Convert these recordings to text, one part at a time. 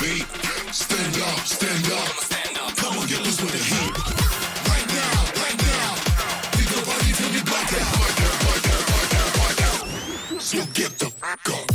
feet. Stand up, stand up. Come on, get loose with the heat. Right now, right now. Beat the body till you black out. So get the fuck up.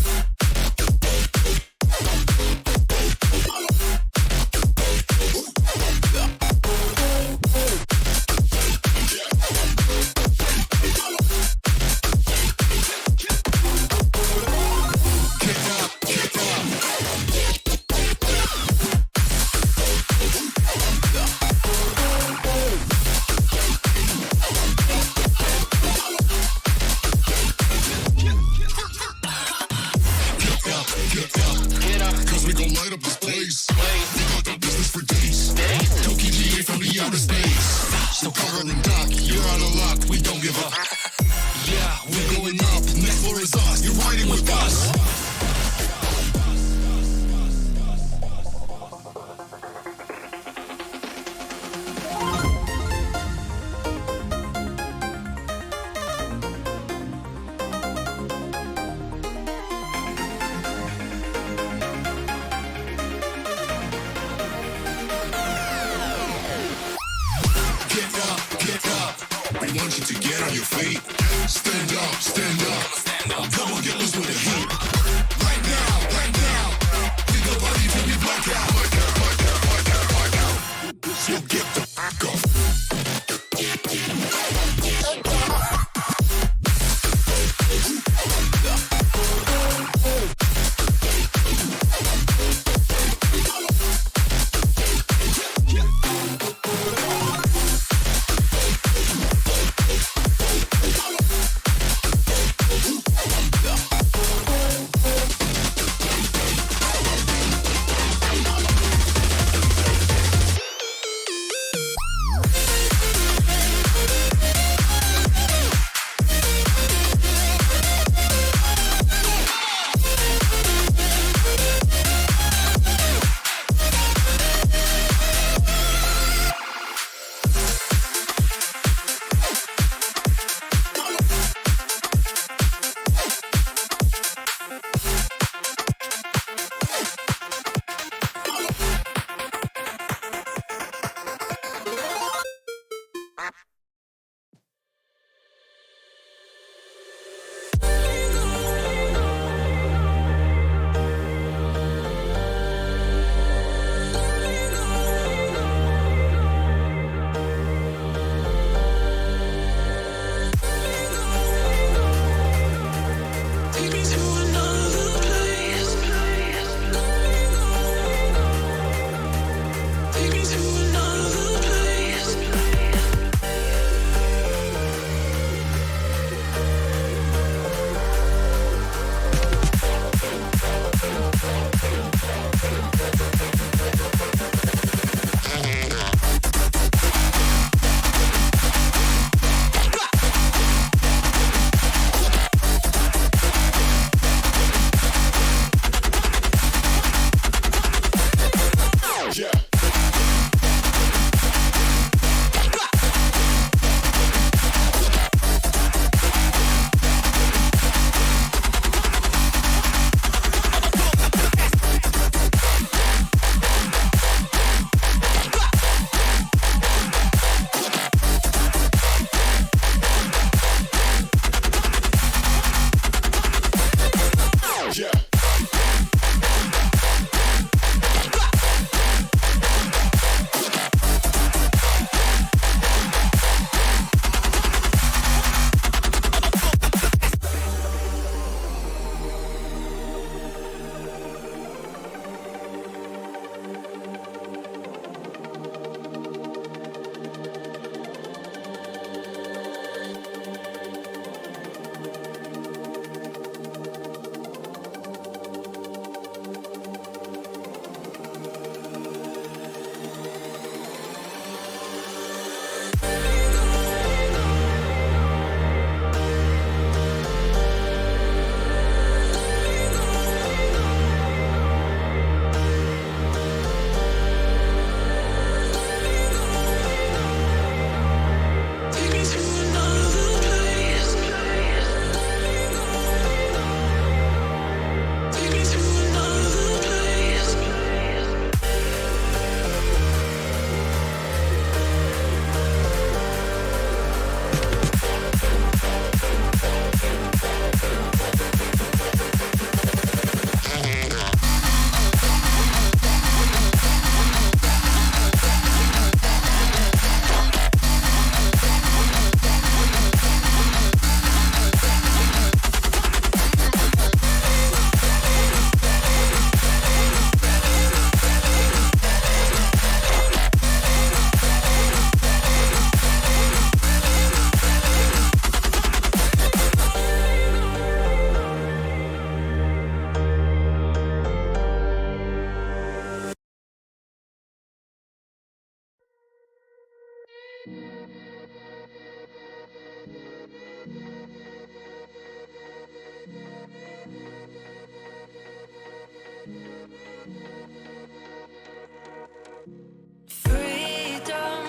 Freedom,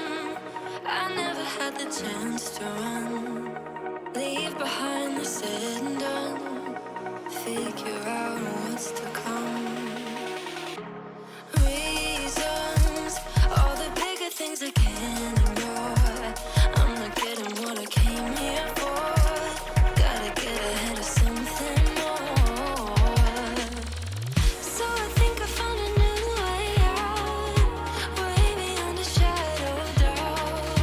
I never had the chance to run. Leave behind the said and done. Figure out what's to come. Reasons, all the bigger things I can't ignore. I'm not getting what I came here for. Gotta get ahead of something more. So I think I found a new way out, way beyond a shadow of doubt.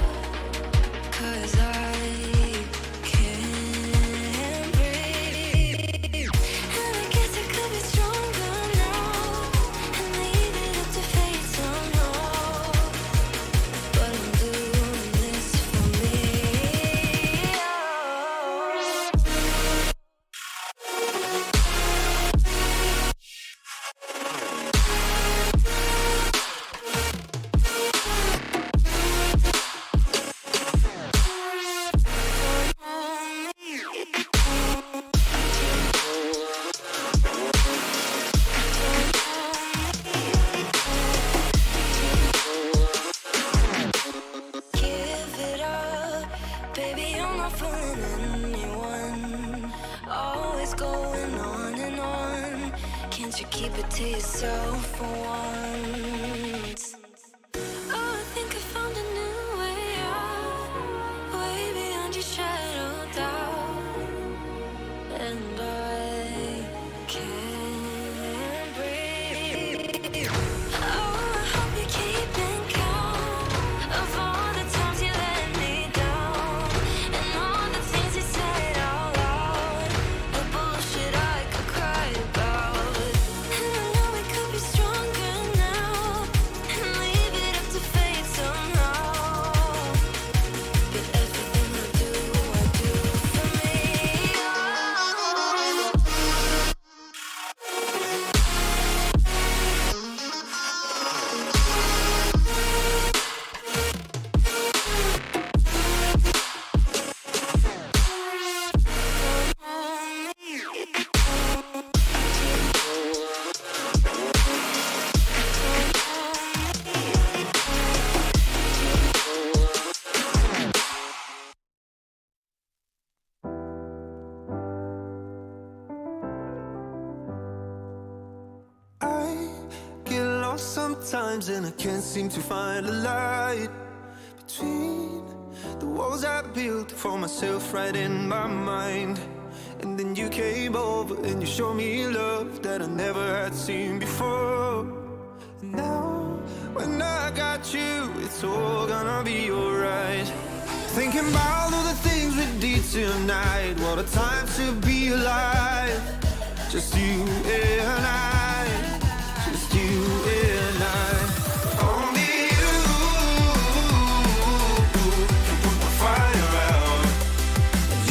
'Cause I can't breathe, and I guess I could be stronger now and leave it up to fate somehow. But I'm doing this for me. Give it up, baby, I'm not fooling anyone. Always going on and on. Can't you keep it to yourself for once? Oh, I think I found a new way out, way beyond your shadow of doubt. And I can't breathe. Oh, I hope you're keeping count of all the times you let me down, and all the things you said out loud, the bullshit I could cry about. And I know we could be stronger now and leave it up to fate somehow. But everything I do for me. I get lost sometimes and I can't seem to find a light between the walls I built for myself right in my mind. And then you came over and you showed me love that I never had seen before. And now when I got you, it's all gonna be alright. Thinking about all the things we did tonight, what a time to be alive. Just you and I, just you and I. Only you can put the fire out.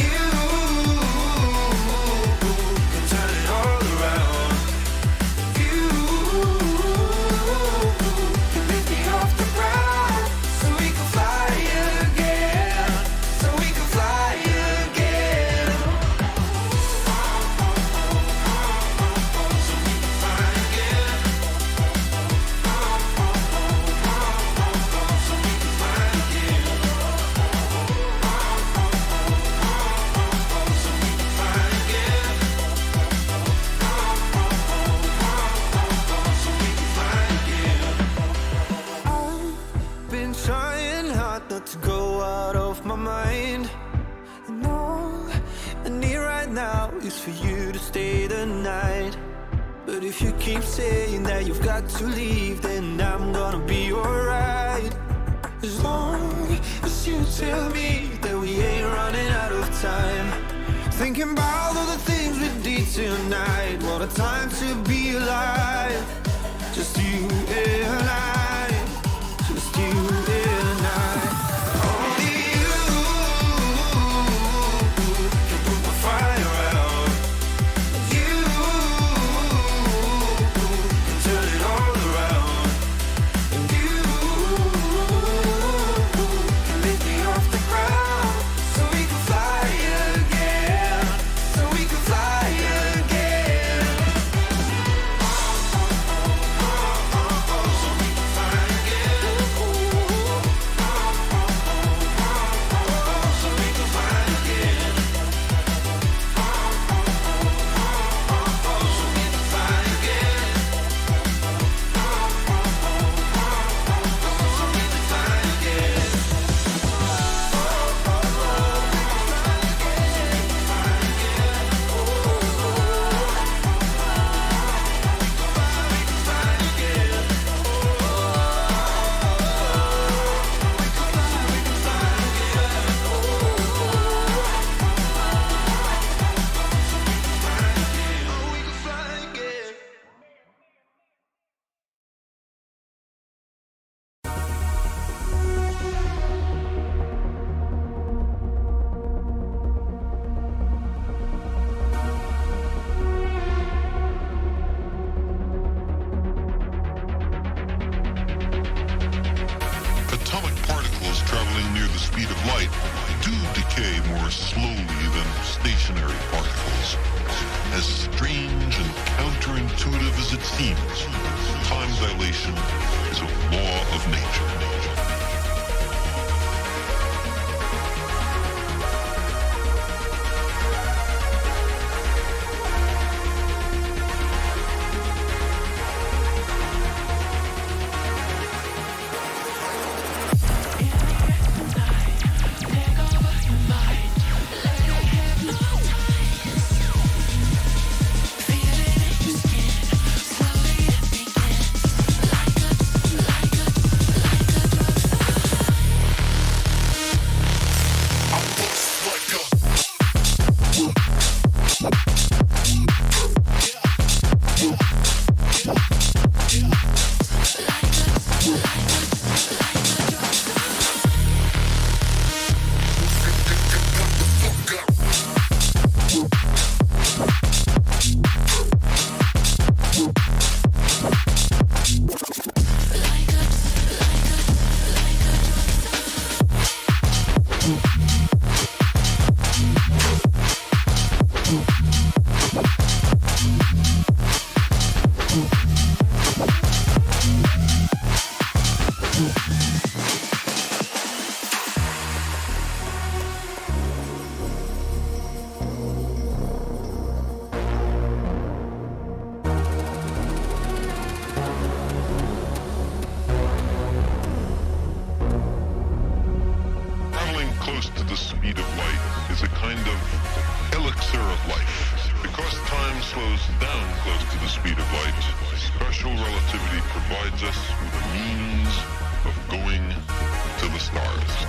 You can turn it all around. You can lift me off the ground, so we can fly again, so we can fly again. I've been trying hard not to go out of my mind, and all I need right now is for you to stay the night. But if you keep saying that you've got to leave, then I'm gonna be alright. As long as you tell me that we ain't running out of time. Thinking about all the things we did tonight, what a time to be alive. Just you and I, just you and I. Only you can put the fire out. You can turn it all around. And you can lift traveling near the speed of light do decay more slowly than stationary particles. As strange and counterintuitive as it seems, time dilation is a law of nature. Close to the speed of light is a kind of elixir of life. Because time slows down close to the speed of light, special relativity provides us with a means of going to the stars.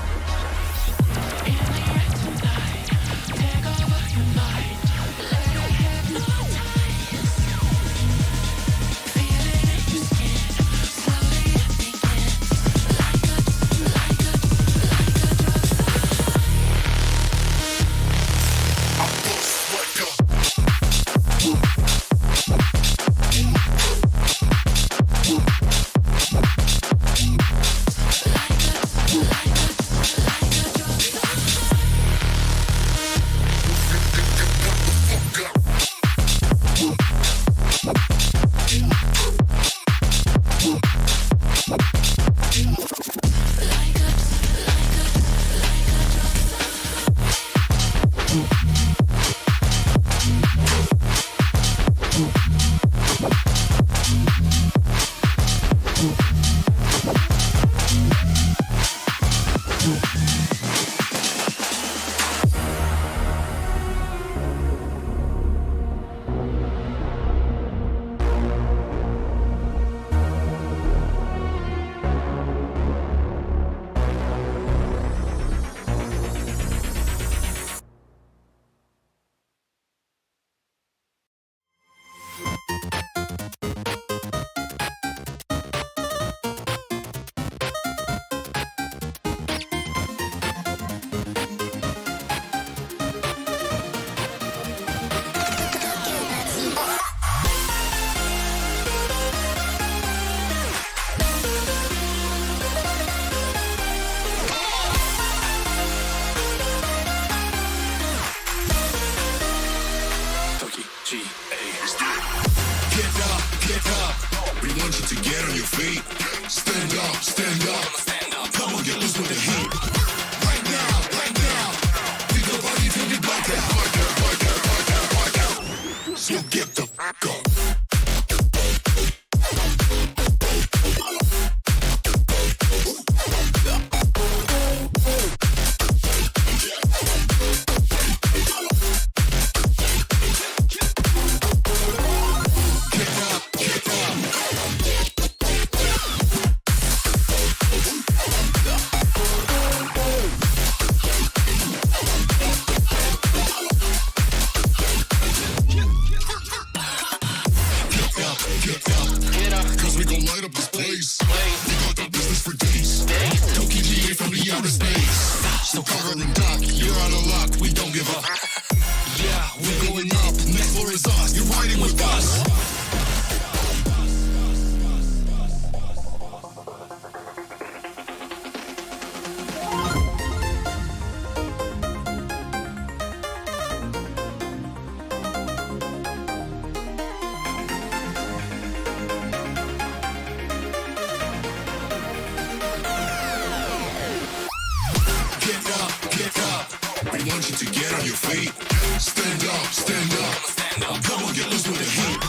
get on your feet. Stand up, stand up, stand up. Come on, get loose with the heat.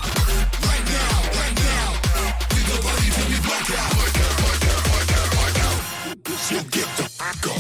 Right now, right now. Pick your body till we black out. Black out. So get the fuck up.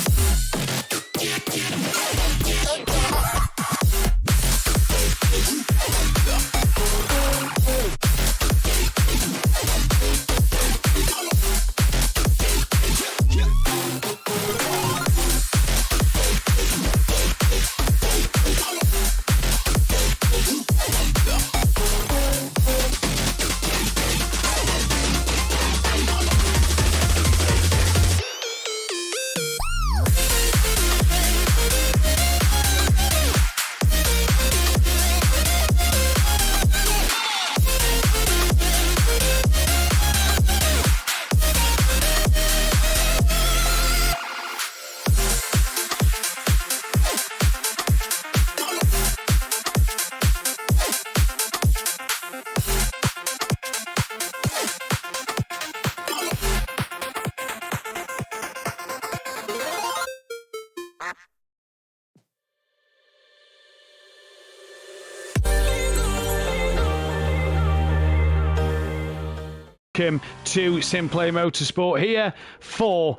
Welcome to Simplay Motorsport here for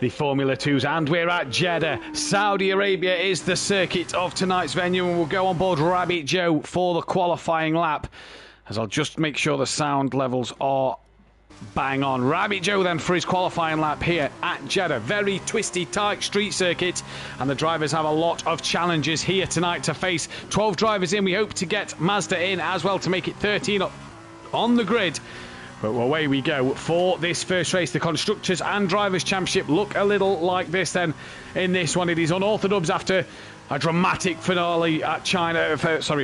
the Formula 2s, and we're at Jeddah. Saudi Arabia is the circuit of tonight's venue, and we'll go on board Rabbit Joe for the qualifying lap, as I'll just make sure the sound levels are bang on. Rabbit Joe then for his qualifying lap here at Jeddah. Very twisty, tight street circuit, and the drivers have a lot of challenges here tonight to face. 12 drivers in. We hope to get Mazda in as well to make it 13 on the grid. But away we go for this first race. The Constructors and Drivers' Championship look a little like this then. In this one, it is unorthodox after a dramatic finale at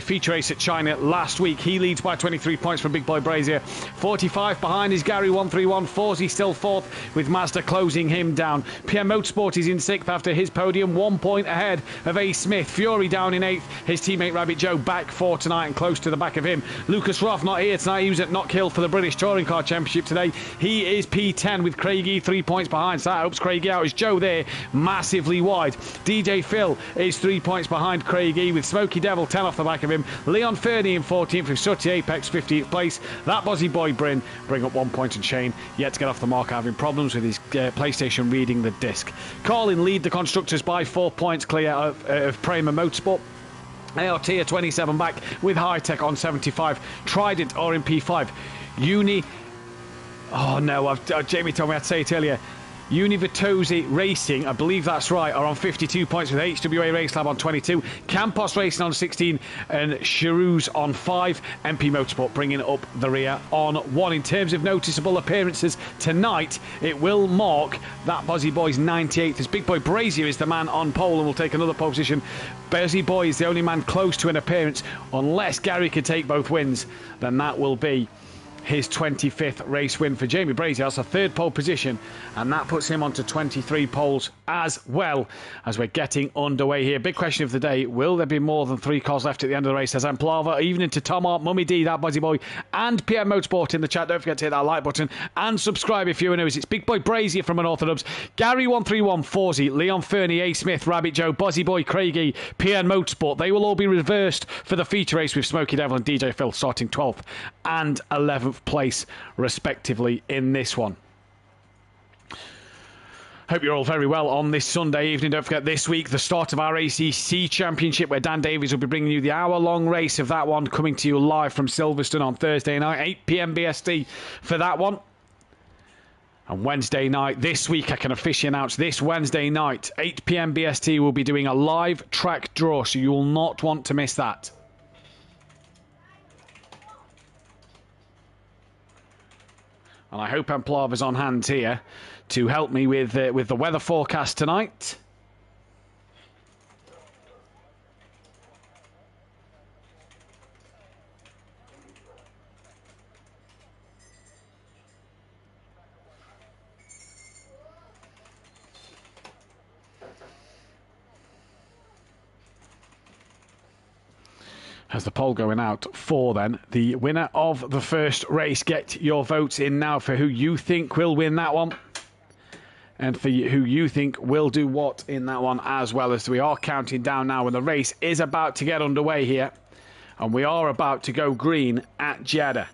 feature race at China last week. He leads by 23 points from Big Boy Brazier. 45 behind is Gary 131. Forsey still fourth, with Mazda closing him down. PM Motorsport is in sixth after his podium, 1 point ahead of A. Smith. Fury down in eighth. His teammate Rabbit Joe back for tonight and close to the back of him. Lucas Roth not here tonight. He was at Knockhill for the British Touring Car Championship today. He is P10 with Craigie 3 points behind. So that helps Craigie out. Is Joe there massively wide. DJ Phil is 3 points behind Craigie, with Smoky Devil 10 off the back of him. Leon Fernie in 14th, with Sutty Apex 15th place. That Bozzy Boy Bryn bring up 1 point, and Shane yet to get off the mark, having problems with his PlayStation reading the disc. Colin lead the Constructors by 4 points clear of Prema Motorsport. ART are 27 back, with High Tech on 75. Trident are in P5. Jamie told me I'd say it earlier. Univitosi Racing, I believe that's right, are on 52 points, with HWA Race Lab on 22, Campos Racing on 16, and Chirouz on 5. MP Motorsport bringing up the rear on 1. In terms of noticeable appearances tonight, it will mark that Bozzy Boy's 98th, as Big Boy Brazier is the man on pole and will take another pole position. Bozzy Boy is the only man close to an appearance. Unless Gary can take both wins, then that will be his 25th race win for Jamie Brazier. That's a third pole position, and that puts him onto 23 poles as well, as we're getting underway here. Big question of the day: will there be more than 3 cars left at the end of the race? As Amplava, even into Tom Art, Mummy D, that Buzzy Boy, and PM Motorsport in the chat. Don't forget to hit that like button and subscribe if you're new. It's Big Boy Brazier from Unorthodox, Gary 131, Forsey, Leon Fernie, A. Smith, Rabbit Joe, Buzzy Boy, Craigie, PM Motorsport. They will all be reversed for the feature race, with Smoky Devil and DJ Phil starting 12th and 11th place respectively in this one. Hope you're all very well on this Sunday evening. Don't forget, this week, the start of our ACC Championship, where Dan Davies will be bringing you the hour-long race of that one, coming to you live from Silverstone on Thursday night, 8 p.m. BST for that one. And Wednesday night, this week, I can officially announce this Wednesday night, 8 p.m. BST, we'll be doing a live track draw, so you will not want to miss that. And I hope Amplava's on hand here to help me with the weather forecast tonight. Has the poll going out for then the winner of the first race. Get your votes in now for who you think will win that one. and for who you think will do what in that one, as well as we are counting down now, and the race is about to get underway here, and we are about to go green at Jeddah.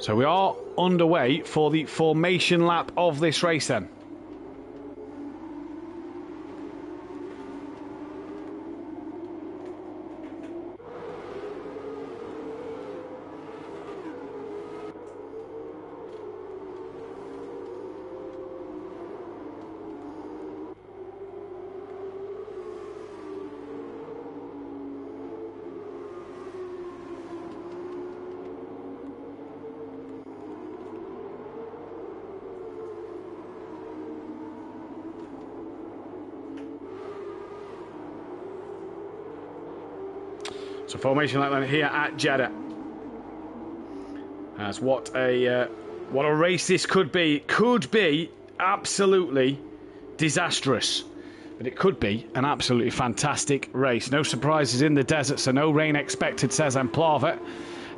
So we are underway for the formation lap of this race then. So formation like that here at Jeddah. That's what a race this could be. Could be absolutely disastrous, but it could be an absolutely fantastic race. No surprises in the desert, so no rain expected, says Simplay.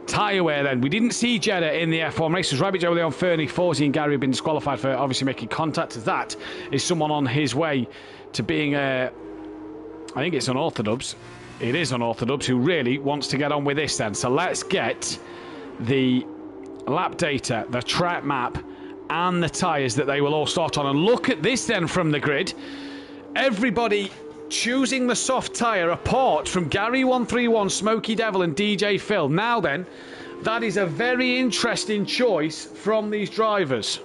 Tyre wear then. We didn't see Jeddah in the F1 races. Rabbit Joe, Leon Fernie, 40 and Gary have been disqualified for obviously making contact. That is someone on his way to being I think it's unorthodox. It is unorthodox who really wants to get on with this then. So let's get the lap data, the track map, and the tyres that they will all start on. And look at this then from the grid. Everybody choosing the soft tyre apart from Gary 131, Smokey Devil and DJ Phil. Now then, that is a very interesting choice from these drivers.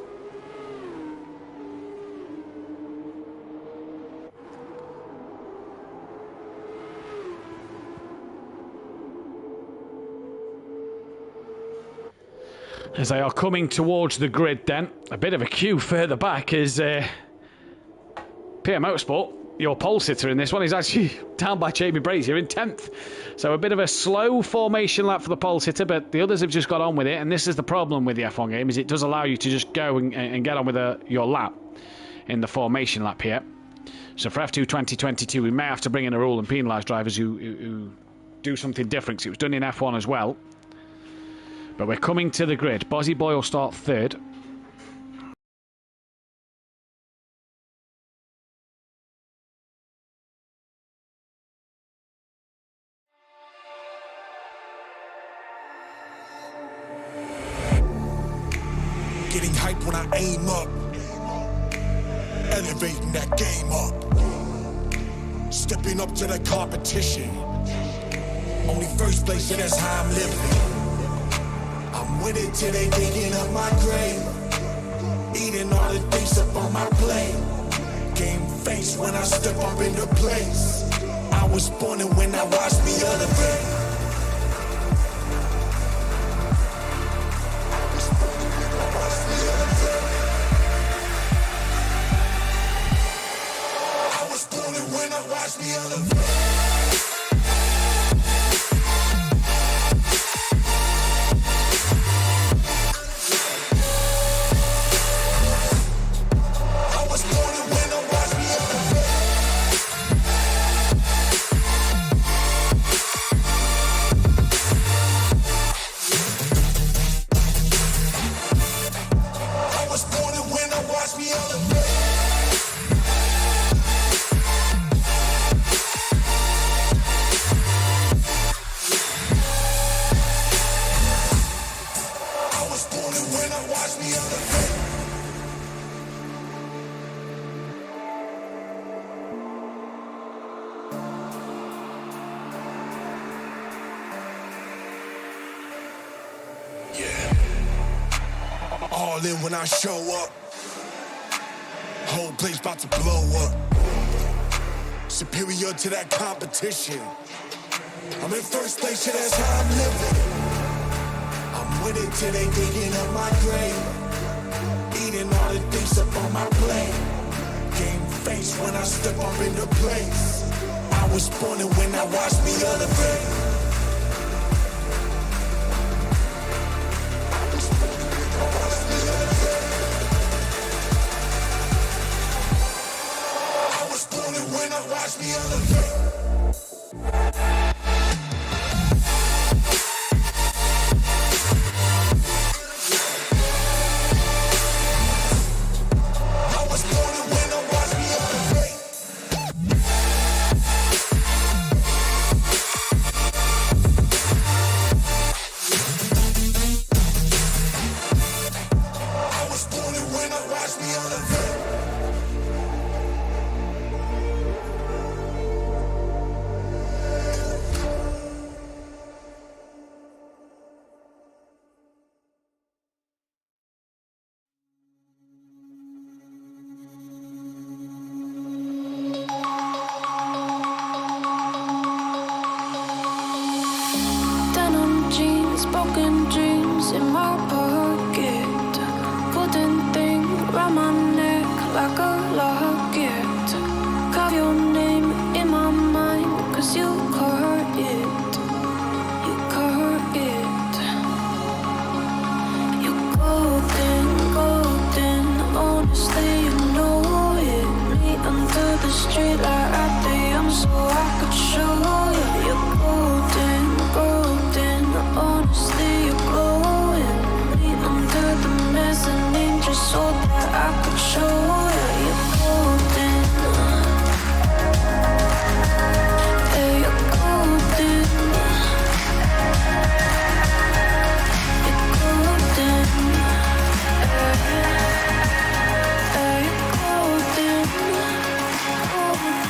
As they are coming towards the grid then, a bit of a queue further back as PM Motorsport, your pole sitter in this one, is actually down by Jamie Brazier in 10th. So a bit of a slow formation lap for the pole sitter, but the others have just got on with it, and this is the problem with the F1 game, is it does allow you to just go and get on with your lap in the formation lap here. So for F2 2022, we may have to bring in a rule and penalise drivers who do something different, because it was done in F1 as well. But we're coming to the grid. Bozzy Boy will start third. Getting hype when I aim up, elevating that game up, stepping up to the competition. Only first place, and that's how I'm living. I'm with it till they digging up my grave, eating all the things up on my plate. Game face when I step up into place. I was born and when I watched me elevate. I was born and when I watched me elevate. All in when I show up, whole place about to blow up. Superior to that competition. I'm in first place, yeah, that's how I'm living. I'm with it till they digging up my grave, eating all the things up on my plate. Game face when I step up into place. I was born and when I watched me elevate. I was a locket. Carve your name in my mind, 'cause you caught it. You caught it. You're golden, golden. Honestly, you know it. Me under the street light at the so I could show you. You're golden, golden. Honestly, you're glowing. Me under the mezzanine just so that I could show you. You're golden. Yeah, you're golden. You're golden. Yeah, you're golden. Golden.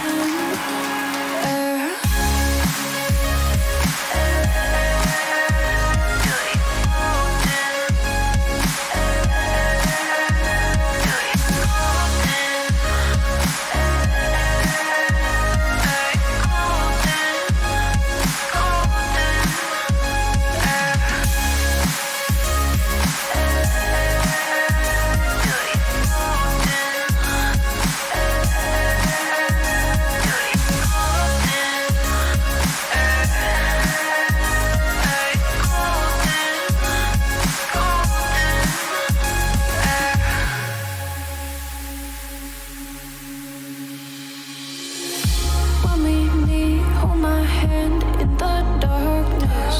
When we meet, hold my hand in the darkness.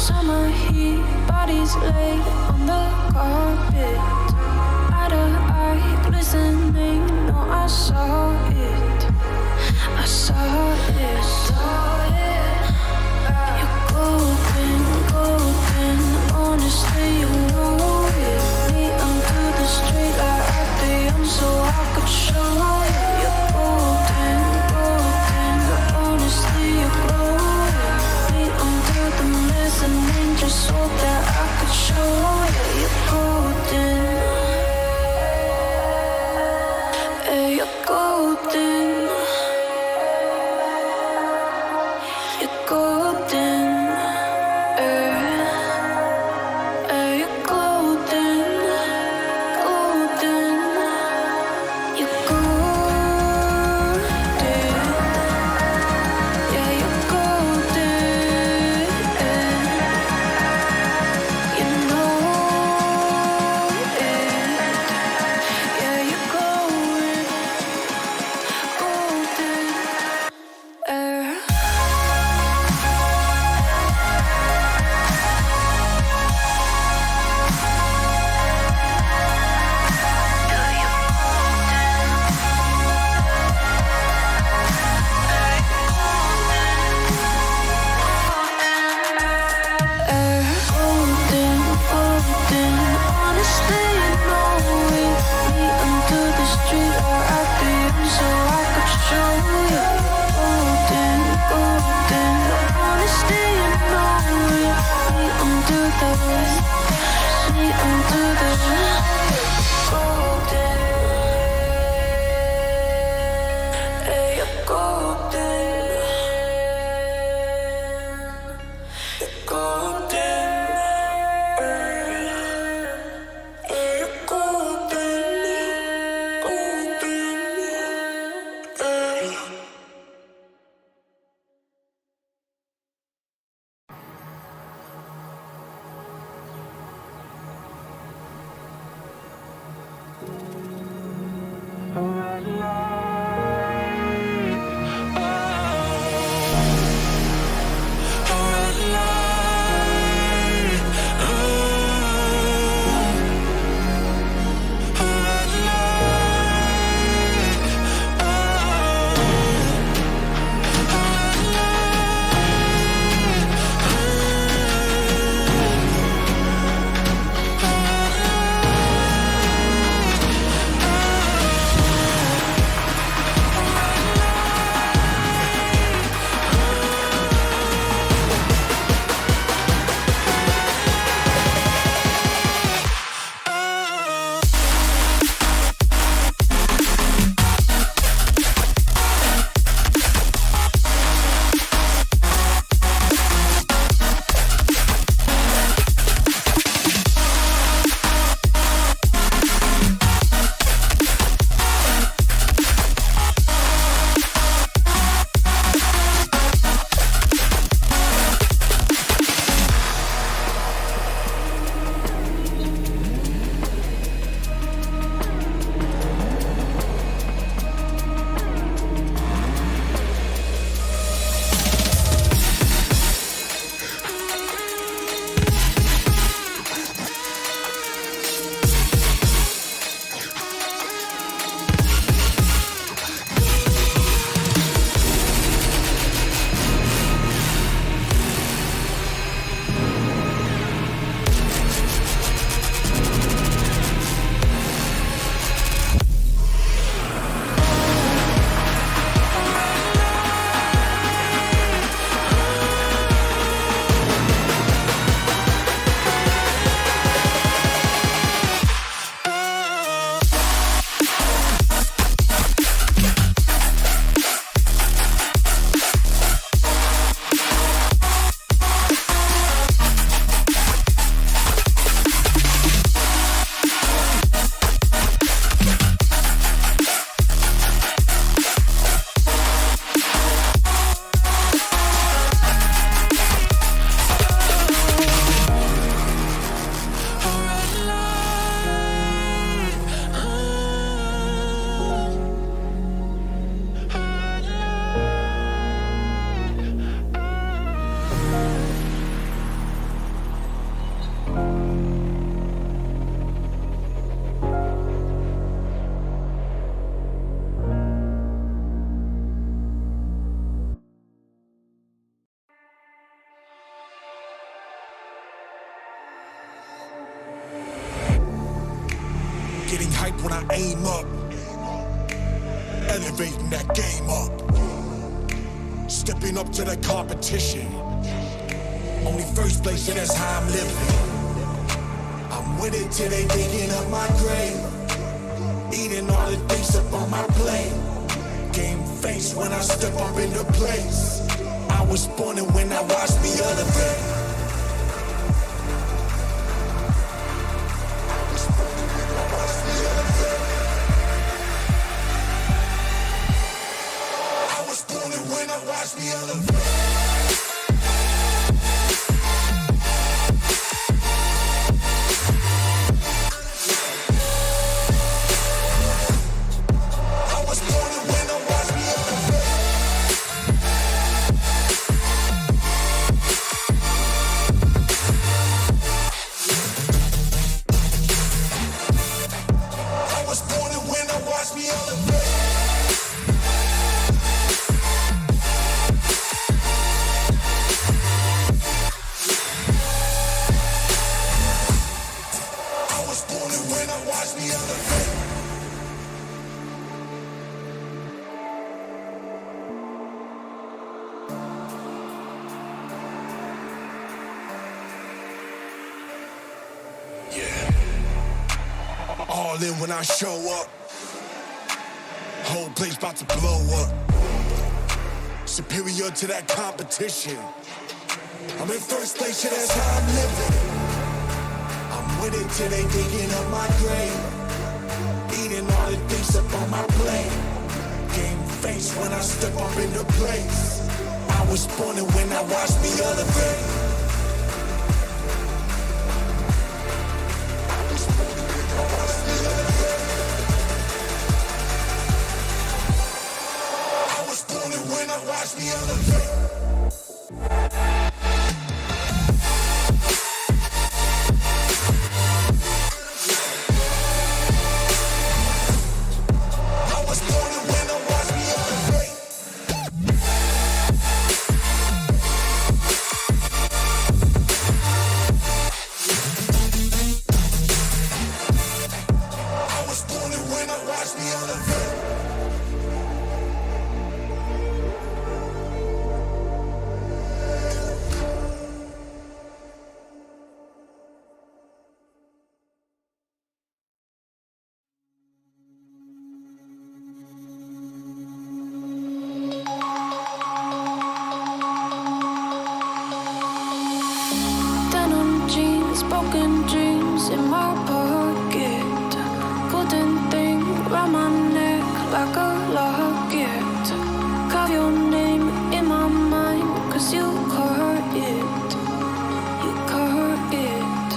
Summer heat, bodies lay on the carpet. Eye to eye, glistening. No, I saw it. I saw it. You're golden, golden. Honestly, you know it. Me under the street light at the so I could show you. You're golden, golden. Honestly, you're glowing. Me under the mezzanine just so that I could show you. You're golden. Yeah, you're golden. You're golden. Yeah, you're golden. Golden. You're golden. Yeah, you're golden. You know it. Yeah, you're glowing. hype when I aim up. Elevating that game up. Stepping up to the competition. Only first place, yeah, that's how I'm living. I'm with it till they digging up my grave. Eating all the things up on my plate. Game face when I step up into place. I was born and when I watched me elevate. Watch me elevate. I was born to win, now watch me elevate. I was born to win, now watch me elevate. All in when I show up. Whole place about to blow up. Superior to that competition. I'm in first place, yeah, that's how I'm living. I'm with it till they digging up my grave. Eating all the things up on my plate. Game face when I step up into place. I was born and when I watched me elevate. Watch me elevate. I was born to win, now watch me elevate. I was born to win, now watch me elevate. Broken dreams in my pocket. Golden thing round my neck like a locket. Carve your name in my mind, cause you caught it. You caught it.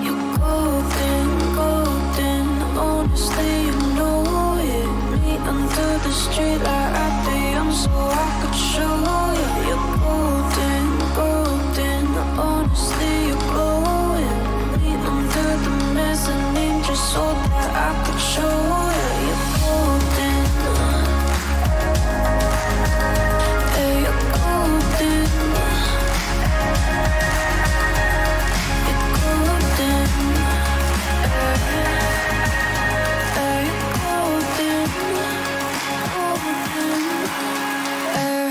You're golden, golden. Honestly, you know it. Me under the street like at the young, so I could show you. You're golden, golden. Honestly, you're glowing. Me under the mezzanine, just so that I could show you. You're golden. Yeah, you're golden. You're golden. Yeah, you're golden. Golden. Yeah.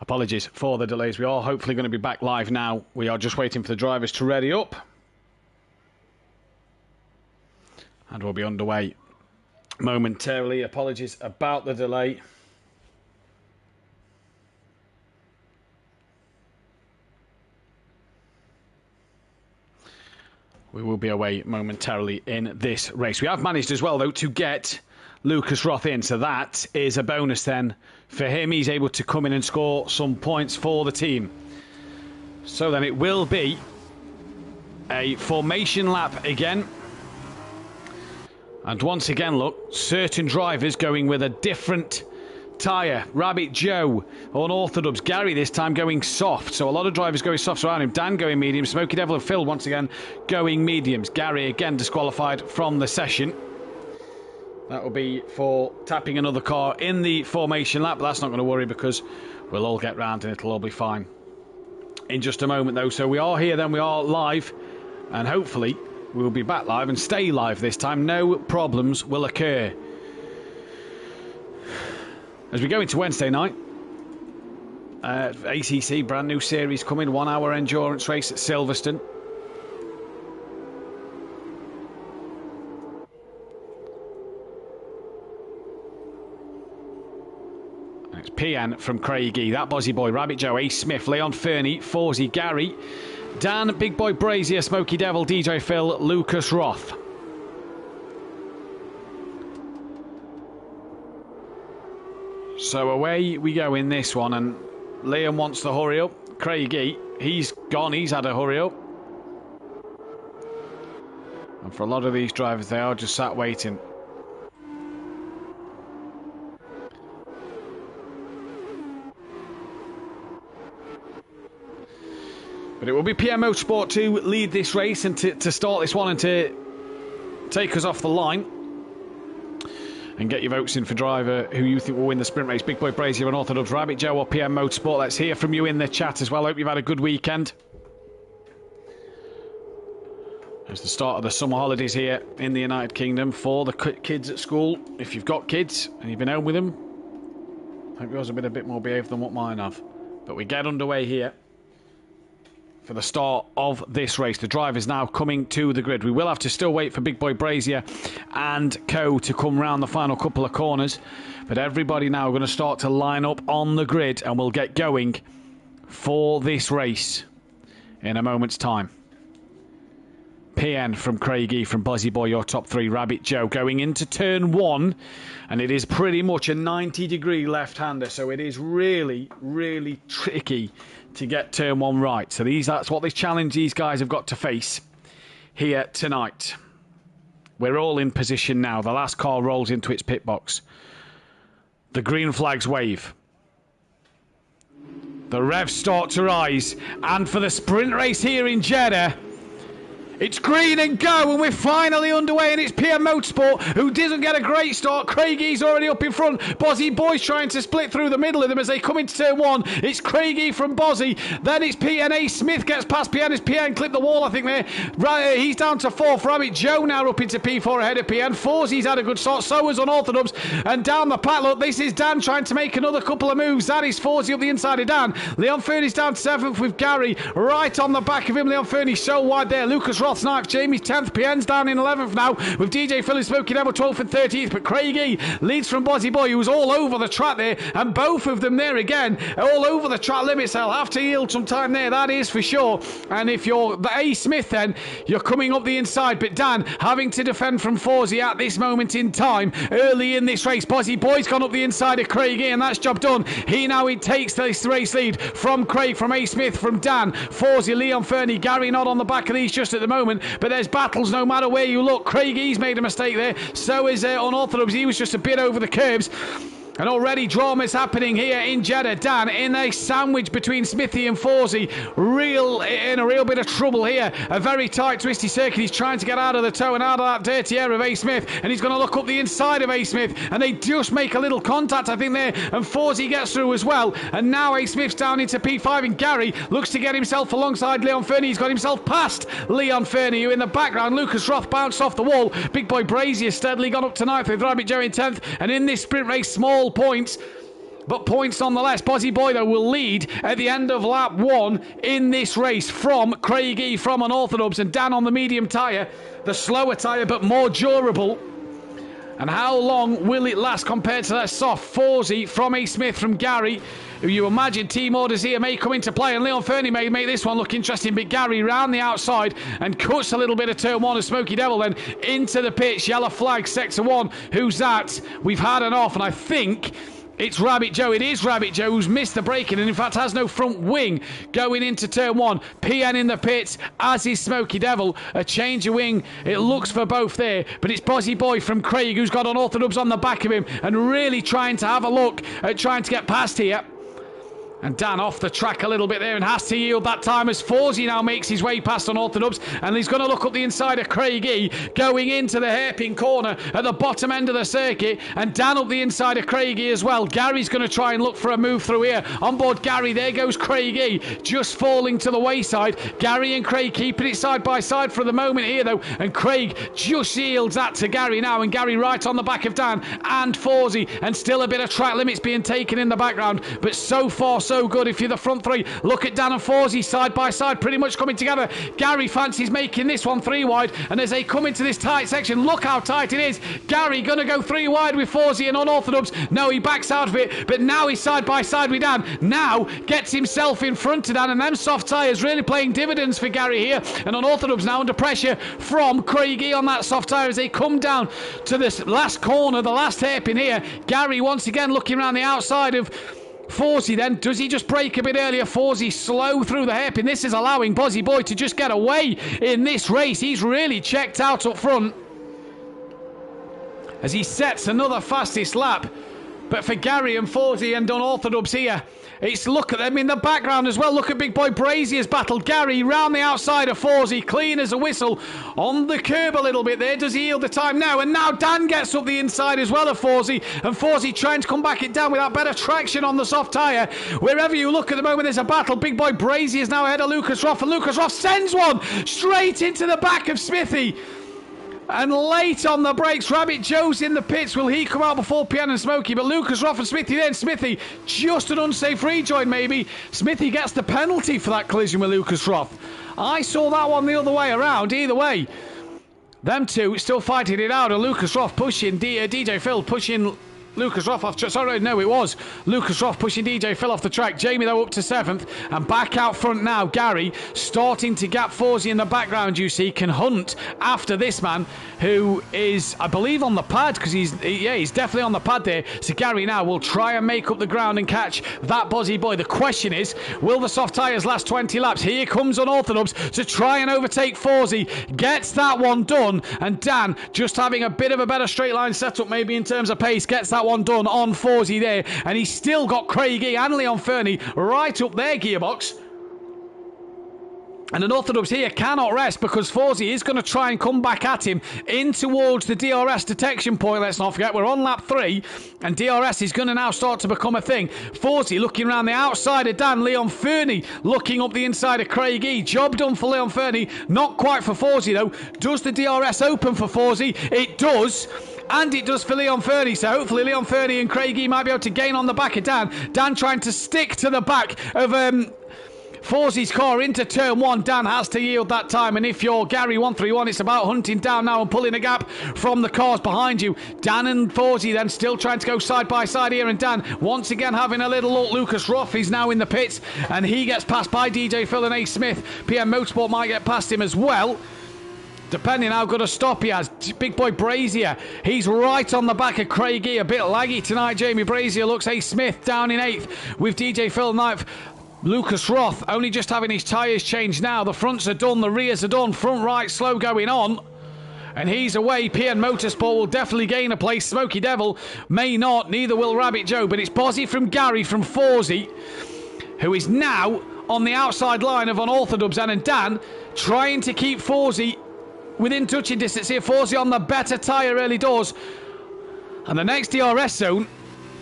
Apologies for the delays. We are hopefully going to be back live now. We are just waiting for the drivers to ready up. And we'll be underway momentarily. Apologies about the delay. We will be away momentarily in this race. We have managed as well, though, to get Lucas Roth in. So that is a bonus then for him. He's able to come in and score some points for the team. So then it will be a formation lap again. And once again, look, certain drivers going with a different tyre. Rabbit Joe, unorthodox. Gary this time going soft. So a lot of drivers going softs around him. Dan going medium. Smoky Devil and Phil once again going mediums. Gary again disqualified from the session. That will be for tapping another car in the formation lap. But that's not going to worry because we'll all get round and it'll all be fine in just a moment though. So we are here then. We are live. And hopefully we'll be back live and stay live this time. No problems will occur. As we go into Wednesday night, ACC, brand new series coming, 1 hour endurance race at Silverstone. And it's PN from Craigie, that Bozzy Boy, Rabbit Joe, Ace Smith, Leon Fernie, Forzy, Gary, Dan, Big Boy Brazier, Smoky Devil, DJ Phil, Lucas Roth. So away we go in this one, and Liam wants to hurry up. Craigie, he's gone, he's had a hurry up. And for a lot of these drivers, they are just sat waiting. But it will be PM Motorsport to lead this race and to start this one and to take us off the line. And get your votes in for driver who you think will win the sprint race. Big Boy Brazier and Orthodox, Rabbit Joe or PM Motorsport. Let's hear from you in the chat as well. Hope you've had a good weekend. It's the start of the summer holidays here in the United Kingdom for the kids at school. If you've got kids and you've been home with them, I hope yours have been a bit more behaved than what mine have. But we get underway here for the start of this race. The drivers now coming to the grid. We will have to still wait for Big Boy Brazier and Co to come round the final couple of corners, but everybody now going to start to line up on the grid and we'll get going for this race in a moment's time. PN from Craigie, from Buzzy Boy, your top three. Rabbit Joe going into turn one, and it is pretty much a 90-degree left-hander, so it is really, really tricky to get turn one right. So that's what this challenge these guys have got to face here tonight. We're all in position now. The last car rolls into its pit box. The green flags wave. The revs start to rise, and for the sprint race here in Jeddah, it's green and go, and we're finally underway, and it's PM Motorsport who doesn't get a great start. Craigie's already up in front. Bozzy Boy's trying to split through the middle of them as they come into turn one. It's Craigie from Bozzy. Then it's PNA. Smith gets past PN as PN clipped the wall, I think there. Right, he's down to fourth. Rabbit Joe now up into P4 ahead of PN. Forzy's had a good start. So has Unorthodox. And down the pack, look, this is Dan trying to make another couple of moves. That is Forzy up the inside of Dan. Leon Fernie's down to seventh with Gary right on the back of him. Leon Fernie so wide there. Lucas Roth's ninth. Jamie's 10th. PN's down in 11th now with DJ Phil and Smoky Devil 12th and 13th. But Craigie leads from Bozzy Boy, who was all over the track there. And both of them there again, all over the track limits. They'll have to yield some time there, that is for sure. And if you're the A. Smith, then you're coming up the inside. But Dan having to defend from Forzy at this moment in time early in this race. Bozzy Boy's gone up the inside of Craigie, and that's job done. He now takes this race lead from Craig, from A. Smith, from Dan, Forzy, Leon Fernie, Gary not on the back of these just at the moment. But there's battles no matter where you look. Craigie's made a mistake there. So is Unorthodox. He was just a bit over the curbs. And already drama's happening here in Jeddah. Dan in a sandwich between Smithy and Forzy. In a real bit of trouble here. A very tight, twisty circuit. He's trying to get out of the toe and out of that dirty air of A. Smith. And he's going to look up the inside of A. Smith. And they just make a little contact, I think, there. And Forzy gets through as well. And now A. Smith's down into P5. And Gary looks to get himself alongside Leon Fernie. He's got himself past Leon Fernie, who in the background, Lucas Roth bounced off the wall. Big Boy Brazier steadily gone up to ninth with Rabbit Joe in 10th. And in this sprint race, small points, but points nonetheless. Bozzy Boy though will lead at the end of lap one in this race from Craigie, from Unorthodox, and Dan on the medium tyre, the slower tyre but more durable. And how long will it last compared to that soft? Forzy from A. Smith, from Gary, who you imagine team orders here may come into play, and Leon Fernie may make this one look interesting, but Gary round the outside and cuts a little bit of turn one of Smoky Devil then into the pits. Yellow flag, sector one. Who's that? We've had an off, and I think It's Rabbit Joe. It is Rabbit Joe who's missed the braking and in fact has no front wing going into turn 1. PN in the pits, as is Smoky Devil. A change of wing. It looks for both there, but it's Bozzy Boy from Craig who's got Unorthodox on the back of him and really trying to have a look at trying to get past here. And Dan off the track a little bit there and has to yield that time as Forsey now makes his way past Unorthodox and he's going to look up the inside of Craigie going into the hairpin corner at the bottom end of the circuit, and Dan up the inside of Craigie as well. Gary's going to try and look for a move through here. On board Gary, there goes Craigie just falling to the wayside. Gary and Craig keeping it side by side for the moment here though, and Craig just yields that to Gary now, and Gary right on the back of Dan and Forsey, and still a bit of track limits being taken in the background, but so far so good. If you're the front three, look at Dan and Forsey side by side, pretty much coming together. Gary fancies making this one 3 wide, and as they come into this tight section, look how tight it is. Gary gonna go 3 wide with Forsey and Unorthodox. No, he backs out of it, but now he's side by side with Dan. Now gets himself in front of Dan, and them soft tyres really playing dividends for Gary here. And Unorthodox now under pressure from Craigie on that soft tyre as they come down to this last corner, the last hairpin here. Gary once again looking around the outside of Forsey then. Does he just brake a bit earlier? Forsey slow through the hairpin. This is allowing Bozzy Boy to just get away in this race. He's really checked out up front as he sets another fastest lap. But for Gary and Forsey and Unorthodox here, it's look at them in the background as well. Look at Big Boy Brazier's battle. Gary round the outside of Forsey, clean as a whistle on the curb a little bit there. Does he yield the time now? And now Dan gets up the inside as well of Forsey, and Forsey trying to come back it down without better traction on the soft tyre. Wherever you look at the moment, there's a battle. Big Boy Brazier is now ahead of Lucas Roth, and Lucas Roth sends one straight into the back of Smithy. And late on the brakes, Rabbit Joe's in the pits. Will he come out before Pian and Smokey? But Lucas Roth and Smithy then. Smithy, just an unsafe rejoin maybe. Smithy gets the penalty for that collision with Lucas Roth. I saw that one the other way around. Either way, them two still fighting it out. And Lucas Roth pushing DJ Phil, pushing Lucas Roth off. Sorry, no, it was Lucas Roth pushing DJ Phil off the track. Jamie though up to 7th and back out front now. Gary starting to gap Forsey in the background. You see, can hunt after this man who is, I believe, on the pad because he's definitely on the pad there. So Gary now will try and make up the ground and catch that Bozzy Boy. The question is, will the soft tyres last 20 laps? Here comes Unorthodox to try and overtake Forsey. Gets that one done, and Dan just having a bit of a better straight line setup maybe in terms of pace. Gets that one done on Forsey there, and he's still got Craigie and Leon Fernie right up their gearbox. And Unorthodox here cannot rest because Forsey is going to try and come back at him in towards the DRS detection point. Let's not forget we're on lap 3 and DRS is going to now start to become a thing. Forsey looking around the outside of Dan. Leon Fernie looking up the inside of Craigie. Job done for Leon Fernie. Not quite for Forsey though. Does the DRS open for Forsey? It does. And it does for Leon Fernie, so hopefully Leon Fernie and Craigie might be able to gain on the back of Dan. Dan trying to stick to the back of Forsey's car into turn 1. Dan has to yield that time, and if you're Gary 131, it's about hunting down now and pulling a gap from the cars behind you. Dan and Forsey then still trying to go side by side here, and Dan once again having a little look. Lucas Roth is now in the pits, and he gets passed by DJ Phil and A. Smith. PM Motorsport might get past him as well, depending how good a stop he has. Big Boy Brazier, he's right on the back of Craigie. A bit laggy tonight. Jamie Brazier looks. A. Smith down in 8th with DJ Phil 9th. Lucas Roth only just having his tyres changed now. The fronts are done, the rears are done. Front right slow going on. And he's away. PN Motorsport will definitely gain a place. Smoky Devil may not. Neither will Rabbit Joe. But it's Bozzy from Gary from Forsey, who is now on the outside line of Unorthodox and Dan, trying to keep Forsey within touching distance here. Forsey on the better tyre early doors. And the next DRS zone,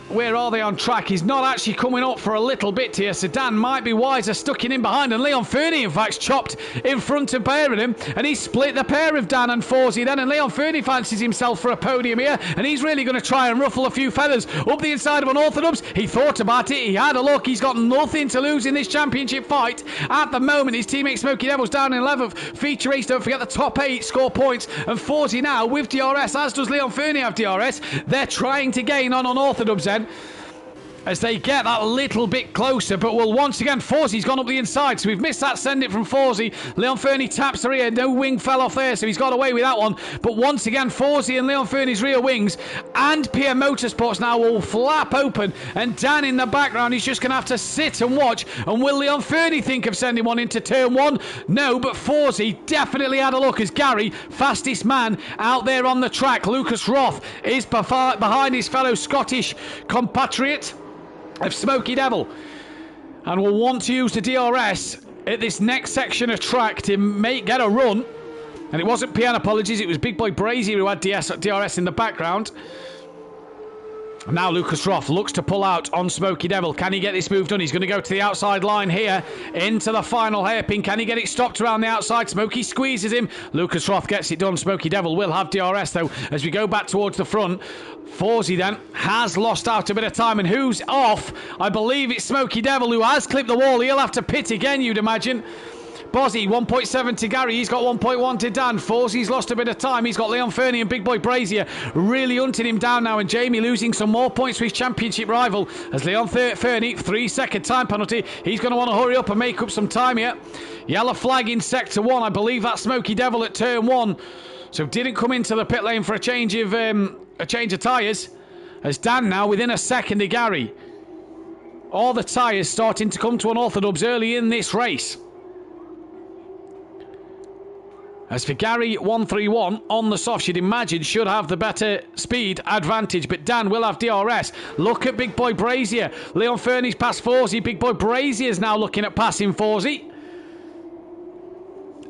where are they on track? He's not actually coming up for a little bit here, so Dan might be wiser stucking in behind, and Leon Fernie in fact chopped in front of pair of him, and he split the pair of Dan and Forsey then, and Leon Fernie fancies himself for a podium here, and he's really going to try and ruffle a few feathers up the inside of Unorthodox. He thought about it, he had a look, he's got nothing to lose in this championship fight at the moment. His teammate Smoky Devil's down in 11th. Feature race, don't forget the top 8 score points, and Forsey now with DRS, as does Leon Fernie have DRS. They're trying to gain on Unorthodox then. as they get that little bit closer, but will once again, Forsey's gone up the inside, so we've missed that send it from Forsey. Leon Fernie taps the rear, no wing fell off there, so he's got away with that one, but once again, Forsey and Leon Fernie's rear wings, and PM Motorsports now will flap open, and Dan in the background, he's just going to have to sit and watch, and will Leon Fernie think of sending one into turn one? No, but Forsey definitely had a look as Gary, fastest man out there on the track. Lucas Roth is behind his fellow Scottish compatriot of Smoky Devil, and will want to use the DRS at this next section of track to get a run. And it wasn't PN, apologies, it was Big Boy Brazier who had DRS in the background. Now Lucas Roth looks to pull out on Smoky Devil. Can he get this move done? He's going to go to the outside line here into the final hairpin. Can he get it stopped around the outside? Smoky squeezes him. Lucas Roth gets it done. Smoky Devil will have DRS though as we go back towards the front. Forsey then has lost out a bit of time, and who's off? I believe it's Smoky Devil who has clipped the wall. He'll have to pit again, you'd imagine. Bozzy, 1.7 to Gary. He's got 1.1 to Dan. Forsey's lost a bit of time. He's got Leon Fernie and Big Boy Brazier really hunting him down now. And Jamie losing some more points to his championship rival. As Leon Fernie, 3-second time penalty. He's going to want to hurry up and make up some time here. Yellow flag in sector 1. I believe that's Smoky Devil at turn 1. So didn't come into the pit lane for a change of tyres. As Dan now within a second of Gary. All the tyres starting to come to unorthodox early in this race. As for Gary, 131 on the soft, you'd imagine should have the better speed advantage, but Dan will have DRS. Look at Big Boy Brazier. Leon Fernie's past Forsey. Big Boy Brazier is now looking at passing Forsey.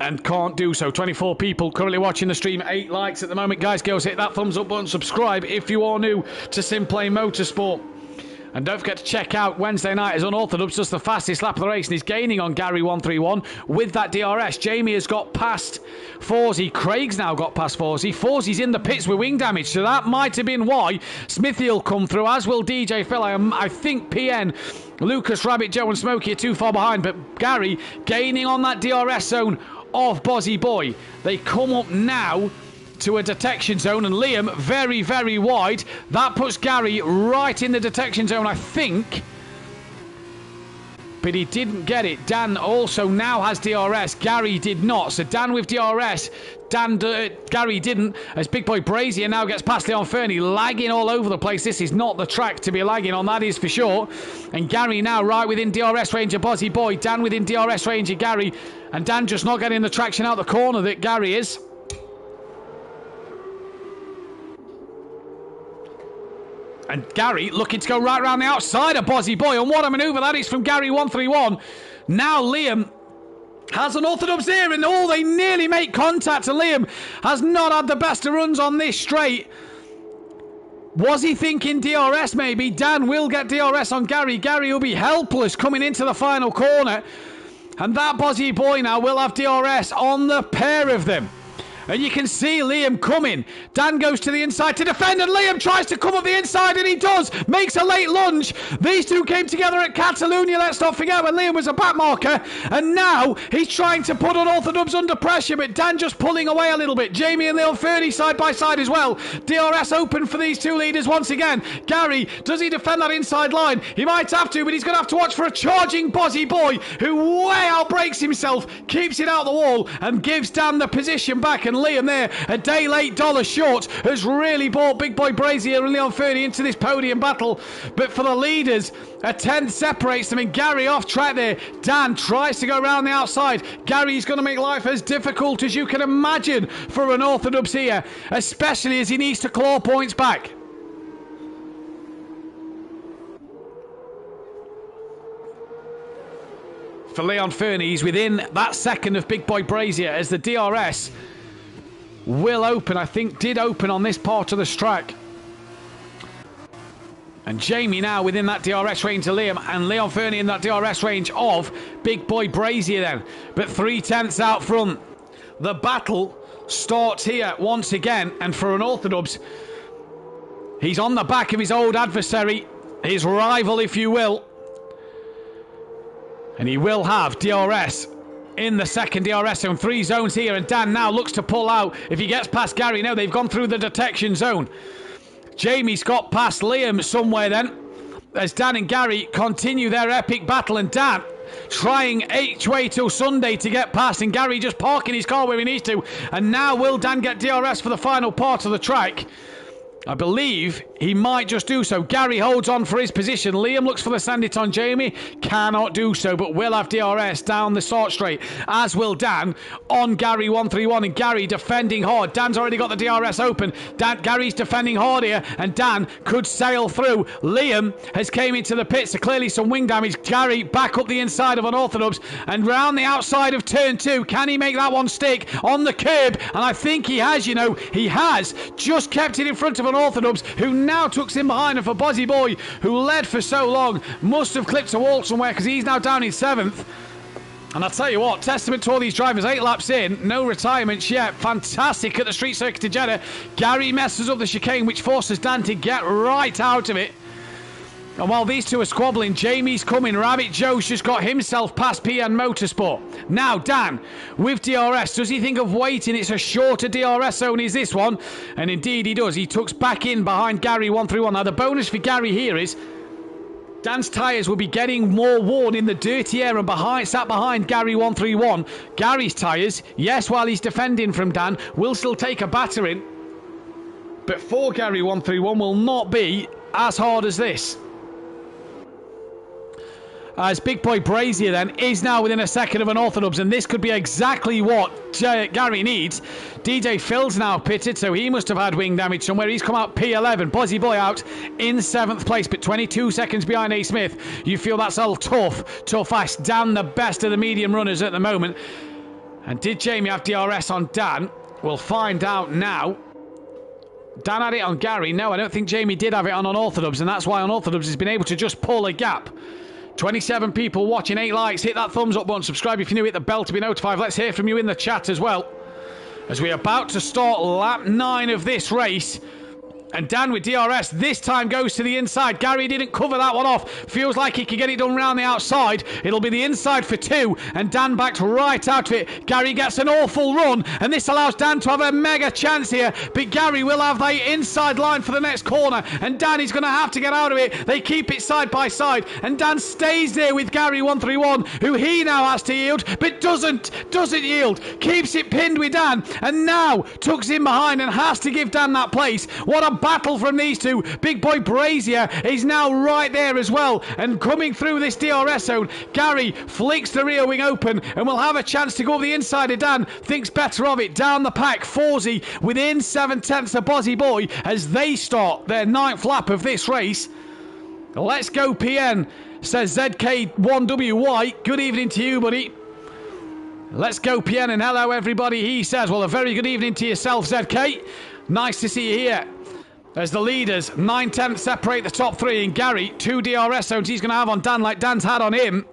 And can't do so. 24 people currently watching the stream. 8 likes at the moment. Guys, girls, hit that thumbs up button. Subscribe if you are new to Simplay Motorsport. And don't forget to check out Wednesday night as Unorthodox does the fastest lap of the race and is gaining on Gary 131 with that DRS. Jamie has got past Forsey. Craig's now got past Forsey. Forsey's in the pits with wing damage, so that might have been why Smithy will come through, as will DJ Phil. I think PN, Lucas, Rabbit, Joe and Smokey are too far behind, but Gary gaining on that DRS zone of Bozzy Boy. They come up now to a detection zone, and Liam very, very wide. That puts Gary right in the detection zone, I think. But he didn't get it. Dan also now has DRS. Gary did not. So Dan with DRS. Gary didn't. As Big Boy Brazier now gets past Leon Fernie, lagging all over the place. This is not the track to be lagging on, that is for sure. And Gary now right within DRS range of Bozzy Boy. Dan within DRS range of Gary. And Dan just not getting the traction out the corner that Gary is. And Gary looking to go right around the outside of Bozzy Boy. And what a manoeuvre that is from Gary 131. Now Liam has an orthodox here, and they nearly make contact. And Liam has not had the best of runs on this straight. Was he thinking DRS maybe? Dan will get DRS on Gary. Gary will be helpless coming into the final corner. And that Bozzy Boy now will have DRS on the pair of them. And you can see Liam coming. Dan goes to the inside to defend, and Liam tries to come up the inside, and he does. Makes a late lunge. These two came together at Catalonia, let's not forget, when Liam was a back marker. And now he's trying to put Unorthodox under pressure, but Dan just pulling away a little bit. Jamie and Leon Fernie side by side as well. DRS open for these two leaders once again. Gary, does he defend that inside line? He might have to, but he's going to have to watch for a charging Bozzy Boy, who way outbreaks himself, keeps it out the wall, and gives Dan the position back. And Liam there, a day late, dollar short, has really brought Big Boy Brazier and Leon Fernie into this podium battle. But for the leaders, a 10th separates them, and Gary off track there. Dan tries to go around the outside. Gary's going to make life as difficult as you can imagine for an Orthodox here, especially as he needs to claw points back. For Leon Fernie, he's within that second of Big Boy Brazier as the DRS will open, I think did open on this part of the track. And Jamie now within that DRS range of Liam, and Leon Fernie in that DRS range of Big Boy Brazier then. But 3/10 out front. The battle starts here once again, and for an Orthodox, he's on the back of his old adversary, his rival if you will. And he will have DRS in the second DRS zone. 3 zones here, and Dan now looks to pull out if he gets past Gary. No, they've gone through the detection zone. Jamie's got past Liam somewhere then. as Dan and Gary continue their epic battle, and Dan trying each way till Sunday to get past, and Gary just parking his car where he needs to. And now will Dan get DRS for the final part of the track? I believe he might just do so. Gary holds on for his position. Liam looks for the send it on Jamie. Cannot do so, but will have DRS down the start straight, as will Dan on Gary 131. And Gary defending hard. Dan's already got the DRS open. Gary's defending hard here, and Dan could sail through. Liam has came into the pits, so clearly some wing damage. Gary back up the inside of Unorthodox and round the outside of turn 2. Can he make that one stick on the curb? And I think he has, you know. He has just kept it in front of Unorthodox, who now tucks in behind him. For Bozzy Boy, who led for so long, must have clipped a wall somewhere, because he's now down in 7th. And I'll tell you what, testament to all these drivers, 8 laps in, no retirements yet. Fantastic at the street circuit of Jeddah. Gary messes up the chicane, which forces Dan to get right out of it. And while these two are squabbling, Jamie's coming. Rabbit Joe's just got himself past PN Motorsport. Now, Dan, with DRS, does he think of waiting? It's a shorter DRS zone, is this one? And indeed he does. He tucks back in behind Gary 131. Now, the bonus for Gary here is Dan's tyres will be getting more worn in the dirty air, and sat behind Gary 131. Gary's tyres, yes, while he's defending from Dan, will still take a battering. But for Gary 131 will not be as hard as this. As Big Boy Brazier then is now within a second of Unorthodox, and this could be exactly what Gary needs. DJ Phil's now pitted, so he must have had wing damage somewhere. He's come out P11. Bozzy Boy out in 7th place, but 22 seconds behind A. Smith. You feel that's all tough ass. Dan, the best of the medium runners at the moment. And did Jamie have DRS on Dan? We'll find out now. Dan had it on Gary. No, I don't think Jamie did have it on Unorthodox, and that's why Unorthodox has been able to just pull a gap. 27 people watching, 8 likes. Hit that thumbs up button, subscribe if you're new, hit the bell to be notified. Let's hear from you in the chat as well, as we're about to start lap 9 of this race. And Dan with DRS this time goes to the inside. Gary didn't cover that one off. Feels like he could get it done round the outside. It'll be the inside for 2, and Dan backed right out of it. Gary gets an awful run, and this allows Dan to have a mega chance here. But Gary will have the inside line for the next corner, and Dan is going to have to get out of it. They keep it side by side, and Dan stays there with Gary 131, who he now has to yield, but doesn't yield. Keeps it pinned with Dan, and now tucks in behind and has to give Dan that place. What a battle from these two. Big Boy Brazier is now right there as well, and coming through this DRS zone. Gary flicks the rear wing open and will have a chance to go over the inside of Dan. Thinks better of it. Down the pack, Forzy within 7/10 of Bozzy Boy as they start their 9th lap of this race. Let's go PN, says ZK1WY. Good evening to you, buddy. Let's go PN, and hello everybody, he says. Well, a very good evening to yourself, ZK. Nice to see you here. As the leaders, 9/10 separate the top 3, and Gary, 2 DRS zones he's going to have on Dan like Dan's had on him,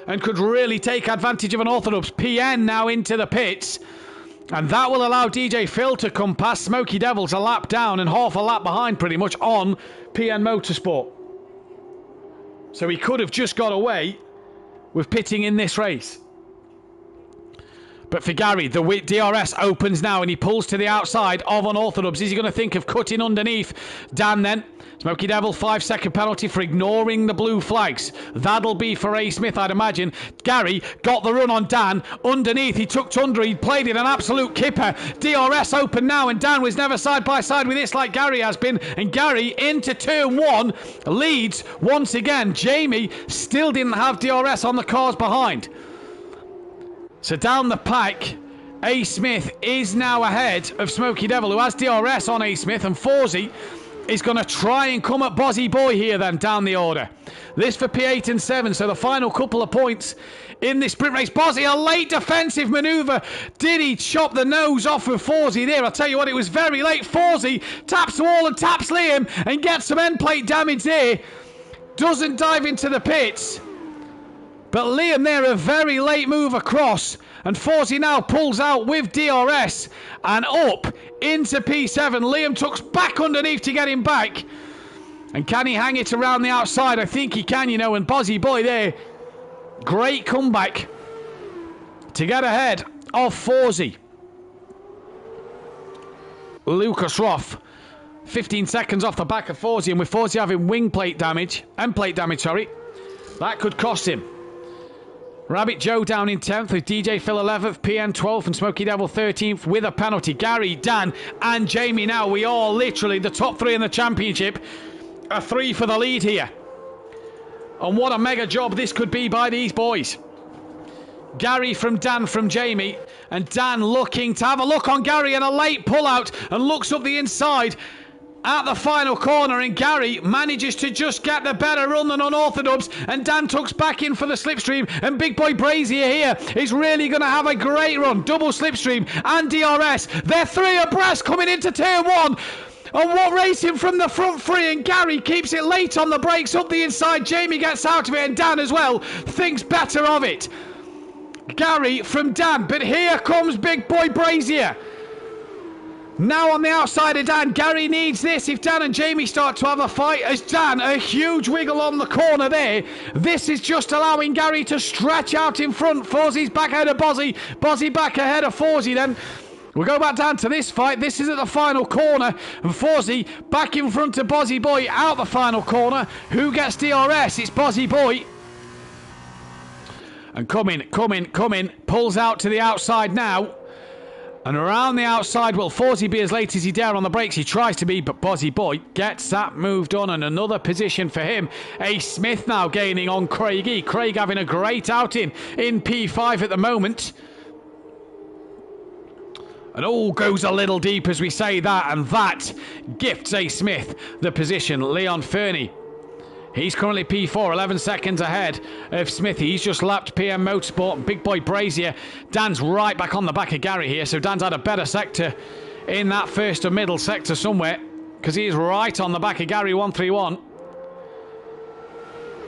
and could really take advantage of Unorthodox. PN now into the pits, and that will allow DJ Phil to come past Smoky Devils a lap down and half a lap behind pretty much on PN Motorsport. So he could have just got away with pitting in this race. But for Gary, the DRS opens now, and he pulls to the outside of Unorthodox. Is he going to think of cutting underneath Dan then? Smoky Devil, 5-second penalty for ignoring the blue flags. That'll be for A. Smith, I'd imagine. Gary got the run on Dan. Underneath, he tucked under. He played it an absolute kipper. DRS open now, and Dan was never side by side with this like Gary has been. And Gary into turn 1 leads once again. Jamie still didn't have DRS on the cars behind. So down the pack, A. Smith is now ahead of Smoky Devil, who has DRS on A. Smith, and Forzy is going to try and come at Bozzy Boy here then down the order. This for P8 and 7, so the final couple of points in this sprint race. Bozzy, a late defensive manoeuvre. Did he chop the nose off of Forzy there? I'll tell you what, it was very late. Forzy taps the wall and taps Liam and gets some end plate damage there. Doesn't dive into the pits. But Liam there, a very late move across, and Forzy now pulls out with DRS and up into P7. Liam tucks back underneath to get him back. And can he hang it around the outside? I think he can, you know, and Bozzy Boy there, great comeback to get ahead of Forzy. Lucas Roth 15 seconds off the back of Forsey, and with Forsey having end plate damage, that could cost him. Rabbit Joe down in 10th with DJ Phil 11th, PN 12th and Smoky Devil 13th with a penalty. Gary, Dan and Jamie now, we are literally the top 3 in the championship. A 3 for the lead here. And what a mega job this could be by these boys. Gary from Dan from Jamie, and Dan looking to have a look on Gary and a late pull out and looks up the inside at the final corner, and Gary manages to just get the better run than Unorthodox, and Dan tucks back in for the slipstream, and Big Boy Brazier here is really going to have a great run. Double slipstream and DRS. They're 3 abreast coming into turn 1. And what racing from the front 3, and Gary keeps it late on the brakes up the inside. Jamie gets out of it, and Dan as well thinks better of it. Gary from Dan, but here comes Big Boy Brazier. Now on the outside of Dan, Gary needs this if Dan and Jamie start to have a fight, as Dan, a huge wiggle on the corner there. This is just allowing Gary to stretch out in front. Forsey's back ahead of Bozzy. Bozzy back ahead of Forsey then. We'll go back down to this fight. This is at the final corner, and Forsey back in front of Bozzy Boy out the final corner. Who gets DRS? It's Bozzy Boy. And coming, pulls out to the outside now. And around the outside, will Forsey be as late as he dare on the brakes? He tries to be, but Bozzy Boy gets that move done, and another position for him. Ace Smith now gaining on Craigie. Craig having a great outing in P5 at the moment. And all goes a little deep as we say that, and that gifts Ace Smith the position. Leon Fernie, he's currently P4, 11 seconds ahead of Smithy. He's just lapped PM Motorsport. Big Boy Brazier. Dan's right back on the back of Gary here, so Dan's had a better sector in that first and middle sector somewhere, because he is right on the back of Gary, 131.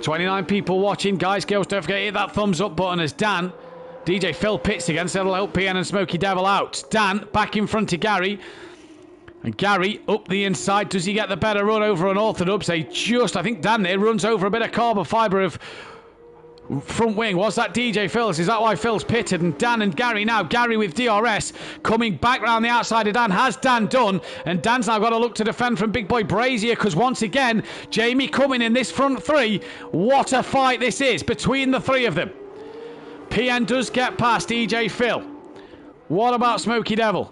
29 people watching. Guys, girls, don't forget to hit that thumbs up button as Dan, DJ Phil pits again, so that'll help PN and Smoky Devil out. Dan back in front of Gary. And Gary up the inside. Does he get the better run over Unorthodox? I think Dan there runs over a bit of carbon fibre of front wing. Was that DJ Phil's? Is that why Phil's pitted? And Dan and Gary now. Gary with DRS coming back round the outside of Dan. Has Dan done? And Dan's now got to look to defend from Big Boy Brazier, because once again, Jamie coming in this front 3. What a fight this is between the 3 of them. PN does get past DJ Phil. What about Smoky Devil?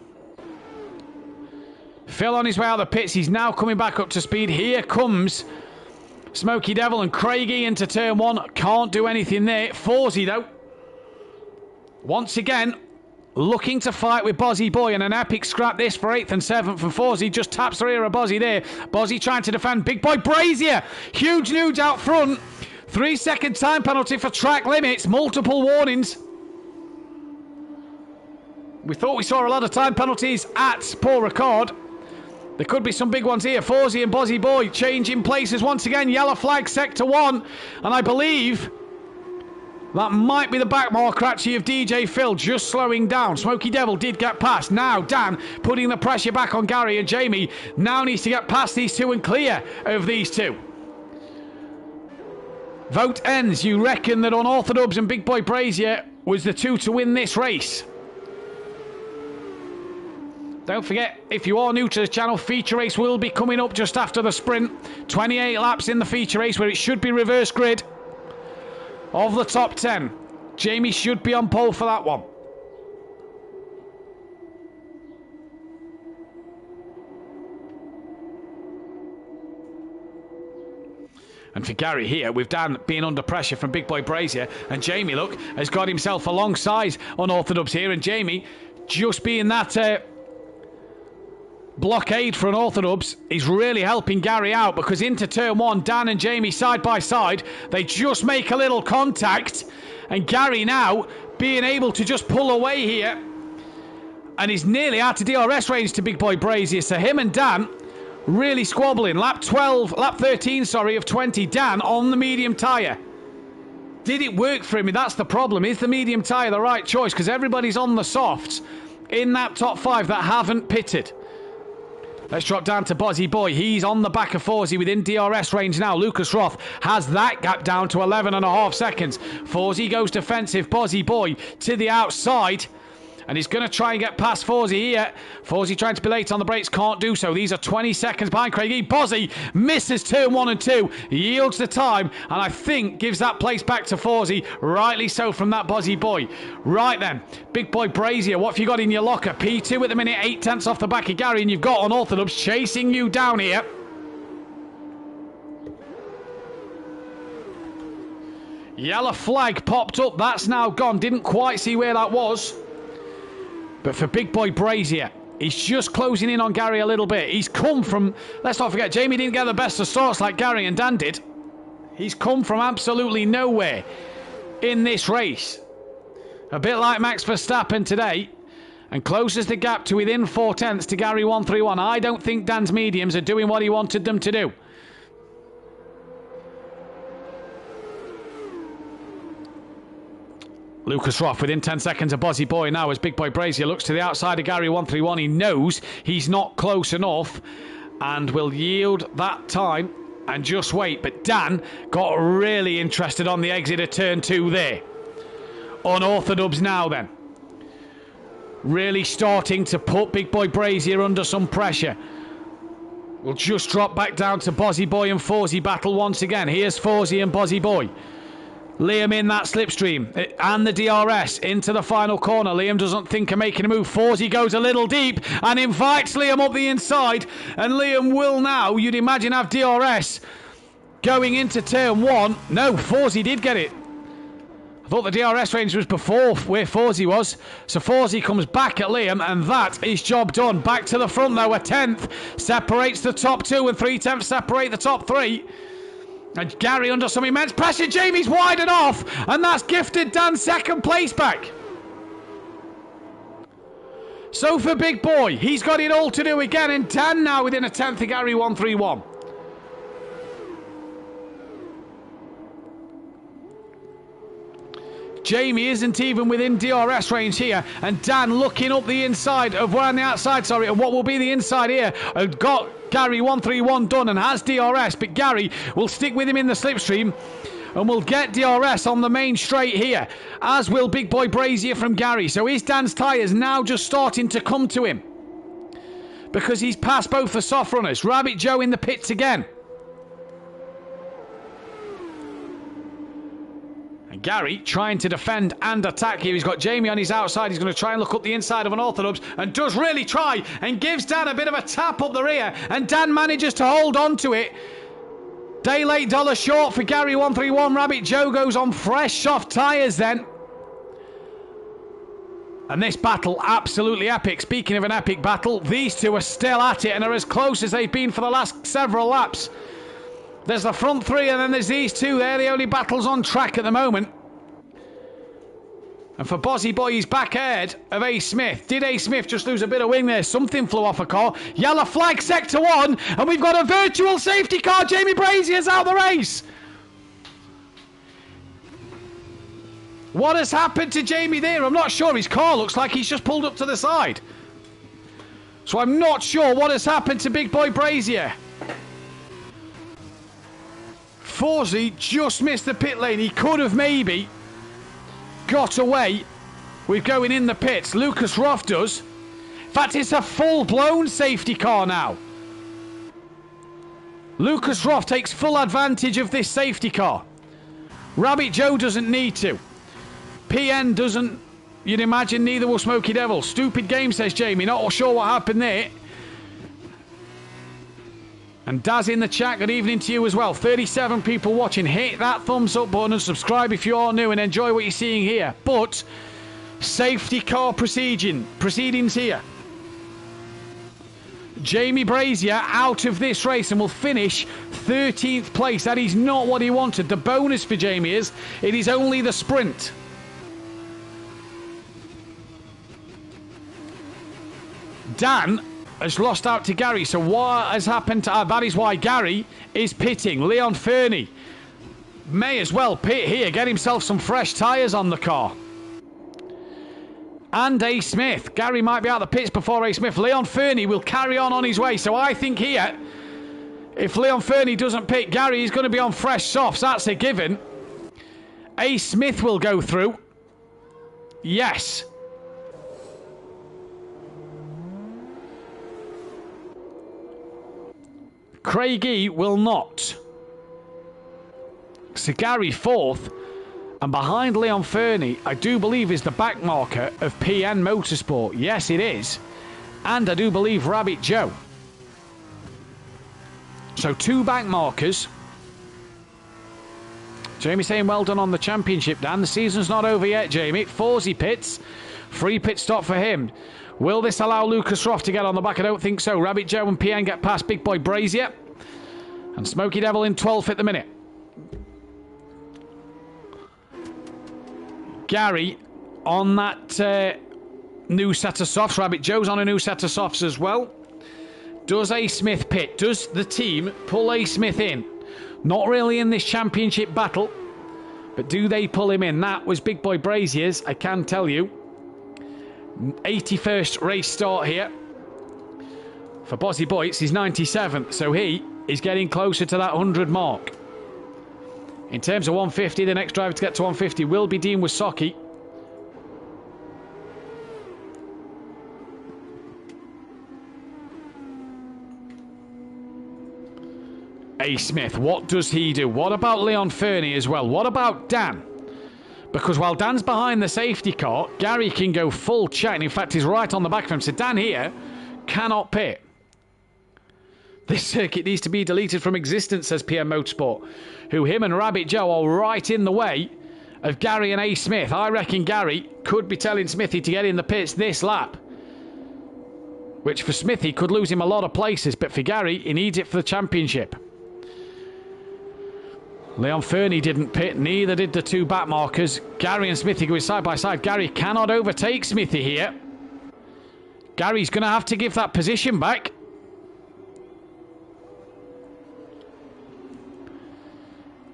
Phil on his way out of the pits. He's now coming back up to speed. Here comes Smoky Devil and Craigie into turn 1. Can't do anything there. Forsey though, once again looking to fight with Bozzy Boy, and an epic scrap this for 8th and 7th from Forsey. Just taps the rear of Bozzy there. Bozzy trying to defend. Big Boy Brazier, huge news out front. 3-second time penalty for track limits. Multiple warnings. We thought we saw a lot of time penalties at Paul Ricard. There could be some big ones here. Forsey and Bozzy Boy changing places once again. Yellow flag sector 1. And I believe that might be the back marker actually of DJ Phil just slowing down. Smoky Devil did get past. Now Dan putting the pressure back on Gary, and Jamie now needs to get past these 2 and clear of these 2. Vote ends. You reckon that Unorthodox and Big Boy Brazier was the 2 to win this race? Don't forget, if you are new to the channel, feature race will be coming up just after the sprint. 28 laps in the feature race, where it should be reverse grid of the top 10. Jamie should be on pole for that one. And for Gary here, with Dan being under pressure from Big Boy Brazier, and Jamie, look, has got himself alongside Unorthodox here, and Jamie just being that blockade for Unorthodox is really helping Gary out, because into turn 1, Dan and Jamie side by side, they just make a little contact, and Gary now being able to just pull away here, and he's nearly out of DRS range to Big Boy Brazier. So him and Dan really squabbling. Lap 13 of 20. Dan on the medium tyre. Did it work for him? That's the problem. Is the medium tyre the right choice? Because everybody's on the softs in that top 5 that haven't pitted. Let's drop down to Bozzy Boy. He's on the back of Forsey within DRS range now. Lucas Roth has that gap down to 11.5 seconds. Forsey goes defensive. Bozzy Boy to the outside. And he's going to try and get past Forsey here. Forsey trying to be late on the brakes, can't do so. These are 20 seconds behind Craigie. Bozzy misses turn 1 and 2, yields the time, and I think gives that place back to Forsey. Rightly so from that Bozzy boy. Right then, big boy Brazier, what have you got in your locker? P2 at the minute, 8 tenths off the back of Gary, and you've got Unorthodox chasing you down here. Yellow flag popped up, that's now gone. Didn't quite see where that was. But for big boy Brazier, he's just closing in on Gary a little bit. He's come from, let's not forget, Jamie didn't get the best of starts like Gary and Dan did. He's come from absolutely nowhere in this race. A bit like Max Verstappen today. And closes the gap to within 4 tenths to Gary 131. I don't think Dan's mediums are doing what he wanted them to do. Lucas Roth within 10 seconds of Bozzy Boy now as big boy Brazier looks to the outside of Gary 131. He knows he's not close enough and will yield that time and just wait. But Dan got really interested on the exit of turn 2 there. Unorthodox now then. Really starting to put big boy Brazier under some pressure. We'll just drop back down to Bozzy Boy and Forsey battle once again. Here's Forsey and Bozzy Boy. Liam in that slipstream and the DRS into the final corner. Liam doesn't think of making a move. Forsey goes a little deep and invites Liam up the inside. And Liam will now, you'd imagine, have DRS going into turn 1. No, Forsey did get it. I thought the DRS range was before where Forsey was. So Forsey comes back at Liam and that is job done. Back to the front though. A 10th separates the top 2 and 3 tenths separate the top 3. And Gary under some immense pressure. Jamie's widen off. And that's gifted Dan second place back. So for big boy, he's got it all to do again. And Dan now within a 10th of Gary 131. Jamie isn't even within DRS range here. And Dan looking up the inside of, well, on the outside, sorry, of what will be the inside here. Got Gary 131 done and has DRS. But Gary will stick with him in the slipstream. And will get DRS on the main straight here. As will big boy Brazier from Gary. So is Dan's tyres now just starting to come to him? Because he's passed both the soft runners. Rabbit Joe in the pits again. Gary trying to defend and attack here. He's got Jamie on his outside. He's going to try and look up the inside of Unorthodox and does really try and gives Dan a bit of a tap up the rear. And Dan manages to hold on to it. Day late, dollar short for Gary 131. Rabbit Joe goes on fresh soft tyres then. And this battle, absolutely epic. Speaking of an epic battle, these two are still at it and are as close as they've been for the last several laps. There's the front 3 and then there's these 2. They're the only battles on track at the moment. And for Bozzy Boy, he's back ahead of A. Smith. Did A. Smith just lose a bit of wing there? Something flew off a car. Yellow flag, sector 1. And we've got a virtual safety car. Jamie Brazier's out the race. What has happened to Jamie there? I'm not sure. His car looks like he's just pulled up to the side. So I'm not sure what has happened to big boy Brazier. Forsey just missed the pit lane. He could have maybe got away with going in the pits. Lucas Roth does. In fact, it's a full-blown safety car now. Lucas Roth takes full advantage of this safety car. Rabbit Joe doesn't need to. PN doesn't, you'd imagine, neither will Smoky Devil. Stupid game, says Jamie. Not sure what happened there. And Daz in the chat, good evening to you as well. 37 people watching. Hit that thumbs up button and subscribe if you are new and enjoy what you're seeing here. But safety car proceedings here. Jamie Brazier out of this race and will finish 13th place. That is not what he wanted. The bonus for Jamie is it is only the sprint. Dan has lost out to Gary. So what has happened to that is why Gary is pitting. Leon Fernie may as well pit here, get himself some fresh tyres on the car. And A. Smith. Gary might be out of the pits before A. Smith. Leon Fernie will carry on his way. So I think here, if Leon Fernie doesn't pit Gary, he's going to be on fresh softs. That's a given. A. Smith will go through. Yes. Craigie will not. So Gary fourth, and behind Leon Fernie, I do believe is the back marker of PN Motorsport. Yes, it is. And I do believe Rabbit Joe. So 2 back markers. Jamie saying well done on the championship, Dan. The season's not over yet, Jamie. Forsey pits. Free pit stop for him. Will this allow Lucas Roth to get on the back? I don't think so. Rabbit Joe and PN get past Big Boy Brazier. And Smoky Devil in 12th at the minute. Gary on that new set of softs. Rabbit Joe's on a new set of softs as well. Does A. Smith pit? Does the team pull A. Smith in? Not really in this championship battle, but do they pull him in? That was Big Boy Brazier's, I can tell you. 81st race start here. For Bossy Boy, it's his 97th, so he is getting closer to that 100 mark. In terms of 150, the next driver to get to 150 will be Dean Wasocki. A. Smith, what does he do? What about Leon Fernie as well? What about Dan? Because while Dan's behind the safety car, Gary can go full chat. In fact, he's right on the back of him. So Dan here cannot pit. This circuit needs to be deleted from existence, says PM Motorsport, who him and Rabbit Joe are right in the way of Gary and A. Smith. I reckon Gary could be telling Smithy to get in the pits this lap, which for Smithy could lose him a lot of places, but for Gary, he needs it for the championship. Leon Fernie didn't pit, neither did the 2 back markers. Gary and Smithy going side by side. Gary cannot overtake Smithy here. Gary's going to have to give that position back.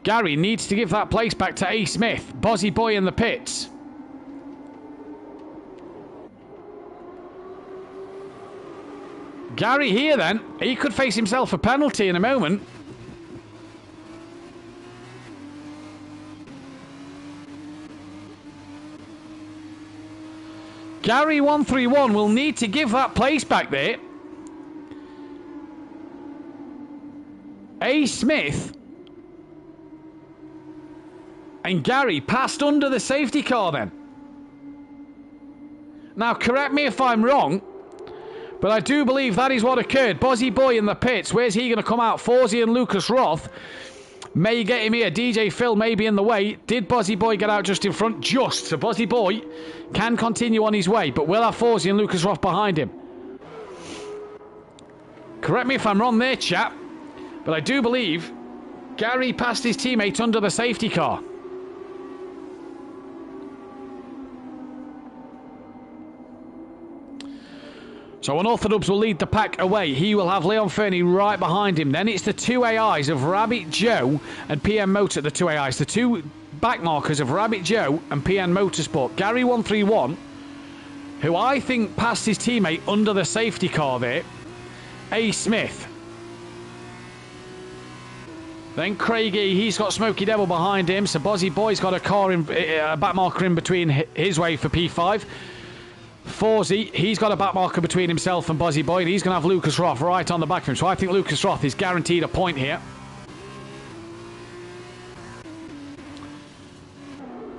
Gary needs to give that place back to A. Smith. Bossy Boy in the pits. Gary here then. He could face himself a penalty in a moment. Gary 131 will need to give that place back there. A. Smith and Gary passed under the safety car then. Now, correct me if I'm wrong, but I do believe that is what occurred. Bossy Boy in the pits. Where's he going to come out? Forsey and Lucas Roth may get him here. DJ Phil may be in the way. Did Bossy Boy get out just in front? Just. So Bossy Boy can continue on his way, but will have Forsey and Lucas Roth behind him. Correct me if I'm wrong there, chap, but I do believe Gary passed his teammate under the safety car. So Unorthodox will lead the pack away. He will have Leon Fernie right behind him. Then it's the 2 AIs of Rabbit Joe and PM Motor. The 2 AIs, the 2 back markers of Rabbit Joe and PN Motorsport. Gary 131, who I think passed his teammate under the safety car there. A. Smith. Then Craigie, he's got Smoky Devil behind him. So Bossy Boy's got a back marker in between his way for P5. Forsey, he's got a back marker between himself and Bossy Boy. He's going to have Lucas Roth right on the back of him. So I think Lucas Roth is guaranteed a point here.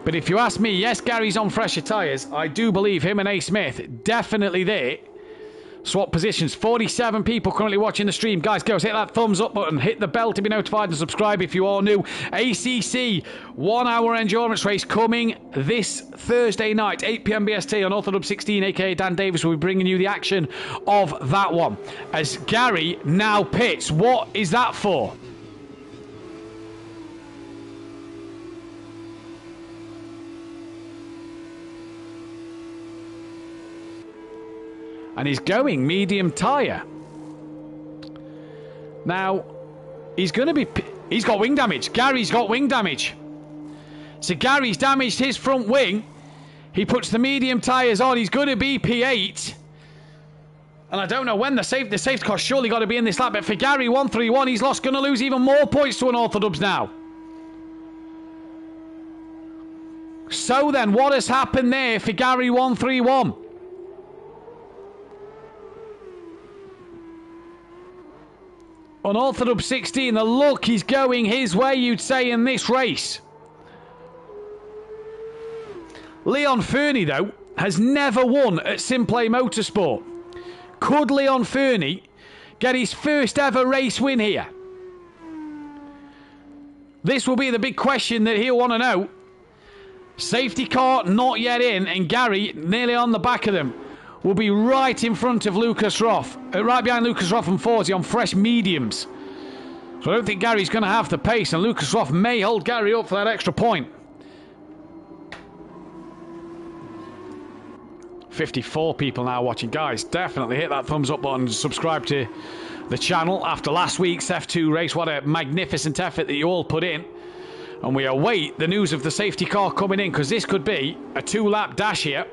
But if you ask me, yes, Gary's on fresher tyres. I do believe him and A. Smith definitely there. Swap positions. 47 people currently watching the stream. Guys, go hit that thumbs up button. Hit the bell to be notified and subscribe if you are new. ACC 1 hour endurance race coming this Thursday night, 8 PM BST on Orthodub 16, aka Dan Davis will be bringing you the action of that one. As Gary now pits. What is that for? And he's going medium tyre. Now, he's going to be... He's got wing damage. Gary's got wing damage. So Gary's damaged his front wing. He puts the medium tyres on. He's going to be P8. And I don't know when the safety car's surely got to be in this lap. But for Gary 131, he's going to lose even more points to Unorthodox now. So then, what has happened there for Gary 131? Unorthodox 16, the luck is going his way, you'd say, in this race. Leon Fernie, though, has never won at Simplay Motorsport. Could Leon Fernie get his first ever race win here? This will be the big question that he'll want to know. Safety car not yet in, and Gary nearly on the back of them. Will be right in front of Lucas Roth. Right behind Lucas Roth and Forsey on fresh mediums. So I don't think Gary's going to have the pace, and Lucas Roth may hold Gary up for that extra point. 54 people now watching. Guys, definitely hit that thumbs up button and subscribe to the channel. After last week's F2 race, what a magnificent effort that you all put in. And we await the news of the safety car coming in, because this could be a 2-lap dash here.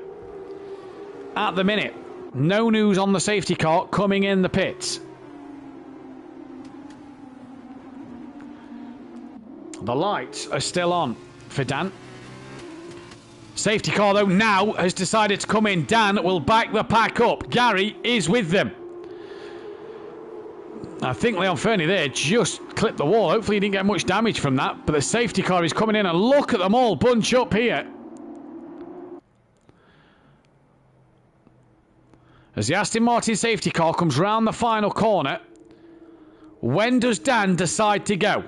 At the minute, no news on the safety car coming in the pits. The lights are still on for Dan. Safety car, though, now has decided to come in. Dan will back the pack up. Gary is with them. I think Leon Fernie there just clipped the wall. Hopefully he didn't get much damage from that. But the safety car is coming in, and look at them all bunch up here. As the Aston Martin safety car comes round the final corner, when does Dan decide to go?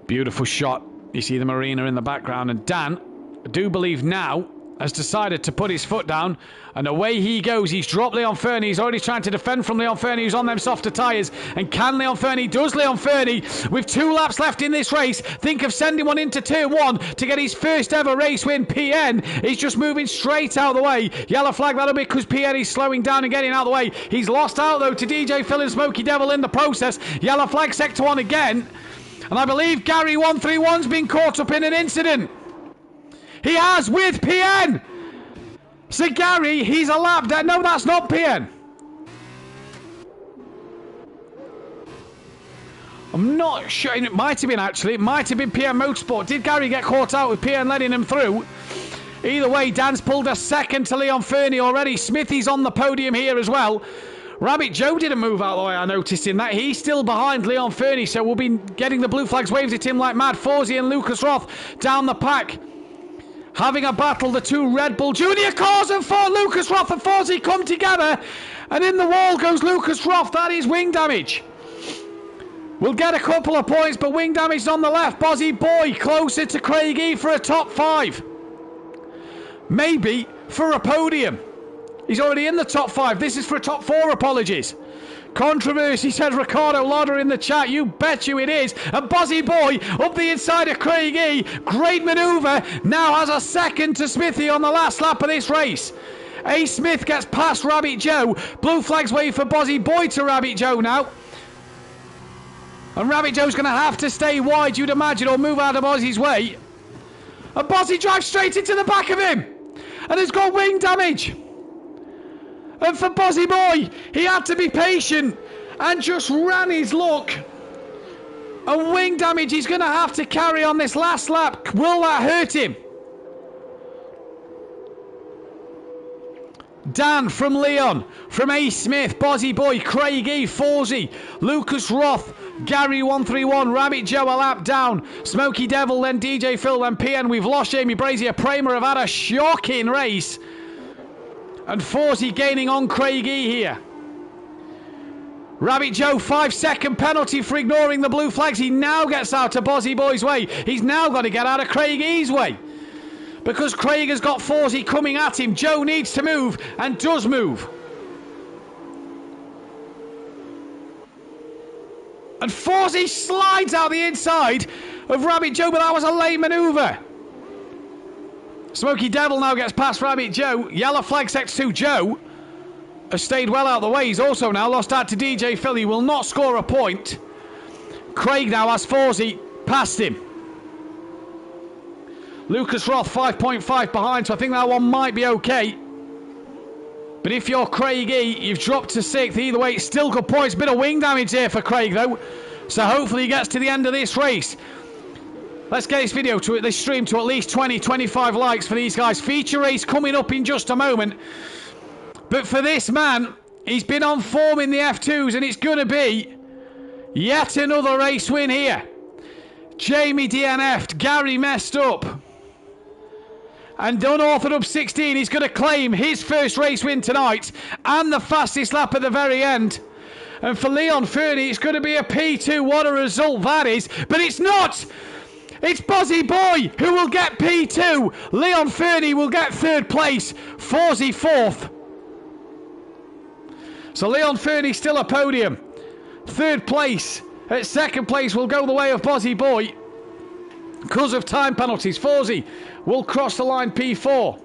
Beautiful shot. You see the marina in the background, and Dan, I do believe now, has decided to put his foot down, and away he goes. He's dropped Leon Fernie. He's already trying to defend from Leon Fernie, who's on them softer tyres. And can Leon Fernie? Does Leon Fernie, with 2 laps left in this race, think of sending one into turn 1 to get his first ever race win? PN is just moving straight out of the way. Yellow flag, that'll be because PN is slowing down and getting out of the way. He's lost out, though, to DJ Phil and Smokey Devil in the process. Yellow flag, sector 1 again. And I believe Gary 131's been caught up in an incident. He has, with PN. So Gary, he's a lap down. No, that's not PN. I'm not sure. It might have been, actually. It might have been PN Motorsport. Did Gary get caught out with PN letting him through? Either way, Dan's pulled a second to Leon Fernie already. Smithy's on the podium here as well. Rabbit Joe didn't move out of the way, I noticed in that. He's still behind Leon Fernie, so we'll be getting the blue flags waved at him like mad. Forsey and Lucas Roth down the pack. Having a battle, the 2 Red Bull Junior cars, and for Lucas Roth and Forsey come together. And in the wall goes Lucas Roth. That is wing damage. We'll get a couple of points, but wing damage on the left. Bozzy Boy closer to Craig E for a top 5. Maybe for a podium. He's already in the top 5. This is for a top 4, apologies. Controversy, said Ricardo Lauder in the chat. You bet you it is. And Bozzy Boy up the inside of Craig E. Great manoeuvre. Now has a second to Smithy on the last lap of this race. A. Smith gets past Rabbit Joe. Blue flags wave for Bozzy Boy to Rabbit Joe now. And Rabbit Joe's going to have to stay wide, you'd imagine, or move out of Bozzy's way. And Bozzy drives straight into the back of him. And has got wing damage. And for Bozzy Boy, he had to be patient and just ran his luck. And wing damage he's going to have to carry on this last lap. Will that hurt him? Dan from Leon, from A. Smith, Bozzy Boy, Craig E, Forsey, Lucas Roth, Gary 131, Rabbit Joe a lap down, Smokey Devil, then DJ Phil, then PN. We've lost Jamie Brazier. Pramer have had a shocking race. And Forsey gaining on Craig E here. Rabbit Joe, 5-second penalty for ignoring the blue flags. He now gets out of Bozzy Boy's way. He's now got to get out of Craig E's way. Because Craig has got Forsey coming at him. Joe needs to move, and does move. And Forsey slides out the inside of Rabbit Joe, but that was a late manoeuvre. Smokey Devil now gets past Rabbit Joe. Yellow flag sector 2. Joe has stayed well out of the way. He's also now lost out to DJ Phil. He will not score a point. Craig now has Forsey past him. Lucas Roth 5.5 behind, so I think that one might be okay. But if you're Craig E, you've dropped to 6th. Either way, it's still good points. Bit of wing damage here for Craig, though. So hopefully he gets to the end of this race. Let's get this video, this stream, to at least 20-25 likes for these guys. Feature race coming up in just a moment. But for this man, He's been on form in the F2s, and it's going to be yet another race win here. Jamie DNF'd, Gary messed up. And unorthodox 16, he's going to claim his first race win tonight and the fastest lap at the very end. And for Leon Fernie, it's going to be a P2. What a result that is. But it's not. It's Bozzy Boy who will get P2. Leon Fernie will get third place. Forsey fourth. So Leon Fernie still a podium. Third place. At second place will go the way of Bozzy Boy. Because of time penalties, Forsey will cross the line P4.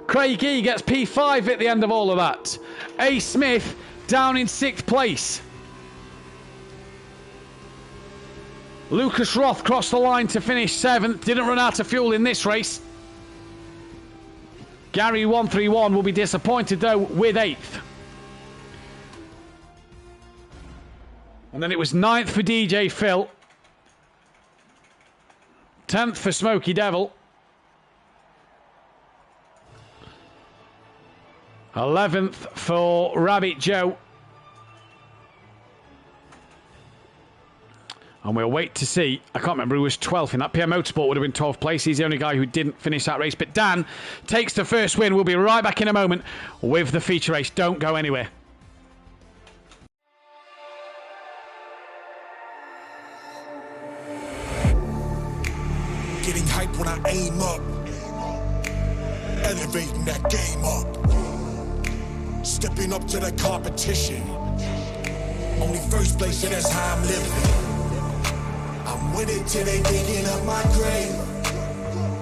Craig E gets P5 at the end of all of that. A. Smith down in 6th place. Lucas Roth crossed the line to finish 7th. Didn't run out of fuel in this race. Gary 131 will be disappointed though with 8th. And then it was 9th for DJ Phil. 10th for Smokey Devil. 11th for Rabbit Joe. And we'll wait to see. I can't remember who was 12th in that. PM Motorsport would have been 12th place. He's the only guy who didn't finish that race. But Dan takes the first win. We'll be right back in a moment with the feature race. Don't go anywhere. Getting hype when I aim up, elevating that game up, stepping up to the competition. Only first place, and that's how I'm living. I'm with it till they digging up my grave,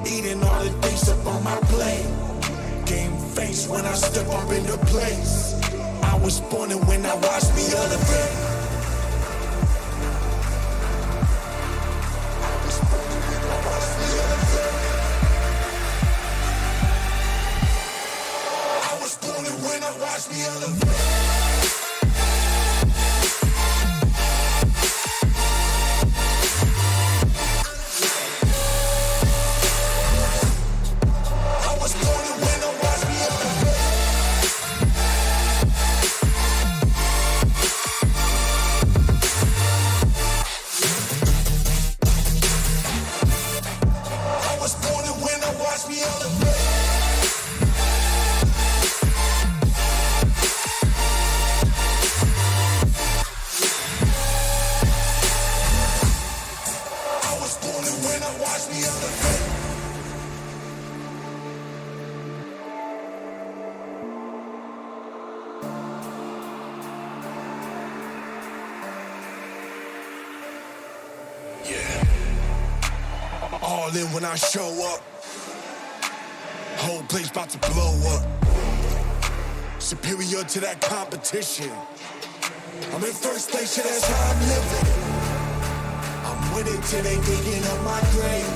eating all the things up on my plate. Game face when I step up into place. I was born and when I watched me elevate. Watch me elevate. I was born to win, now watch me elevate. I was born to win, now watch me elevate. All in when I show up, whole place about to blow up. Superior to that competition. I'm in first place, yeah, that's how I'm living. I'm with it till they digging up my grave.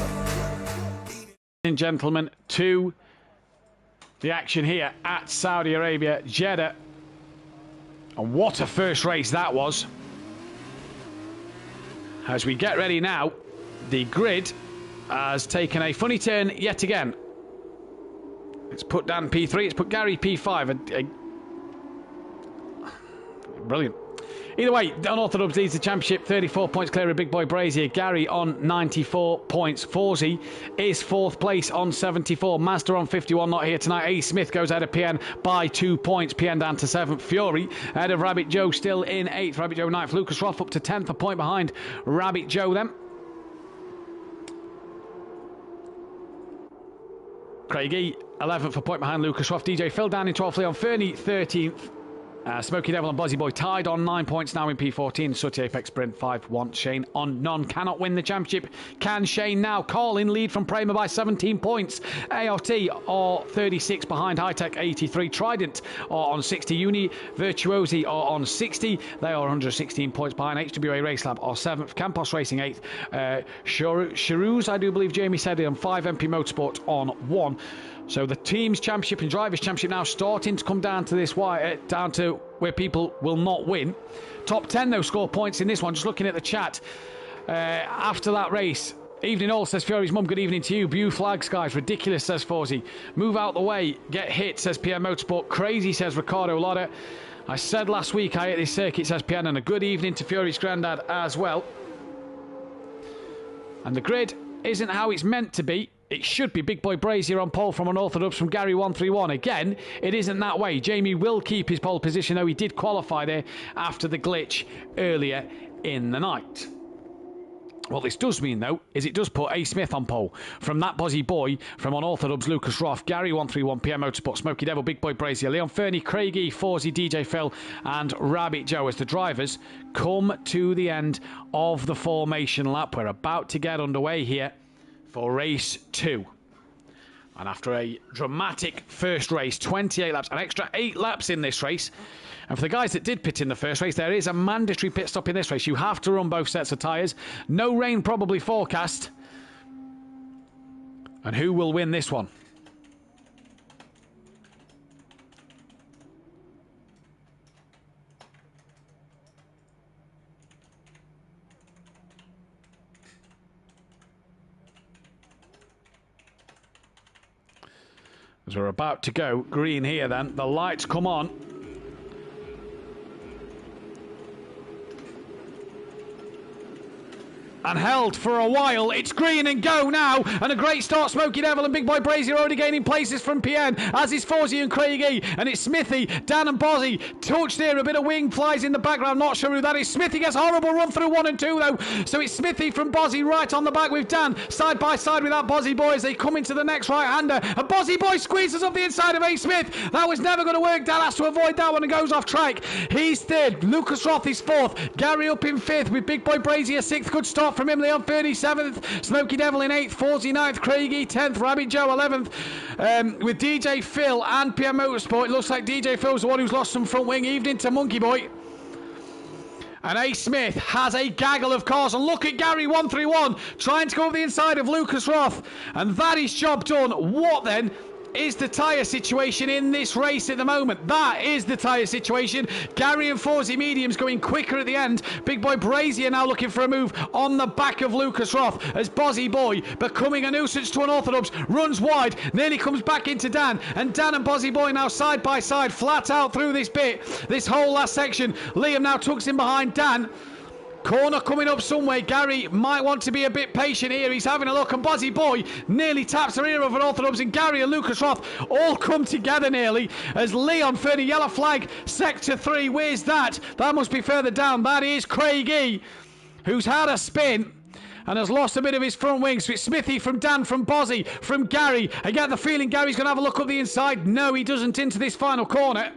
Ladies and gentlemen, to the action here at Saudi Arabia, Jeddah. And what a first race that was. As we get ready now, the grid has taken a funny turn yet again. It's put Dan P3, it's put Gary P5. Brilliant. Either way, Unorthodox leads the championship, 34 points clear of Big Boy Brazier. Gary on 94 points. Forsey is 4th place on 74. Master on 51, not here tonight. A. Smith goes ahead of PN by 2 points. PN down to 7th. Fury ahead of Rabbit Joe, still in 8th. Rabbit Joe 9th. Lucas Roth up to 10th, a point behind Rabbit Joe then. Craig E, 11th, a point behind Lucas Roth. DJ Phil down in 12th. Leon Fernie, 13th. Smokey Devil and Bozzy Boy tied on 9 points now in P14. Sooty Apex Sprint 5-1. Shane on none. Cannot win the championship. Can Shane now? Call in lead from Prema by 17 points. AOT are 36 behind. High Tech 83. Trident are on 60. Uni Virtuosi are on 60. They are 116 points behind. HWA Race Lab are 7th. Campos Racing 8th. Charouz, I do believe Jamie said it, on 5. MP Motorsport on 1. So the team's championship and drivers' championship now starting to come down to this wire, down to where people will not win. Top 10 though score points in this one. Just looking at the chat, after that race, Evening all, says Fury's mum. Good evening to you. Blue flags, guys. Ridiculous, says Fawzi. Move out the way. Get hit, says PM Motorsport. Crazy, says Ricardo Lotta. I said last week I hate this circuit, says PM. And a good evening to Fury's granddad as well. And the grid isn't how it's meant to be. It should be Big Boy Brazier on pole from Unorthodox from Gary 131. Again, it isn't that way. Jamie will keep his pole position, though he did qualify there after the glitch earlier in the night. What this does mean, though, is it does put A. Smith on pole. From that Bozzy Boy, from Unorthodox, Lucas Roth, Gary 131, PM Motorsport, Smokey Devil, Big Boy Brazier, Leon Fernie, Craigie, Fawzi, DJ Phil, and Rabbit Joe as the drivers come to the end of the formation lap. We're about to get underway here for race 2. And after a dramatic first race, 28 laps, an extra 8 laps in this race. And for the guys that did pit in the first race, there is a mandatory pit stop in this race. You have to run both sets of tyres. No rain probably forecast. And who will win this one? As we're about to go green here then, the lights come on. And held for a while. It's green and go now. And a great start. Smokey Devil and Big Boy Brazier already gaining places from PN, as is Fawzi and Craigie. And it's Smithy, Dan and Bozzy. Touch there. A bit of wing flies in the background. Not sure who that is. Smithy gets a horrible run through 1 and 2 though. So it's Smithy from Bozzy right on the back with Dan. Side by side with that Bozzy Boy as they come into the next right-hander. And Bozzy Boy squeezes up the inside of A. Smith. That was never going to work. Dan has to avoid that one and goes off track. He's third. Lucas Roth is fourth. Gary up in fifth with Big Boy Brazier sixth. Good start from him. Leon 37th, Smokey Devil in 8th, 49th, Craigie 10th, Rabbit Joe 11th, with DJ Phil and PM Motorsport. It looks like DJ Phil's the one who's lost some front wing. Evening to Monkey Boy. And A. Smith has a gaggle of cars. And look at Gary 131 trying to go up the inside of Lucas Roth. And that is job done. What then is the tyre situation in this race at the moment? That is the tyre situation. Gary and Fawzi mediums going quicker at the end. Big Boy Brazier now looking for a move on the back of Lucas Roth as Bozzy Boy, becoming a nuisance to Unorthodox, runs wide, nearly comes back into Dan, and Dan and Bozzy Boy now side by side, flat out through this bit, this whole last section. Liam now tucks in behind Dan. Corner coming up somewhere. Gary might want to be a bit patient here. He's having a look, and Bozzy Boy nearly taps the rear of Unorthodox, and Gary and Lucas Roth all come together nearly as Leon Fernie, yellow flag, sector 3. Where's that? That must be further down. That is Craigie, who's had a spin and has lost a bit of his front wing. So it's Smithy from Dan, from Bozzy, from Gary. I get the feeling Gary's going to have a look up the inside. No, he doesn't into this final corner.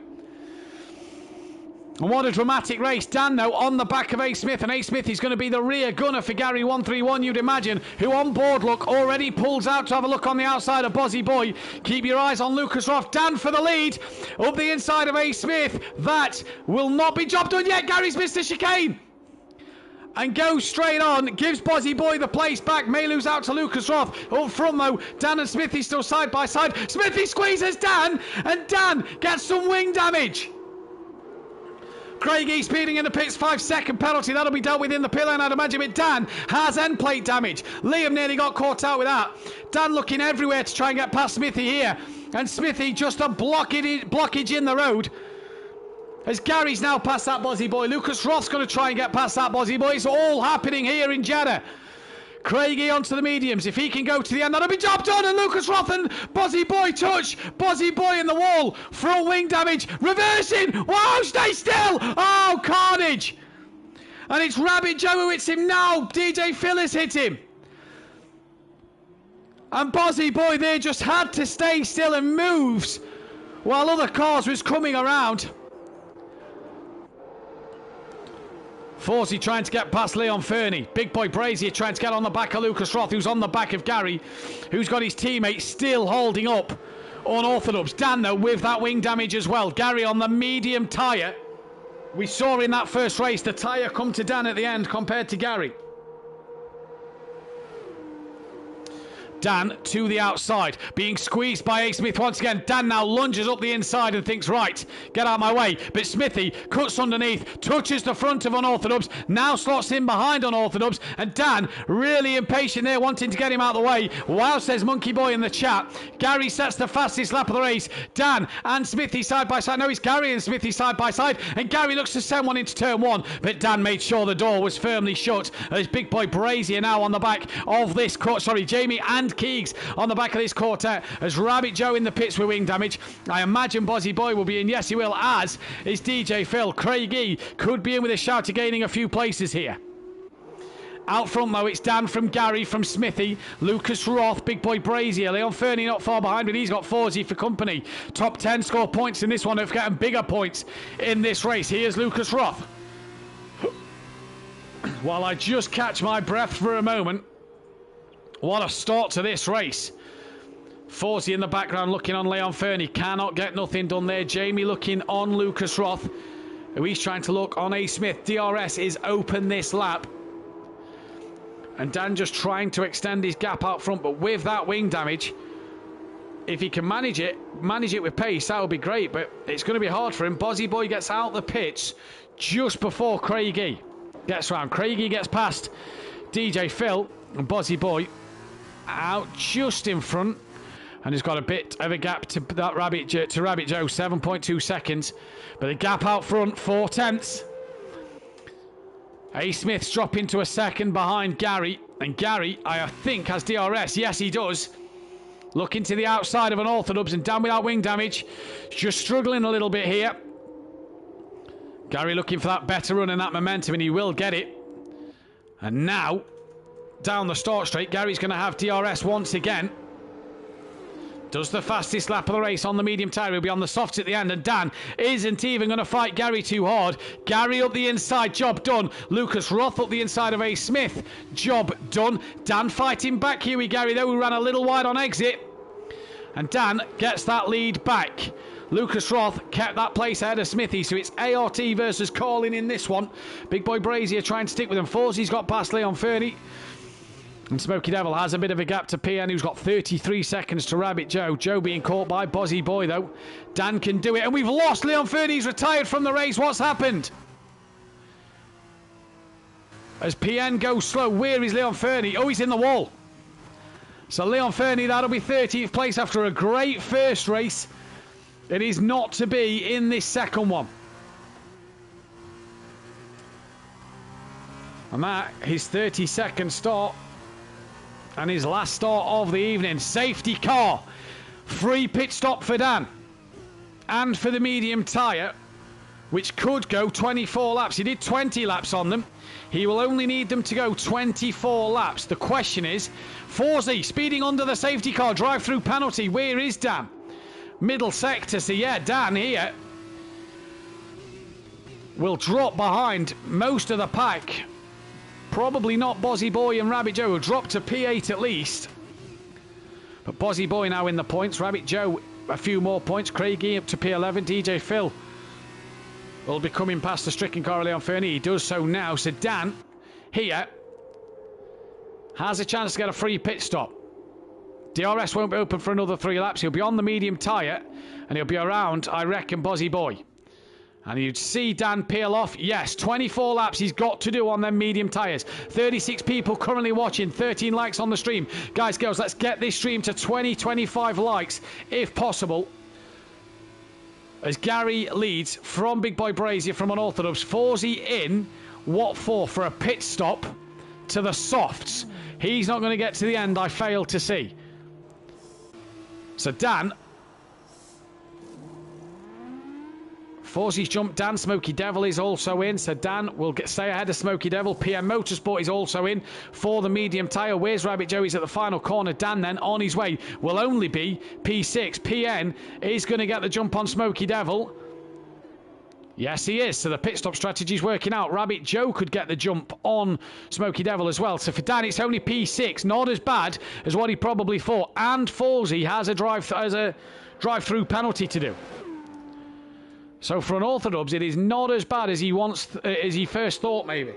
And what a dramatic race. Dan, though, on the back of A. Smith. And A. Smith is going to be the rear gunner for Gary 131, you'd imagine, who on board look already pulls out to have a look on the outside of Bozzy Boy. Keep your eyes on Lucas Roth. Dan for the lead. Up the inside of A. Smith. That will not be job done yet. Gary's missed the chicane. And goes straight on. Gives Bozzy Boy the place back. May lose out to Lucas Roth. Up front, though, Dan and Smithy still side by side. Smithy squeezes Dan. And Dan gets some wing damage. Craigie speeding in the pits, 5-second penalty. That'll be dealt with in the pit lane, I'd imagine. But Dan has end plate damage. Liam nearly got caught out with that. Dan looking everywhere to try and get past Smithy here. And Smithy just a blockage in the road. As Gary's now past that Bozzy Boy. Lucas Roth's going to try and get past that Bozzy Boy. It's all happening here in Jeddah. Craigie onto the mediums. If he can go to the end, that'll be job done. And Lucas Roth and Bozzy Boy touch. Bozzy Boy in the wall. Front wing damage. Reversing. Wow, stay still. Oh, carnage. And it's Rabbit Joe who hits him now. DJ Phil has hit him. And Bozzy Boy there just had to stay still and moves while other cars was coming around. Fawzi trying to get past Leon Fernie. Big Boy Brazier trying to get on the back of Lucas Roth, who's on the back of Gary, who's got his teammate still holding up Unorthodox. Dan, though, with that wing damage as well. Gary on the medium tyre. We saw in that first race the tyre come to Dan at the end compared to Gary. Dan to the outside, being squeezed by A. Smith once again. Dan now lunges up the inside and thinks, right, get out of my way. But Smithy cuts underneath, touches the front of Unorthodox, now slots in behind Unorthodox, and Dan really impatient there, wanting to get him out of the way. Wow, says Monkey Boy in the chat. Gary sets the fastest lap of the race. Dan and Smithy side by side. No, it's Gary and Smithy side by side, and Gary looks to send one into turn one, but Dan made sure the door was firmly shut as Big Boy Brazier now on the back of this Jamie and Keegs on the back of this quartet as Rabbit Joe in the pits with wing damage. I imagine Bozzy Boy will be in. Yes, he will, as is DJ Phil. Craigie could be in with a shout to gaining a few places here. Out front, though, it's Dan from Gary, from Smithy, Lucas Roth, Big Boy Brazier, Leon Fernie not far behind, but he's got Forsey for company. Top 10 score points in this one. Don't forget, and bigger points in this race. Here's Lucas Roth. While I just catch my breath for a moment, what a start to this race. Forsey in the background looking on Leon Fernie. Cannot get nothing done there. Jamie looking on Lucas Roth, who he's trying to look on A. Smith. DRS is open this lap. And Dan just trying to extend his gap out front. But with that wing damage, if he can manage it with pace, that would be great. But it's going to be hard for him. Bozzy Boy gets out the pits just before Craigie gets round. Craigie gets past DJ Phil, and Bozzy Boy out just in front, and he's got a bit of a gap to that Rabbit Joe, 7.2 seconds, but the gap out front 4 tenths. A. Smith's dropping to a second behind Gary, and Gary I think has DRS. Yes, he does. Looking to the outside of Unorthodox, and Dan without wing damage, just struggling a little bit here. Gary looking for that better run and that momentum, and he will get it. And now down the start straight, Gary's going to have DRS once again. Does the fastest lap of the race on the medium tyre. He'll be on the softs at the end, and Dan isn't even going to fight Gary too hard. Gary up the inside, job done. Lucas Roth up the inside of A. Smith, job done. Dan fighting back here with Gary, though, who ran a little wide on exit. And Dan gets that lead back. Lucas Roth kept that place ahead of Smithy, so it's ART versus Carlin in this one. Big Boy Brazier trying to stick with him. Forsey's got past Leon Fernie. And Smoky Devil has a bit of a gap to PN, who's got 33 seconds to Rabbit Joe. Joe being caught by Bozzy Boy, though. Dan can do it. And we've lost Leon Fernie. He's retired from the race. What's happened? As PN goes slow, where is Leon Fernie? Oh, he's in the wall. So Leon Fernie, that'll be 30th place after a great first race. It is not to be in this second one. And that, his 32nd start. And his last start of the evening. Safety car. Free pit stop for Dan. And for the medium tyre, which could go 24 laps. He did 20 laps on them. He will only need them to go 24 laps. The question is, Forsey speeding under the safety car. Drive-through penalty. Where is Dan? Middle sector. So yeah, Dan here will drop behind most of the pack. Probably not Bozzy Boy and Rabbit Joe. Will drop to P8 at least. But Bozzy Boy now in the points. Rabbit Joe a few more points. Craigie up to P11. DJ Phil will be coming past the stricken car Leon Fernie. He does so now. So Dan here has a chance to get a free pit stop. DRS won't be open for another 3 laps. He'll be on the medium tyre, and he'll be around, I reckon, Bozzy Boy. And you'd see Dan peel off. Yes, 24 laps he's got to do on them medium tyres. 36 people currently watching. 13 likes on the stream. Guys, girls, let's get this stream to 20, 25 likes, if possible. As Gary leads from Big Boy Brazier from Unorthodox. Forsey in. What for? For a pit stop to the softs. He's not going to get to the end, I fail to see. So Dan... Forsey's jumped. Dan Smoky Devil is also in, so Dan will stay ahead of Smoky Devil. PM Motorsport is also in for the medium tyre. Where's Rabbit Joe? He's at the final corner. Dan then on his way will only be P6. PN is going to get the jump on Smoky Devil. Yes, he is. So the pit stop strategy is working out. Rabbit Joe could get the jump on Smoky Devil as well. So for Dan, it's only P6. Not as bad as what he probably thought. And Forsey has a drive-through penalty to do. So for Unorthodox, it is not as bad as he first thought, maybe.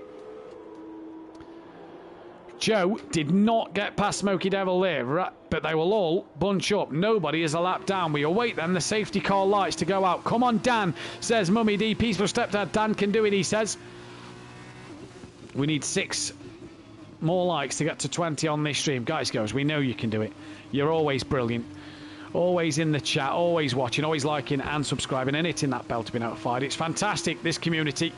Joe did not get past Smoky Devil there, but they will all bunch up. Nobody is a lap down. We await then the safety car lights to go out. Come on, Dan, says Mummy D. Peaceful Stepdad. Dan can do it, he says. We need 6 more likes to get to 20 on this stream. Guys, girls, we know you can do it. You're always brilliant. Always in the chat, always watching, always liking and subscribing and hitting that bell to be notified. It's fantastic, this community.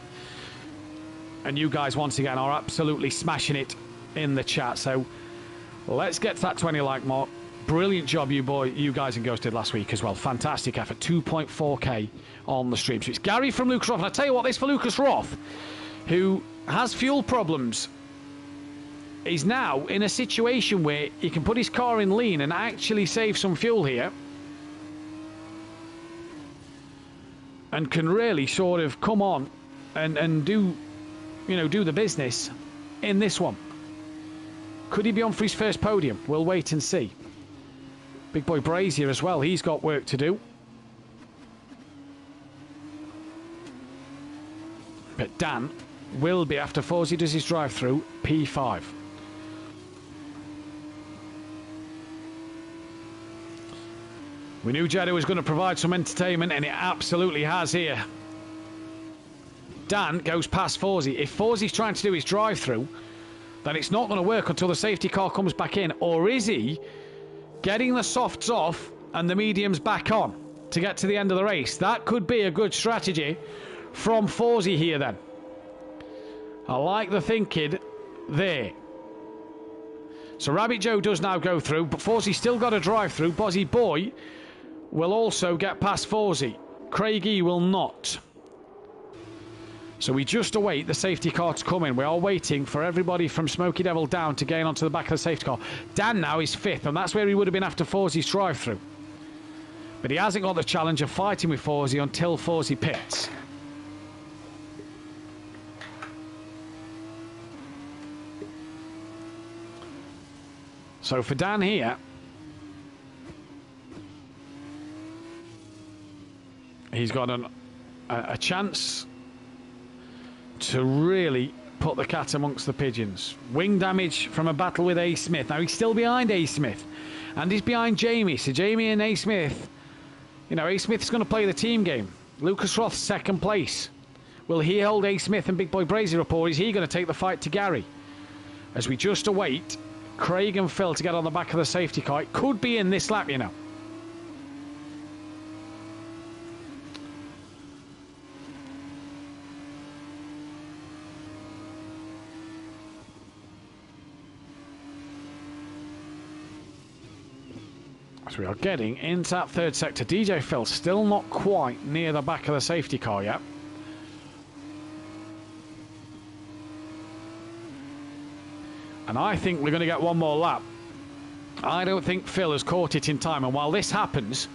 And you guys, once again, are absolutely smashing it in the chat. So let's get to that 20 like mark. Brilliant job you guys and girls did last week as well. Fantastic effort. 2.4k on the stream. So it's Gary from Lucas Roth. And I tell you what, this for Lucas Roth, who has fuel problems. He's now in a situation where he can put his car in lean and actually save some fuel here. And can really sort of come on and do, you know, do the business in this one. Could he be on for his first podium? We'll wait and see. Big boy Brazier as well. He's got work to do. But Dan will be, after Fawzi does his drive-through, P5. We knew Jeddah was going to provide some entertainment, and it absolutely has here. Dan goes past Fawzi. If Fawzi's trying to do his drive-through, then it's not going to work until the safety car comes back in. Or is he getting the softs off and the mediums back on to get to the end of the race? That could be a good strategy from Fawzi here then. I like the thinking there. So Rabbit Joe does now go through, but Fawzi's still got a drive-through. Bozzy Boy will also get past Fawzi. Craigie will not. So we just await the safety car to come in. We are waiting for everybody from Smoky Devil down to gain onto the back of the safety car. Dan now is 5th, and that's where he would have been after Fawzi's drive-through. But he hasn't got the challenge of fighting with Fawzi until Fawzi pits. So for Dan here, he's got a chance to really put the cat amongst the pigeons. Wing damage from a battle with A. Smith. Now he's still behind A. Smith, and he's behind Jamie. So Jamie and A. Smith, you know, A. Smith's going to play the team game. Lucas Roth's 2nd place. Will he hold A. Smith and Big Boy Brazier up, or is he going to take the fight to Gary? As we just await Craig and Phil to get on the back of the safety car. It could be in this lap, you know. So we are getting into that 3rd sector. DJ Phil still not quite near the back of the safety car yet. And I think we're going to get one more lap. I don't think Phil has caught it in time. And while this happens,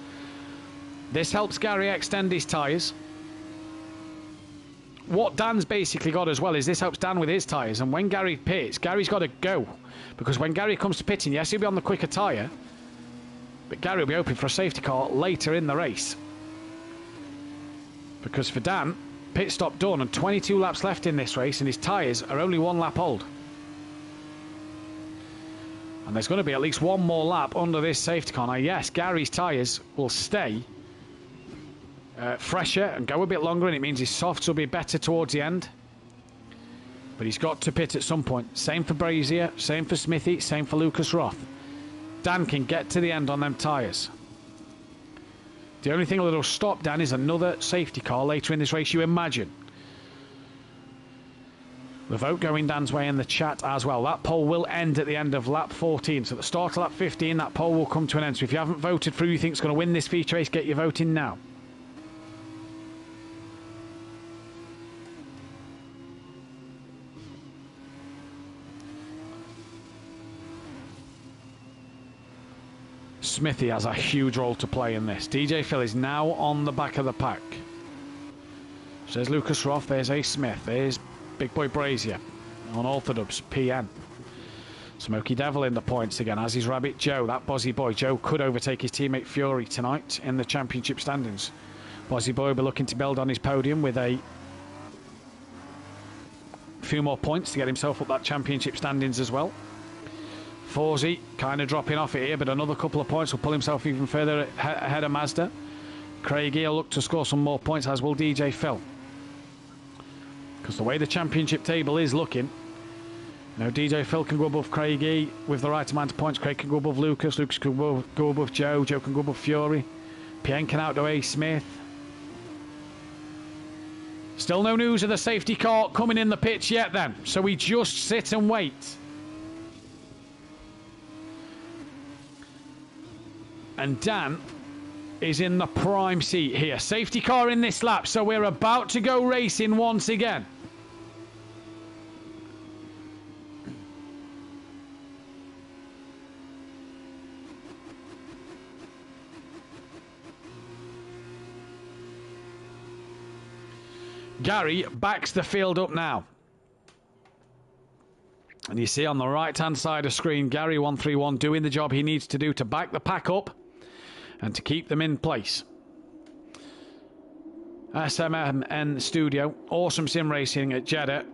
this helps Gary extend his tyres. What Dan's basically got as well is this helps Dan with his tyres. And when Gary pits, Gary's got to go. Because when Gary comes to pitting, yes, he'll be on the quicker tyre. But Gary will be open for a safety car later in the race. Because for Dan, pit stop done and 22 laps left in this race, and his tyres are only 1 lap old. And there's going to be at least one more lap under this safety car. Now, yes, Gary's tyres will stay fresher and go a bit longer, and it means his softs will be better towards the end. But he's got to pit at some point. Same for Brazier, same for Smithy, same for Lucas Roth. Dan can get to the end on them tyres. The only thing that'll stop Dan is another safety car later in this race, you imagine. The vote going Dan's way in the chat as well. That poll will end at the end of lap 14. So at the start of lap 15, that poll will come to an end. So if you haven't voted for who you think is going to win this feature race, get your vote in now. Smithy has a huge role to play in this. DJ Phil is now on the back of the pack. So there's Lucas Roth, there's A. Smith, there's Big Boy Brazier on Orthodubs, PN. Smoky Devil in the points again, as is Rabbit Joe. That Bozzy Boy Joe could overtake his teammate Fury tonight in the championship standings. Bozzy Boy will be looking to build on his podium with a few more points to get himself up that championship standings as well. Forsey kind of dropping off it here, but another couple of points will pull himself even further ahead of Mazda. Craigie will look to score some more points, as will DJ Phil. Because the way the championship table is looking, you know, DJ Phil can go above Craigie with the right amount of points. Craig can go above Lucas. Lucas can go above Joe. Joe can go above Fury. Pien can outdo A. Smith. Still no news of the safety car coming in the pitch yet then. So we just sit and wait. And Dan is in the prime seat here. Safety car in this lap. So we're about to go racing once again. Gary backs the field up now. And you see on the right-hand side of screen, Gary 131 doing the job he needs to do to back the pack up and to keep them in place. SMMN Studio, awesome sim racing at Jeddah.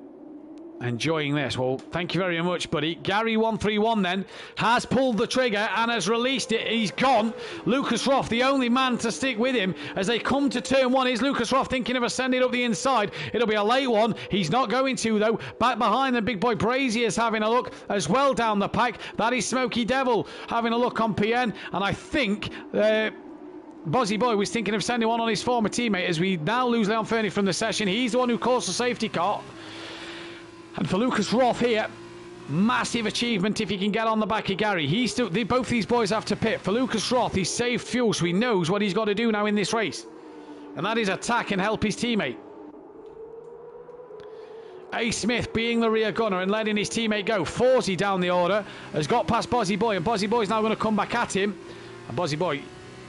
Enjoying this. Well, thank you very much, buddy. Gary 131 then has pulled the trigger and has released it. He's gone. Lucas Roth, the only man to stick with him as they come to turn one. Is Lucas Roth thinking of ascending up the inside? It'll be a late one. He's not going to, though. Back behind the big boy Brazier's having a look as well down the pack. That is Smoky Devil having a look on PN. And I think Bozzy Boy was thinking of sending one on his former teammate as we now lose Leon Fernie from the session. He's the one who caused the safety car. And for Lucas Roth here, massive achievement if he can get on the back of Gary. Both these boys have to pit. For Lucas Roth, he's saved fuel, so he knows what he's got to do now in this race. And that is attack and help his teammate. A. Smith being the rear gunner and letting his teammate go. Forsey down the order has got past Bozzy Boy, and Bozzy Boy's now going to come back at him. And Bozzy Boy,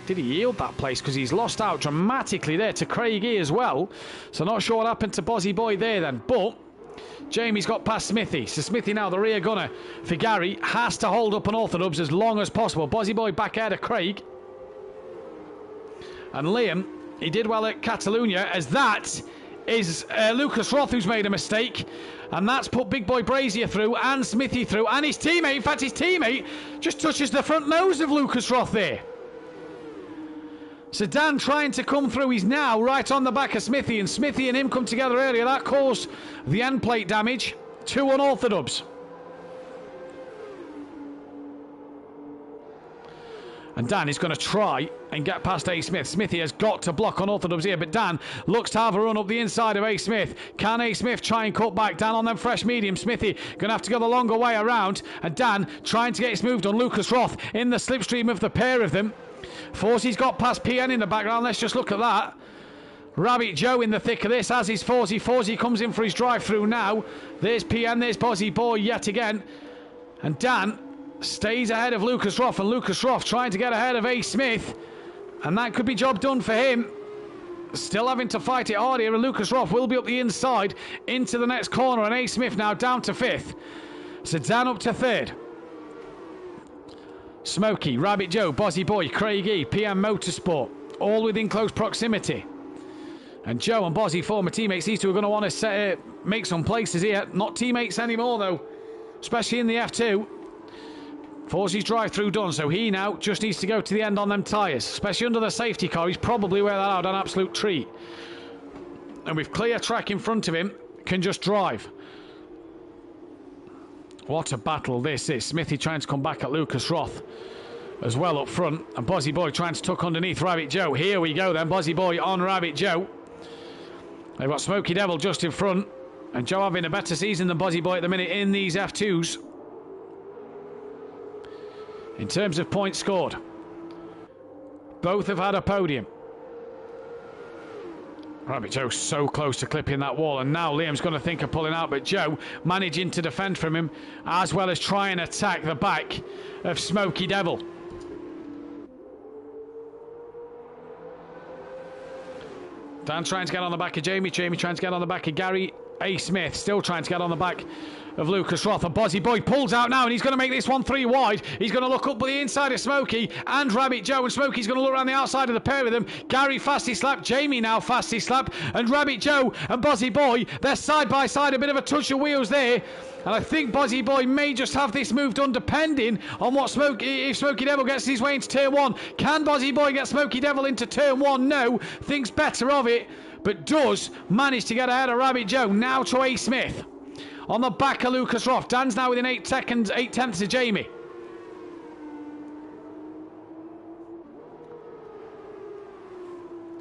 did he yield that place? Because he's lost out dramatically there to Craigie as well. So not sure what happened to Bozzy Boy there then. But Jamie's got past Smithy. So Smithy now, the rear gunner for Gary, has to hold up an orthodubs as long as possible. Bozzy Boy back ahead of Craig. And Liam, he did well at Catalonia, as that is Lucas Roth who's made a mistake. And that's put big boy Brazier through and Smithy through. And his teammate, in fact his teammate, just touches the front nose of Lucas Roth there. So Dan trying to come through. He's now right on the back of Smithy, and Smithy and him come together earlier. That caused the end plate damage. 2 unorthodox. And Dan is going to try and get past A. Smith. Smithy has got to block unorthodox here, but Dan looks to have a run up the inside of A. Smith. Can A. Smith try and cut back? Dan on them fresh medium. Smithy going to have to go the longer way around, and Dan trying to get his move on. Lucas Roth in the slipstream of the pair of them. Forsey's got past PN in the background. Let's just look at that. Rabbit Joe in the thick of this, as is Forsey. Forsey comes in for his drive-through now. There's PN, there's Bozzy Boy yet again. And Dan stays ahead of Lucas Roth, and Lucas Roth trying to get ahead of A. Smith. And that could be job done for him. Still having to fight it hard here, and Lucas Roth will be up the inside into the next corner, and A. Smith now down to 5th. So Dan up to 3rd. Smokey, Rabbit Joe, Bozzy Boy, Craigie, PM Motorsport, all within close proximity. And Joe and Bozzy, former teammates, these two are going to want to make some places here. Not teammates anymore though, especially in the F2. Forsey's drive-through done, so he now just needs to go to the end on them tyres, especially under the safety car. He's probably wear that out an absolute treat. And with clear track in front of him, can just drive. What a battle this is. Smithy trying to come back at Lucas Roth as well up front. And Bozzy Boy trying to tuck underneath Rabbit Joe. Here we go then. Bozzy Boy on Rabbit Joe. They've got Smoky Devil just in front. And Joe having a better season than Bozzy Boy at the minute in these F2s. In terms of points scored, both have had a podium. Rabbit Joe's so close to clipping that wall, and now Liam's going to think of pulling out, but Joe managing to defend from him as well as try and attack the back of Smoky Devil. Dan trying to get on the back of Jamie. Jamie trying to get on the back of Gary. A. Smith still trying to get on the back of Lucas Roth. And Bozzy Boy pulls out now, and he's going to make this one 3 wide. He's going to look up the inside of Smokey and Rabbit Joe, and Smokey's going to look around the outside of the pair of them. Gary fastly slap, Jamie now fastly slap, and Rabbit Joe and Bozzy Boy, they're side by side, a bit of a touch of wheels there. And I think Bozzy Boy may just have this move done depending on what if Smokey Devil gets his way into turn 1. Can Bozzy Boy get Smokey Devil into turn 1? No. Thinks better of it, but does manage to get ahead of Rabbit Joe. Now to A. Smith. On the back of Lucas Roth. Dan's now within 8 seconds, 8/10 of Jamie.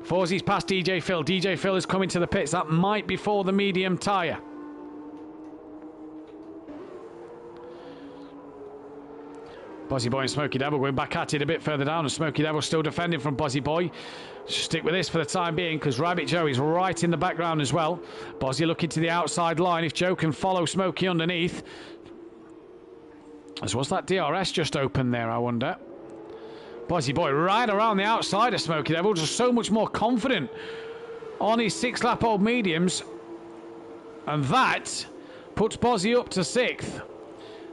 Forzie's past DJ Phil. DJ Phil is coming to the pits. That might be for the medium tyre. Bozzy Boy and Smokey Devil going back at it a bit further down, and Smokey Devil still defending from Bozzy Boy. Stick with this for the time being, because Rabbit Joe is right in the background as well. Bozzy looking to the outside line if Joe can follow Smokey underneath. As was that DRS just open there, I wonder. Bozzy Boy right around the outside of Smokey Devil, just so much more confident on his 6-lap old mediums. And that puts Bozzy up to 6th.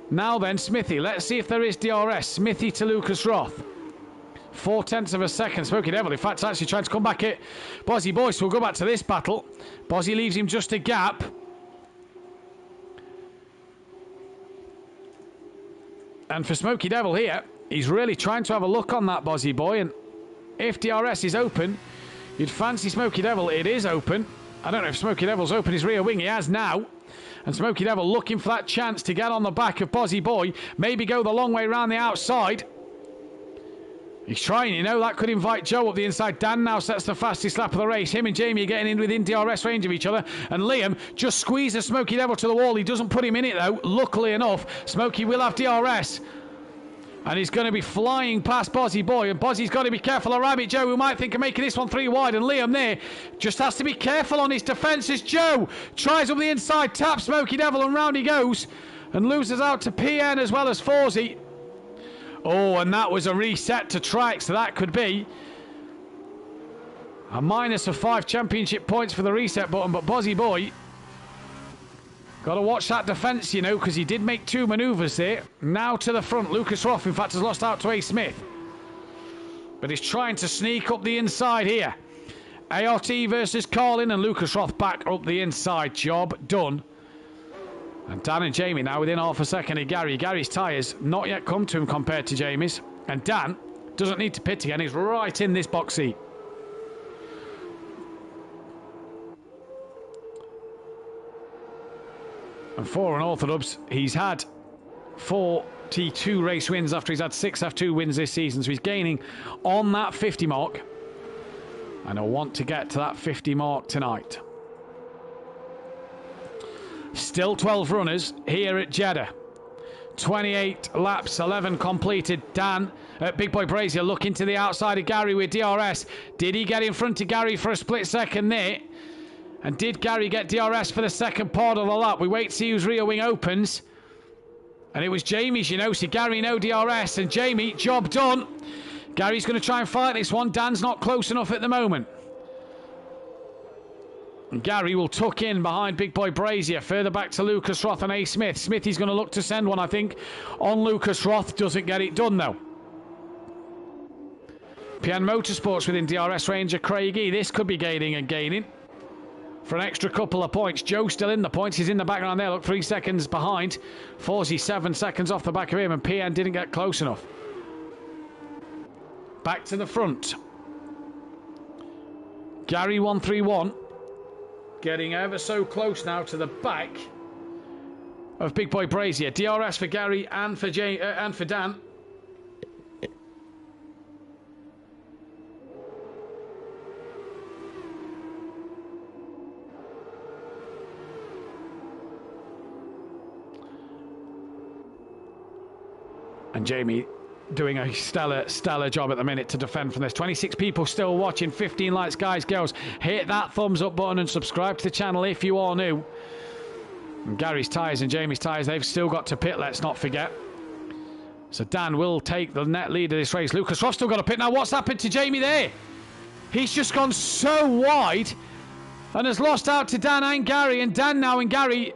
Now then, Smithy. Let's see if there is DRS. Smithy to Lucas Roth. 4/10 of a second. Smokey Devil, in fact, actually trying to come back at Bozzy Boy. So we'll go back to this battle. Bozzy leaves him just a gap. And for Smokey Devil here, he's really trying to have a look on that Bozzy Boy. And if DRS is open, you'd fancy Smokey Devil. It is open. I don't know if Smokey Devil's open his rear wing. He has now. And Smokey Devil looking for that chance to get on the back of Bozzy Boy. Maybe go the long way around the outside. He's trying, you know. That could invite Joe up the inside. Dan now sets the fastest lap of the race. Him and Jamie are getting in within DRS range of each other. And Liam just squeezes Smokey Devil to the wall. He doesn't put him in it, though. Luckily enough, Smokey will have DRS. And he's going to be flying past Bozzy Boy. And Bozzy's got to be careful of Rabbit Joe, who might think of making this one 3 wide. And Liam there just has to be careful on his defence as Joe tries up the inside, taps Smokey Devil, and round he goes. And loses out to PN as well as Forzie. Oh, and that was a reset to Trike, so that could be a minus of 5 championship points for the reset button. But Bozzy Boy, got to watch that defence, you know, because he did make 2 manoeuvres there. Now to the front. Lucas Roth, in fact, has lost out to A. Smith. But he's trying to sneak up the inside here. ART versus Carlin, and Lucas Roth back up the inside. Job done. And Dan and Jamie now within half a second of Gary. Gary's tyres not yet come to him compared to Jamie's. And Dan doesn't need to pit again. He's right in this box seat. And for Unorthodox, he's had 42 race wins after he's had 6 F2 wins this season. So he's gaining on that 50 mark. And he'll want to get to that 50 mark tonight. Still 12 runners here at Jeddah. 28 laps, 11 completed. Dan, Big Boy Brazier, looking to the outside of Gary with DRS. Did he get in front of Gary for a split second there? And did Gary get DRS for the second part of the lap? We wait to see whose rear wing opens. And it was Jamie's, you know. So Gary, no DRS. And Jamie, job done. Gary's going to try and fight this one. Dan's not close enough at the moment. And Gary will tuck in behind Big Boy Brazier. Further back to Lucas Roth and A. Smith. Smithy's going to look to send one, I think, on Lucas Roth. Doesn't get it done, though. PN Motorsports within DRS range of Craigie. This could be gaining and gaining for an extra couple of points. Joe's still in the points. He's in the background there. Look, 3 seconds behind. Forzie 7 seconds off the back of him, and PN didn't get close enough. Back to the front. Gary 131. Getting ever so close now to the back of Big Boy Brazier. DRS for Gary and for Dan. And Jamie doing a stellar job at the minute to defend from this. 26 people still watching. 15 likes, guys, girls. Hit that thumbs up button and subscribe to the channel if you are new. And Gary's tyres and Jamie's tyres, they've still got to pit, let's not forget. So Dan will take the net lead of this race. Lucas Roth's still got to pit. Now, what's happened to Jamie there? He's just gone so wide. and has lost out to Dan and Gary, and Dan now and Gary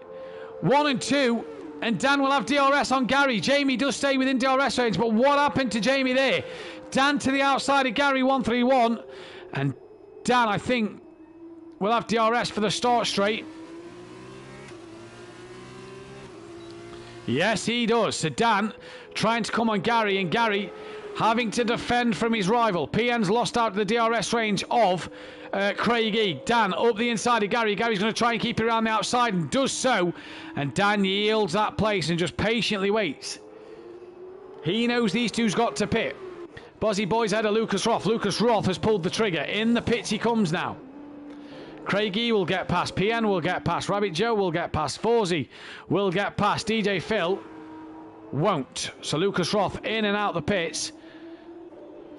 1 and 2, and Dan will have DRS on Gary. Jamie does stay within DRS range, but what happened to Jamie there? Dan to the outside of Gary 131, and Dan, I think, will have DRS for the start straight. Yes, he does. So Dan trying to come on Gary, and Gary having to defend from his rival. PN's lost out to the DRS range of Craigie. Dan up the inside of Gary. Gary's going to try and keep it around the outside, and does so. And Dan yields that place and just patiently waits. He knows these two's got to pit. Bozzy Boy's ahead of Lucas Roth. Lucas Roth has pulled the trigger. In the pits he comes now. Craigie will get past. PN will get past. Rabbit Joe will get past. Forzy will get past. DJ Phil won't. So Lucas Roth in and out the pits.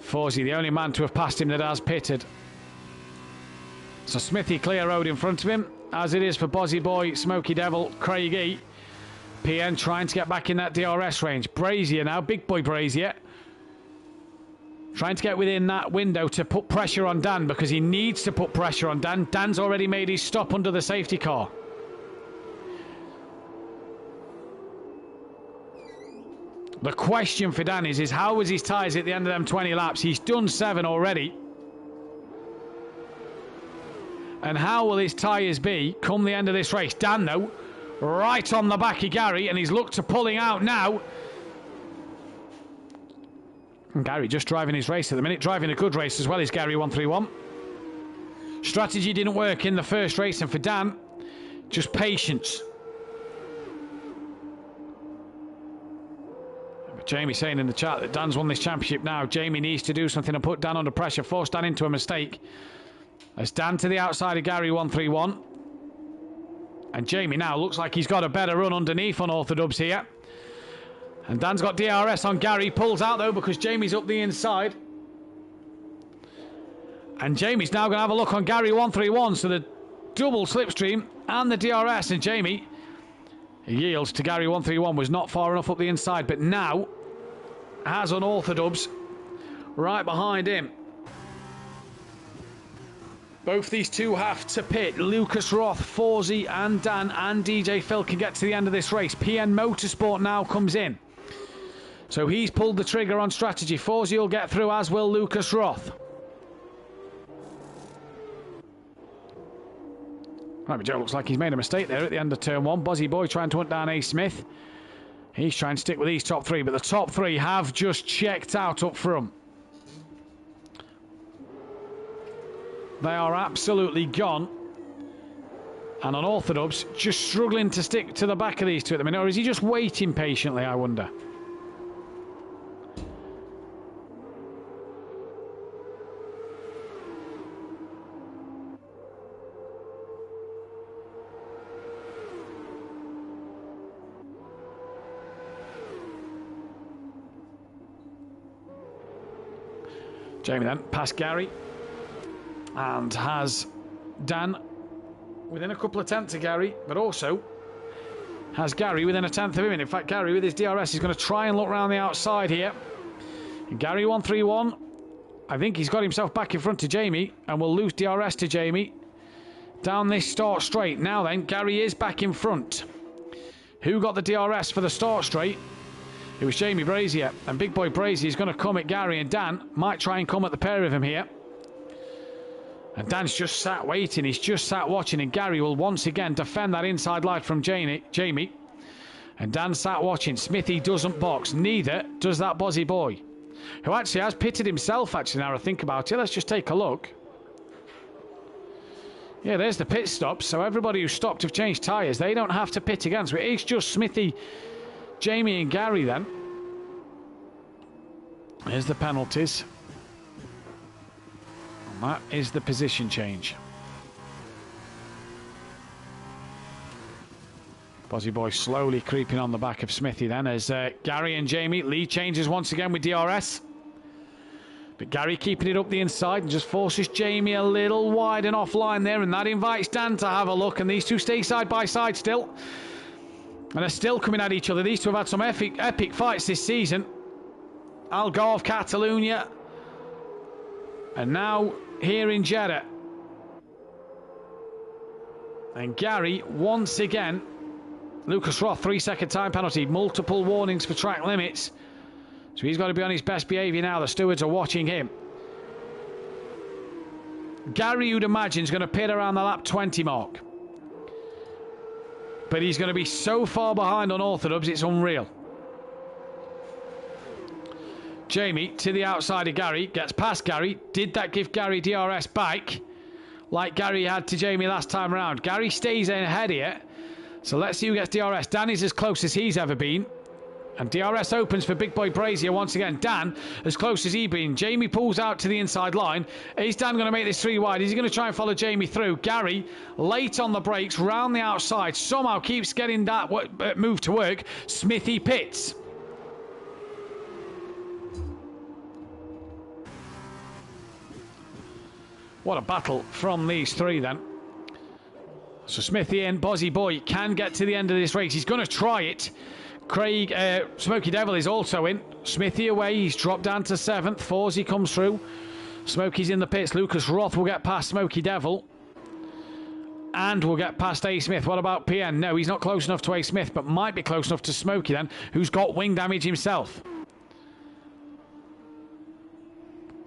Forzy, the only man to have passed him that has pitted. So Smithy clear road in front of him, as it is for Bozzy Boy, Smoky Devil, Craigie. PN trying to get back in that DRS range. Brazier now, big boy Brazier. Trying to get within that window to put pressure on Dan, because he needs to put pressure on Dan. Dan's already made his stop under the safety car. The question for Dan is how was his tyres at the end of them 20 laps? He's done 7 already. And how will his tyres be come the end of this race? Dan, though, right on the back of Gary, and he's looked to pulling out now. And Gary just driving his race at the minute, driving a good race as well as Gary 131. Strategy didn't work in the first race, and for Dan, just patience. But Jamie saying in the chat that Dan's won this championship now. Jamie needs to do something and put Dan under pressure, force Dan into a mistake. As Dan to the outside of Gary 131. And Jamie now looks like he's got a better run underneath on Orthodubs here. And Dan's got DRS on Gary. Pulls out though because Jamie's up the inside. And Jamie's now going to have a look on Gary 131. So the double slipstream and the DRS. And Jamie yields to Gary 131. Was not far enough up the inside. But now has Unorthodubs right behind him. Both these two have to pit. Lucas Roth, Forzy and Dan and DJ Phil can get to the end of this race. PN Motorsport now comes in. So he's pulled the trigger on strategy. Forzy will get through, as will Lucas Roth. Right, Joe looks like he's made a mistake there at the end of turn 1. Bozzy Boy trying to hunt down A. Smith. He's trying to stick with these top 3, but the top 3 have just checked out up front. They are absolutely gone. And Unorthodubs just struggling to stick to the back of these two at the minute. Or is he just waiting patiently, I wonder? Jamie then past Gary. And has Dan within a couple of tenths of Gary, but also has Gary within a tenth of him. And in fact, Gary with his DRS is going to try and look around the outside here. And Gary 131, I think he's got himself back in front of Jamie and will lose DRS to Jamie down this start straight. Now then, Gary is back in front. Who got the DRS for the start straight? It was Jamie Brazier, and big boy Brazier is going to come at Gary, and Dan might try and come at the pair of him here. And Dan's just sat waiting, he's just sat watching, and Gary will once again defend that inside line from Jamie. And Dan sat watching. Smithy doesn't box, neither does that Bozzy Boy, who actually has pitted himself, actually, now I think about it. Let's just take a look. Yeah, there's the pit stop, so everybody who stopped have changed tyres. They don't have to pit again, so it's just Smithy, Jamie and Gary then. Here's the penalties. And that is the position change. Bozzy Boy slowly creeping on the back of Smithy then as Gary and Jamie. Lead changes once again with DRS. But Gary keeping it up the inside and just forces Jamie a little wide and offline there, and that invites Dan to have a look, and these two stay side by side still. And they're still coming at each other. These two have had some epic fights this season. Algarve, Catalonia. And now here in Jeddah. And Gary, once again, Lucas Roth, 3-second time penalty, multiple warnings for track limits. So he's got to be on his best behaviour now. The stewards are watching him. Gary, you'd imagine, is going to pit around the lap 20 mark. But he's going to be so far behind on Orthodubs, it's unreal. Jamie to the outside of Gary, gets past Gary. Did that give Gary DRS back? Like Gary had to Jamie last time around. Gary stays ahead here. So let's see who gets DRS. Danny's as close as he's ever been. And DRS opens for Big Boy Brazier once again. Dan, as close as he's been. Jamie pulls out to the inside line. Is Dan going to make this 3 wide? Is he going to try and follow Jamie through? Gary, late on the brakes, round the outside. Somehow keeps getting that move to work. Smithy pits. What a battle from these three then. So Smithy and Bozzy Boy can get to the end of this race. He's going to try it. Craig, Smoky Devil is also in. Smithy away. He's dropped down to 7th. Forsey comes through. Smokey's in the pits. Lucas Roth will get past Smoky Devil. And will get past A. Smith. What about PN? No, he's not close enough to A. Smith, but might be close enough to Smoky then, who's got wing damage himself.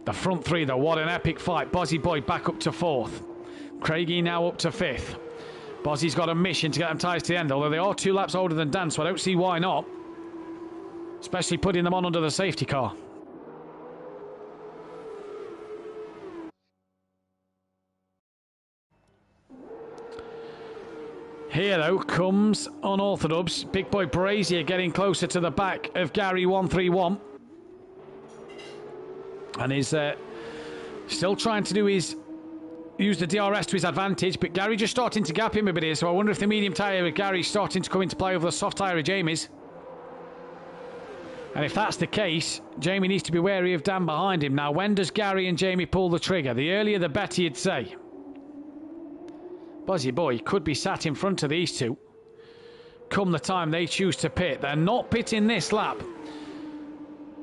The front three, though, what an epic fight. Bozzy Boy back up to 4th. Craigie now up to 5th. Bozzy's got a mission to get them tyres to the end, although they are 2 laps older than Dan, so I don't see why not. Especially putting them on under the safety car. Here, though, comes Unorthodox. Big Boy Brazier getting closer to the back of Gary 131. And is still trying to do his use the DRS to his advantage, but Gary just starting to gap him a bit here, so I wonder if the medium tyre with Gary's starting to come into play over the soft tyre of Jamie's. And if that's the case, Jamie needs to be wary of Dan behind him. Now, when does Gary and Jamie pull the trigger? The earlier the better, you'd say. Buzzy Boy could be sat in front of these two come the time they choose to pit. They're not pitting this lap.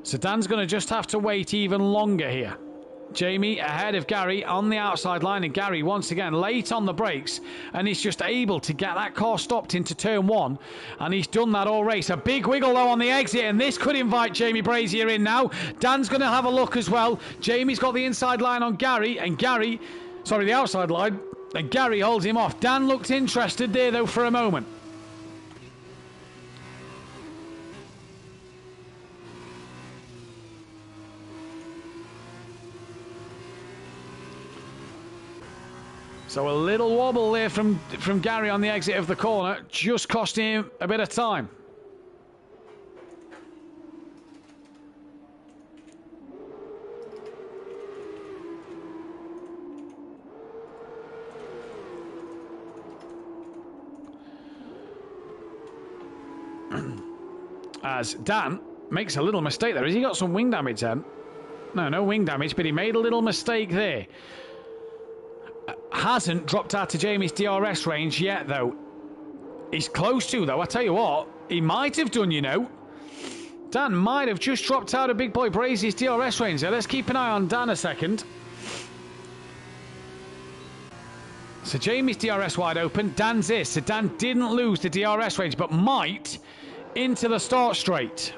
So Dan's going to just have to wait even longer here. Jamie ahead of Gary on the outside line, and Gary once again late on the brakes, and he's just able to get that car stopped into turn 1, and he's done that all race. A big wiggle though on the exit, and this could invite Jamie Brazier in now. Dan's going to have a look as well. Jamie's got the inside line on Gary, and the outside line, and Gary holds him off. Dan looked interested there though for a moment. So a little wobble there from Gary on the exit of the corner, just costing him a bit of time. As Dan makes a little mistake there. Has he got some wing damage then? No wing damage, but he made a little mistake there. Hasn't dropped out to Jamie's DRS range yet, though. He's close to, though. I tell you what, he might have done, you know. Dan might have just dropped out of Big Boy Brazier's DRS range. So let's keep an eye on Dan a second. So Jamie's DRS wide open. Dan's is. So Dan didn't lose the DRS range, but might into the start straight.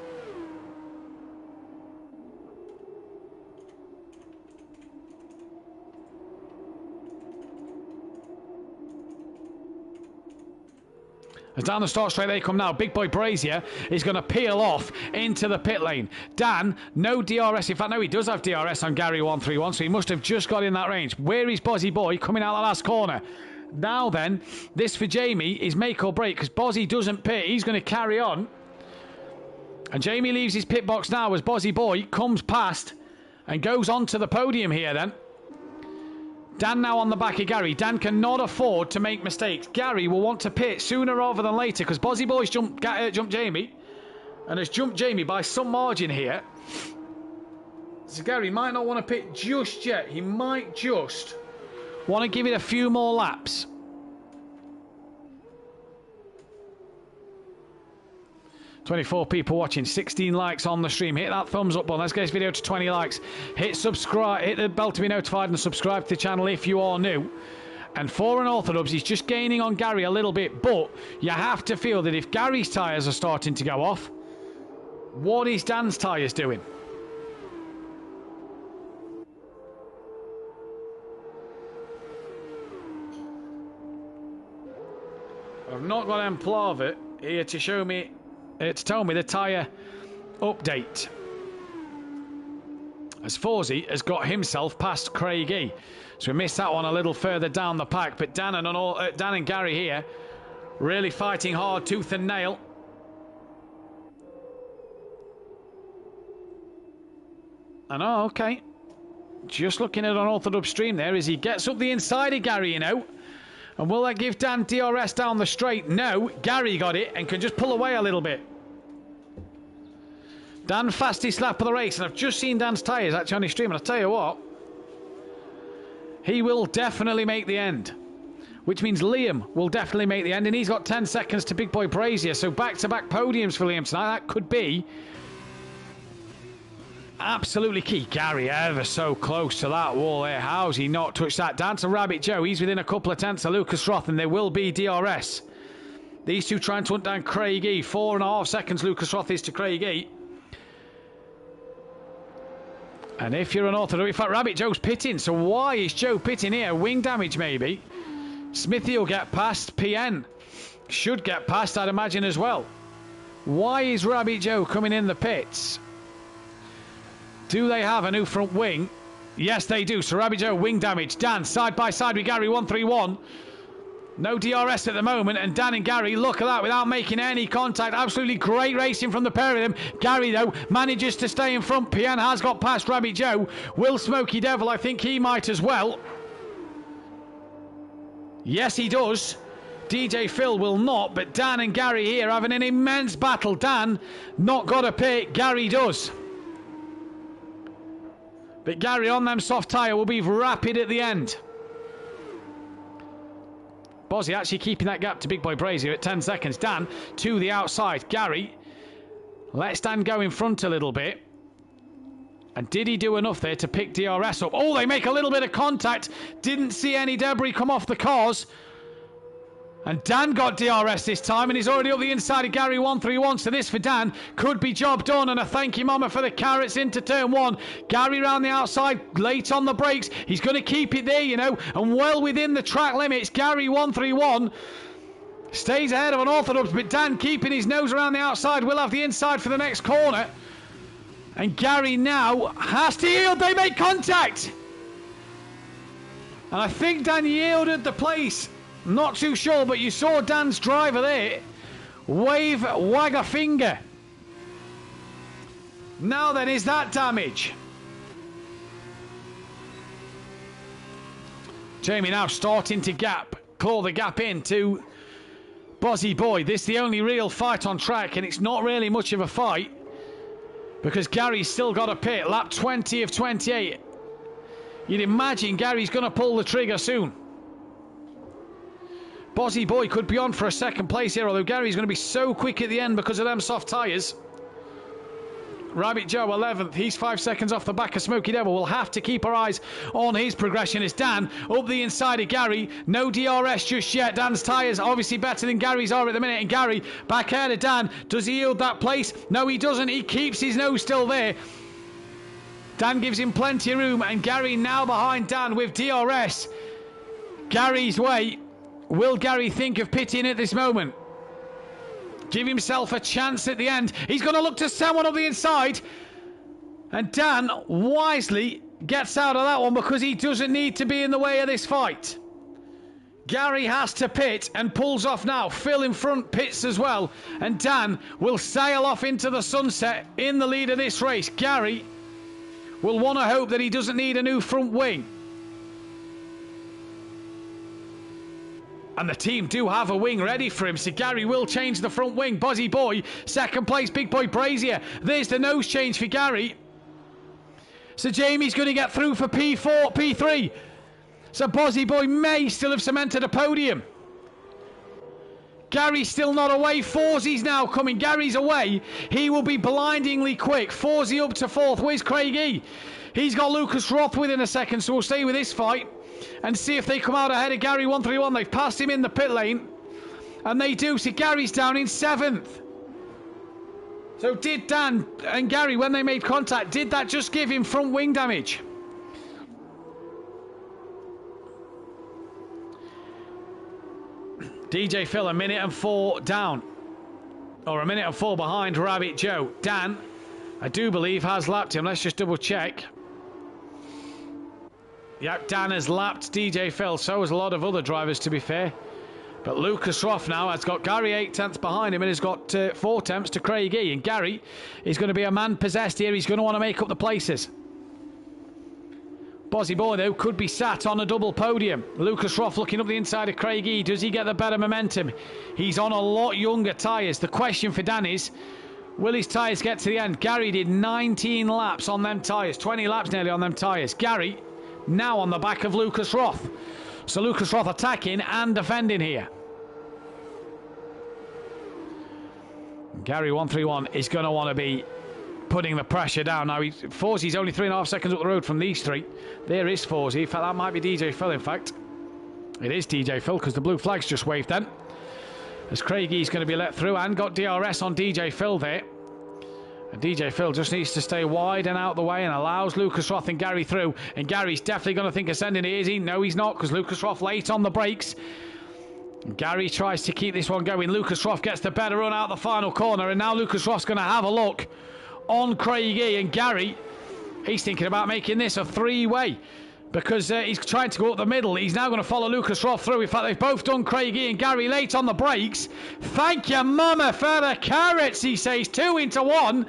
As down the start straight they come now. Big Boy Brazier is going to peel off into the pit lane. Dan, no DRS. In fact, no, he does have DRS on Gary 131, so he must have just got in that range. Where is Bozzy Boy coming out the last corner? Now then, this for Jamie is make or break, because Bozzy doesn't pit. He's going to carry on. And Jamie leaves his pit box now as Bozzy Boy comes past and goes on to the podium here then. Dan now on the back of Gary. Dan cannot afford to make mistakes. Gary will want to pit sooner rather than later, because Bozzy Boy's jumped Jamie and has jumped Jamie by some margin here. So Gary might not want to pit just yet. He might just want to give it a few more laps. "24 people watching, 16 likes on the stream. Hit that thumbs up button. Let's get this video to 20 likes. Hit subscribe, hit the bell to be notified, and subscribe to the channel if you are new. And for unorthodox, he's just gaining on Gary a little bit. But you have to feel that if Gary's tyres are starting to go off, what is Dan's tyres doing? I've not got Emplava here to show me, to tell me the tyre update. As Forsey has got himself past Craigie. So we missed that one a little further down the pack. But Dan and Gary here really fighting hard, tooth and nail. And oh, okay. Just looking at an unorthodox stream there as he gets up the inside of Gary, you know. And will that give Dan DRS down the straight? No. Gary got it and can just pull away a little bit. Dan, fastest lap of the race. And I've just seen Dan's tyres actually on his stream. And I'll tell you what. He will definitely make the end. Which means Liam will definitely make the end. And he's got 10 seconds to Big Boy Brazier. So back-to-back podiums for Liam tonight. That could be absolutely key. Gary ever so close to that wall there. How's he not touched that? Down to Rabbit Joe. He's within a couple of tenths of Lucas Roth, and there will be DRS. These two trying to hunt down Craigie. 4.5 seconds Lucas Roth is to Craigie. And if you're an orthodox, in fact, Rabbit Joe's pitting. So why is Joe pitting here? Wing damage maybe. Smithy will get past. PN should get past, I'd imagine, as well. Why is Rabbit Joe coming in the pits? Do they have a new front wing? Yes, they do. So Rabbit Joe, wing damage. Dan, side by side with Gary, 131. No DRS at the moment. And Dan and Gary, look at that, without making any contact. Absolutely great racing from the pair of them. Gary, though, manages to stay in front. Pian has got past Rabbit Joe. Will Smokey Devil, I think he might as well. Yes, he does. DJ Phil will not, but Dan and Gary here having an immense battle. Dan not got a pit. Gary does. But Gary on them soft tyre will be rapid at the end. Bozzy actually keeping that gap to Big Boy Brazier at 10 seconds. Dan to the outside. Gary lets Dan go in front a little bit. And did he do enough there to pick DRS up? Oh, they make a little bit of contact. Didn't see any debris come off the cars. And Dan got DRS this time, and he's already up the inside of Gary, 131. So this for Dan could be job done, and a thank you mama for the carrots into turn one. Gary round the outside, late on the brakes. He's going to keep it there, you know, and well within the track limits. Gary, 131. Stays ahead of an orthodox, but Dan keeping his nose around the outside. Will have the inside for the next corner. And Gary now has to yield. They make contact. And I think Dan yielded the place. Not too sure, but you saw Dan's driver there wag a finger. Now then, is that damage? Jamie now starting to claw the gap into Bozzy Boy. This is the only real fight on track, and it's not really much of a fight because Gary's still got a pit. Lap 20 of 28. You'd imagine Gary's going to pull the trigger soon. Bozzy Boy could be on for a second place here, although Gary's going to be so quick at the end because of them soft tyres. Rabbit Joe, 11th. He's 5 seconds off the back of Smokey Devil. We'll have to keep our eyes on his progression as Dan up the inside of Gary. No DRS just yet. Dan's tyres obviously better than Gary's are at the minute. And Gary back ahead of Dan. Does he yield that place? No, he doesn't. He keeps his nose still there. Dan gives him plenty of room. And Gary now behind Dan with DRS. Gary's way. Will Gary think of pitting at this moment? Give himself a chance at the end. He's going to look to someone on the inside. And Dan wisely gets out of that one because he doesn't need to be in the way of this fight. Gary has to pit and pulls off now. Phil in front pits as well. And Dan will sail off into the sunset in the lead of this race. Gary will want to hope that he doesn't need a new front wing. And the team do have a wing ready for him, so Gary will change the front wing. Bozzy Boy, second place, Big Boy Brazier. There's the nose change for Gary. So Jamie's going to get through for P4, P3. So Bozzy Boy may still have cemented a podium. Gary's still not away. Forsey's now coming. Gary's away. He will be blindingly quick. Forsey up to fourth. Where's Craigie? He's got Lucas Roth within a second, so we'll stay with this fight. and see if they come out ahead of Gary 131. They've passed him in the pit lane, and they do. See, Gary's down in 7th. So did Dan and Gary, when they made contact, did that just give him front wing damage? DJ Phil, 1:04 down. Or 1:04 behind Rabbit Joe. Dan, I do believe, has lapped him. Let's just double check. Yep, Dan has lapped DJ Phil. So has a lot of other drivers, to be fair. But Lucas Roth now has got Gary 8 tenths behind him and has got 4 tenths to Craig E. And Gary is going to be a man possessed here. He's going to want to make up the places. Bozzy Boy, though, could be sat on a double podium. Lucas Roth looking up the inside of Craig E. Does he get the better momentum? He's on a lot younger tyres. The question for Dan is, will his tyres get to the end? Gary did 19 laps on them tyres. 20 laps nearly on them tyres. Gary now on the back of Lucas Roth. So Lucas Roth attacking and defending here. Gary 131 is going to want to be putting the pressure down. Now, Forzie's only 3.5 seconds up the road from these three. There is Forzie. In fact, that might be DJ Phil, in fact. It is DJ Phil, because the blue flag's just waved then. As Craigie's going to be let through and got DRS on DJ Phil there. And DJ Phil just needs to stay wide and out the way and allows Lucas Roth and Gary through. And Gary's definitely going to think of sending it, is he? No, he's not, because Lucas Roth late on the brakes. Gary tries to keep this one going. Lucas Roth gets the better run out the final corner, and now Lucas Roth's going to have a look on Craigie, and Gary, he's thinking about making this a three-way because he's trying to go up the middle. He's now going to follow Lucas Roth through. In fact, they've both done Craigie and Gary late on the brakes. Thank you, mama, for the carrots, he says. 2 into 1.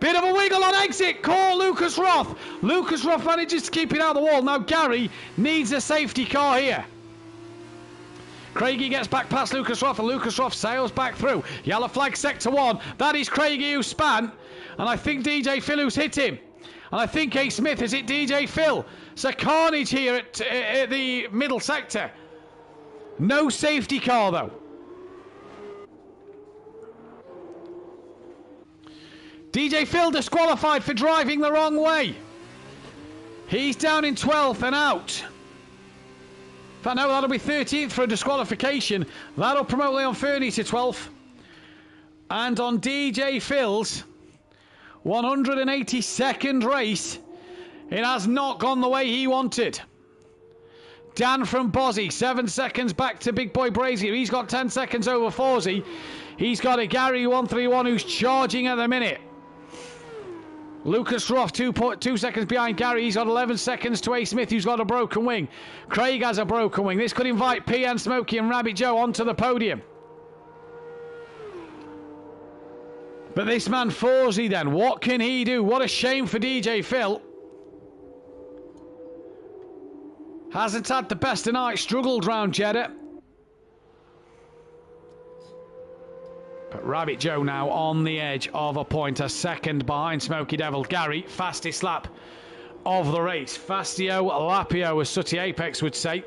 Bit of a wiggle on exit. Call Lucas Roth. Lucas Roth manages to keep it out of the wall. Now Gary needs a safety car here. Craigie gets back past Lucas Roth, and Lucas Roth sails back through. Yellow flag sector 1. That is Craigie who span. And I think DJ Phil who's hit him. And I think A. Smith has hit DJ Phil. So carnage here at the middle sector. No safety car though. DJ Phil disqualified for driving the wrong way. He's down in 12th and out. In fact, no, that'll be 13th for a disqualification. That'll promote Leon Fernie to 12th. And on DJ Phil's 182nd race, it has not gone the way he wanted. Dan from Bozzy, 7 seconds back to Big Boy Brazier. He's got 10 seconds over Forzy. He's got a Gary 131 who's charging at the minute. Lucas Roth, 2 seconds behind Gary. He's got 11 seconds to A. Smith, who's got a broken wing. Craig has a broken wing. This could invite PN, Smokey and Rabbit Joe onto the podium. But this man Forzy then, what can he do? What a shame for DJ Phil. Hasn't had the best of night, struggled round Jeddah. But Rabbit Joe now on the edge of a point, a second behind Smoky Devil. Gary, fastest lap of the race. Fastio Lapio, as Sooty Apex would say.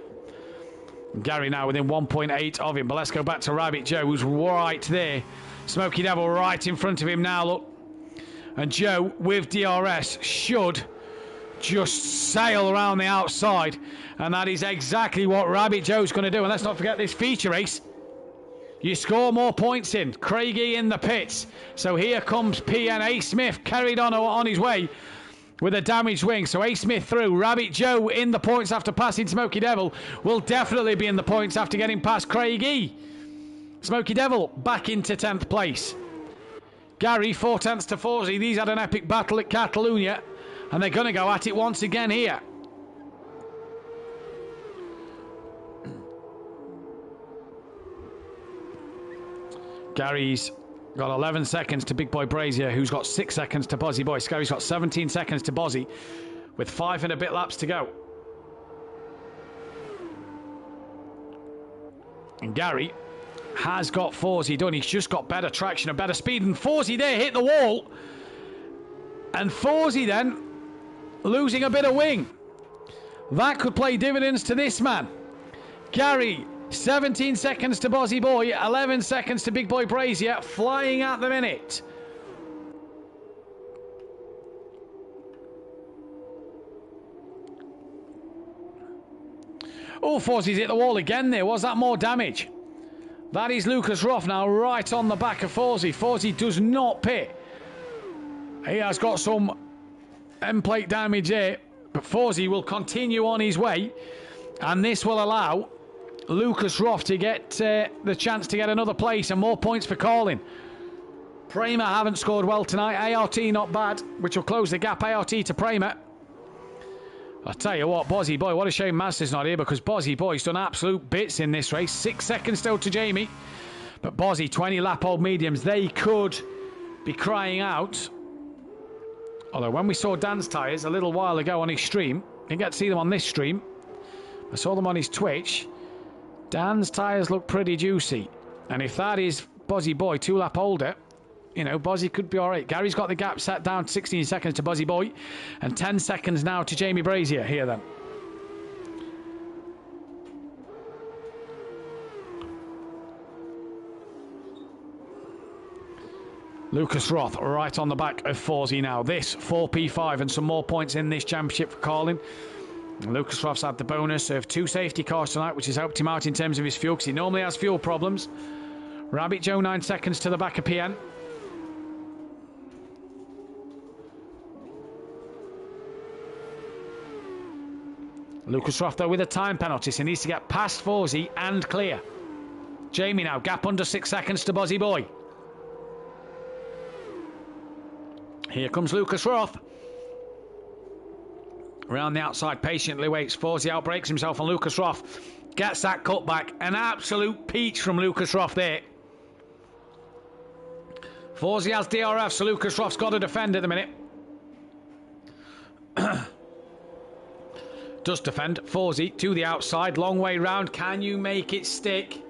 Gary now within 1.8 of him. But let's go back to Rabbit Joe, who's right there. Smoky Devil right in front of him now, look. And Joe, with DRS, should just sail around the outside. And that is exactly what Rabbit Joe's going to do. And let's not forget this feature race. You score more points in. Craigie in the pits. So here comes PN. A. Smith carried on his way with a damaged wing. So A. Smith through. Rabbit Joe in the points after passing Smoky Devil. Will definitely be in the points after getting past Craigie. Smoky Devil back into 10th place. Gary 4 tenths to Forzy. These had an epic battle at Catalunya, and they're going to go at it once again here. Gary's got 11 seconds to Big Boy Brazier, who's got 6 seconds to Bozzy Boy. Gary's got 17 seconds to Bozzy, with 5 and a bit laps to go. And Gary has got Forzy done. He's just got better traction and better speed. And Forzy there hit the wall. And Forzy then losing a bit of wing. That could play dividends to this man. Gary, 17 seconds to Bozzy Boy, 11 seconds to Big Boy Brazier, flying at the minute. Oh, Fozzie's hit the wall again there. Was that more damage? That is Lucas Roth now right on the back of Fawzi. Fawzi does not pit. He has got some end plate damage here, but Fawzi will continue on his way, and this will allow Lucas Roth to get the chance to get another place and more points for calling. Pramer haven't scored well tonight. ART not bad, which will close the gap. ART to Pramer. I'll tell you what, Bozzy Boy, what a shame Master's not here, because Bozzy Boy's done absolute bits in this race. 6 seconds still to Jamie, but Bozzy 20 lap old mediums, they could be crying out. Although when we saw Dan's tyres a little while ago on his stream, didn't get to see them on this stream, I saw them on his Twitch. Dan's tyres look pretty juicy, and if that is Bozzy Boy 2 lap older, you know, Bozzy could be alright. Gary's got the gap set down to 16 seconds to Bozzy Boy, and 10 seconds now to Jamie Brazier here then. Lucas Roth right on the back of Fawzi now. This 4P5 and some more points in this championship for calling. And Lucas Roth's had the bonus of 2 safety cars tonight, which has helped him out in terms of his fuel, because he normally has fuel problems. Rabbit Joe 9 seconds to the back of PN. Lucas Roth though with a time penalty, so he needs to get past Fawzi and clear. Jamie now, gap under 6 seconds to Bozzy Boy. Here comes Lucas Roth. Around the outside, patiently waits. Fawzi outbreaks himself on Lucas Roth. Gets that cutback. An absolute peach from Lucas Roth there. Fawzi has DRF, so Lucas Roth's got to defend at the minute. Does defend. Fawzi to the outside. Long way round. Can you make it stick?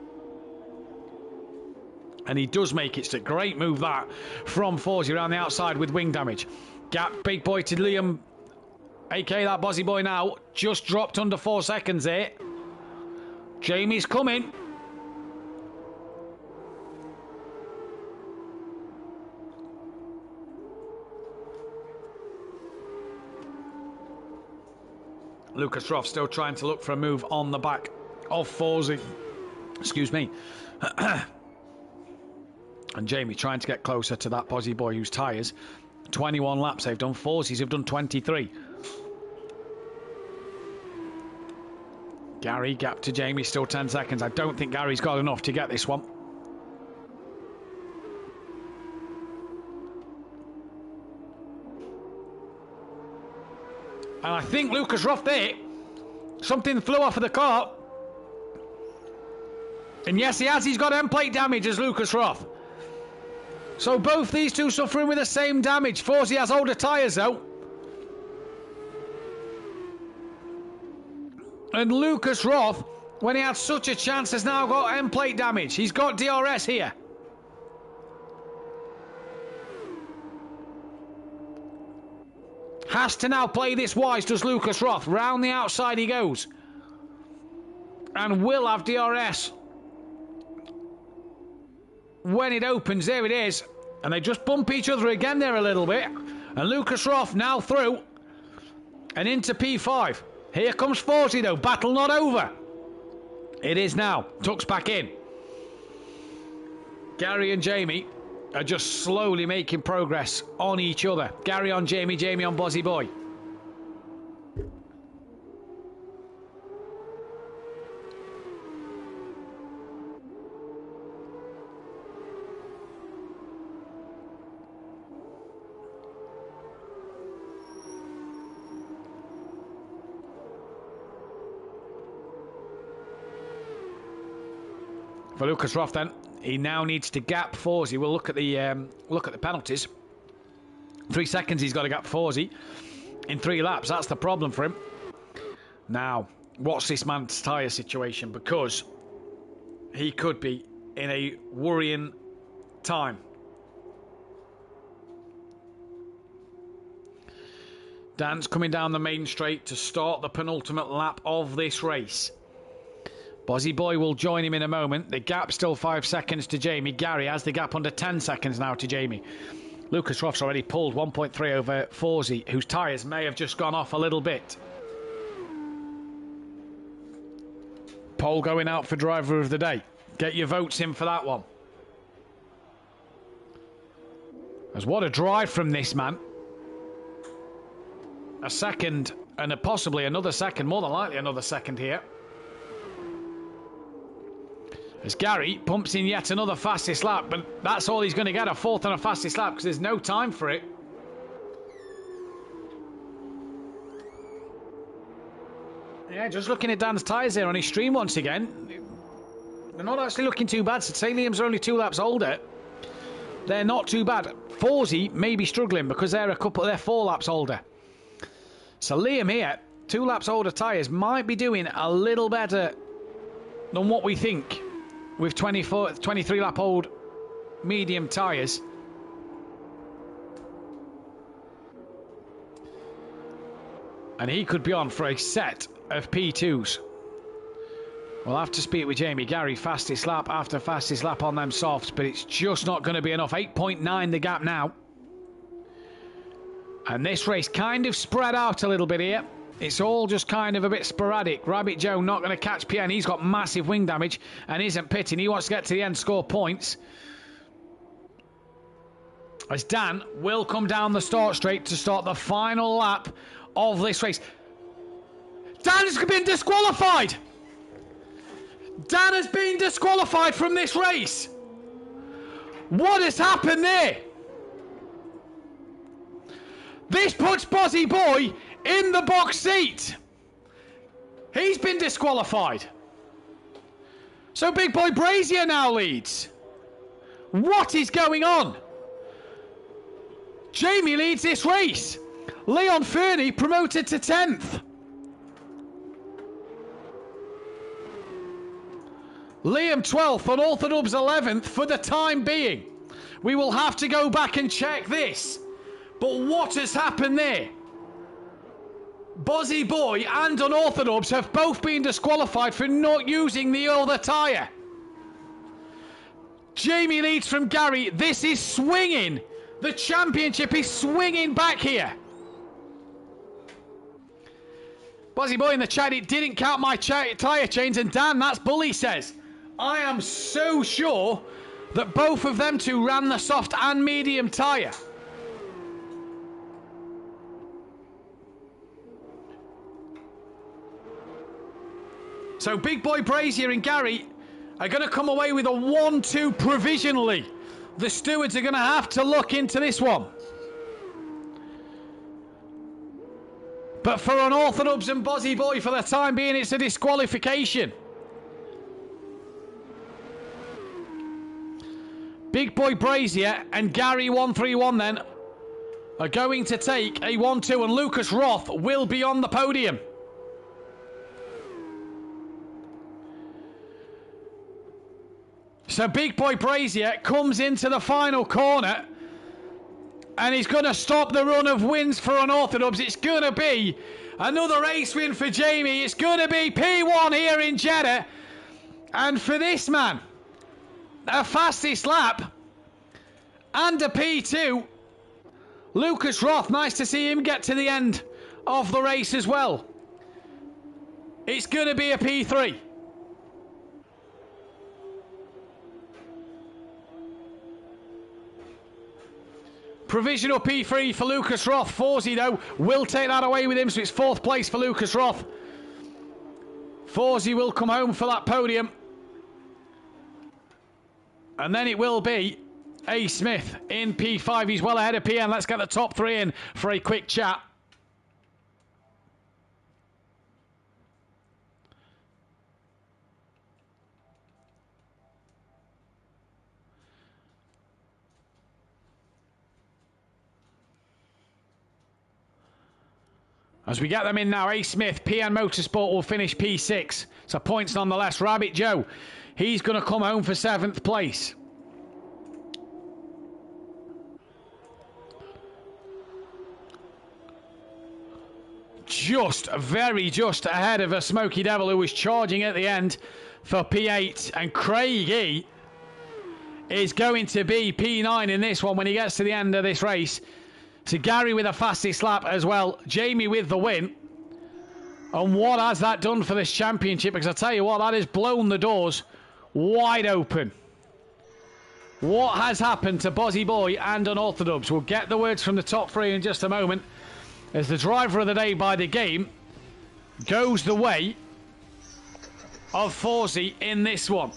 And he does make it stick. Great move that from Fawzi around the outside with wing damage. Gap, big boy to Liam. AK that Bozzy Boy now. Just dropped under 4 seconds there. Jamie's coming. Lucas Roth still trying to look for a move on the back of Fawzi. Excuse me. And Jamie trying to get closer to that Bozzy Boy whose tyres. 21 laps they've done. Fawzi's have done 23. Gary, gap to Jamie, still 10 seconds. I don't think Gary's got enough to get this one. And I think Lucas Roth there, something flew off of the car. And yes, he has. He's got end plate damage as Lucas Roth. So both these two suffering with the same damage. Fawzi has older tyres though. And Lucas Roth, when he had such a chance, has now got end plate damage. He's got DRS here. Has to now play this wise, does Lucas Roth. Round the outside he goes. And will have DRS. When it opens, there it is. And they just bump each other again there a little bit. And Lucas Roth now through. And into P5. Here comes Fawzi though. Battle not over. It is now. Tucks back in. Gary and Jamie are just slowly making progress on each other. Gary on Jamie, Jamie on Bozzy Boy. For Lucas Roth then, he now needs to gap Fawzi. We'll look at the penalties. 3 seconds he's got to gap Fawzi in 3 laps. That's the problem for him. Now, what's this man's tyre situation? Because he could be in a worrying time. Dan's coming down the main straight to start the penultimate lap of this race. Bozzy Boy will join him in a moment. The gap still 5 seconds to Jamie. Gary has the gap under 10 seconds now to Jamie. Lucas Roth's already pulled 1.3 over Fawzi, whose tyres may have just gone off a little bit. Poll going out for driver of the day. Get your votes in for that one. As what a drive from this man. A second and possibly another second, more than likely another second here. As Gary pumps in yet another fastest lap, but that's all he's going to get, a fourth and a fastest lap, because there's no time for it. Yeah, just looking at Dan's tyres there on his stream once again. They're not actually looking too bad. Liam's are only 2 laps older. They're not too bad. Forsey may be struggling because they're 4 laps older. So Liam here, 2 laps older tyres, might be doing a little better than what we think with 23 lap old medium tyres. And he could be on for a set of P2s. We'll have to speak with Jamie. Gary, fastest lap after fastest lap on them softs, but it's just not going to be enough. 8.9 the gap now. And this race kind of spread out a little bit here. It's all just kind of a bit sporadic. Rabbit Joe not going to catch PN. He's got massive wing damage and isn't pitting. He wants to get to the end, score points. As Dan will come down the start straight to start the final lap of this race. Dan has been disqualified! Dan has been disqualified from this race! What has happened there? This puts Bozzy Boy in the box seat. He's been disqualified. So Big Boy Brazier now leads. What is going on? Jamie leads this race. Leon Fernie promoted to 10th. Liam 12th and Orthodubs 11th for the time being. We will have to go back and check this. But what has happened there? Bozzy Boy and Unorthodox have both been disqualified for not using the other tyre. Jamie leads from Gary. This is swinging. The championship is swinging back here. Bozzy Boy in the chat, it didn't count my tyre chains. And Dan, that's Bully says. I am so sure that both of them two ran the soft and medium tyre. So Big Boy Brazier and Gary are going to come away with a 1-2 provisionally. The stewards are going to have to look into this one. But for Unorthodox and Bozzy Boy, for the time being, it's a disqualification. Big Boy Brazier and Gary 131 then are going to take a 1-2, and Lucas Roth will be on the podium. So Big Boy Brazier comes into the final corner and he's going to stop the run of wins for Unorthodox. It's going to be another race win for Jamie. It's going to be P1 here in Jeddah. And for this man, a fastest lap and a P2. Lucas Roth, nice to see him get to the end of the race as well. It's going to be a P3. Provisional P3 for Lucas Roth. Forsey, though, will take that away with him, so it's 4th place for Lucas Roth. Forsey will come home for that podium. And then it will be A. Smith in P5. He's well ahead of PN. Let's get the top 3 in for a quick chat. As we get them in now, A. Smith, PN Motorsport will finish P6. So points nonetheless. Rabbit Joe, he's going to come home for 7th place. Very just ahead of a Smoky Devil who was charging at the end for P8. And Craigie is going to be P9 in this one when he gets to the end of this race. So Gary with a fastest lap as well. Jamie with the win. And what has that done for this championship? Because I tell you what, that has blown the doors wide open. What has happened to Bozzy Boy and Unorthodox? We'll get the words from the top three in just a moment. As the driver of the day by the game goes the way of Forsey in this one.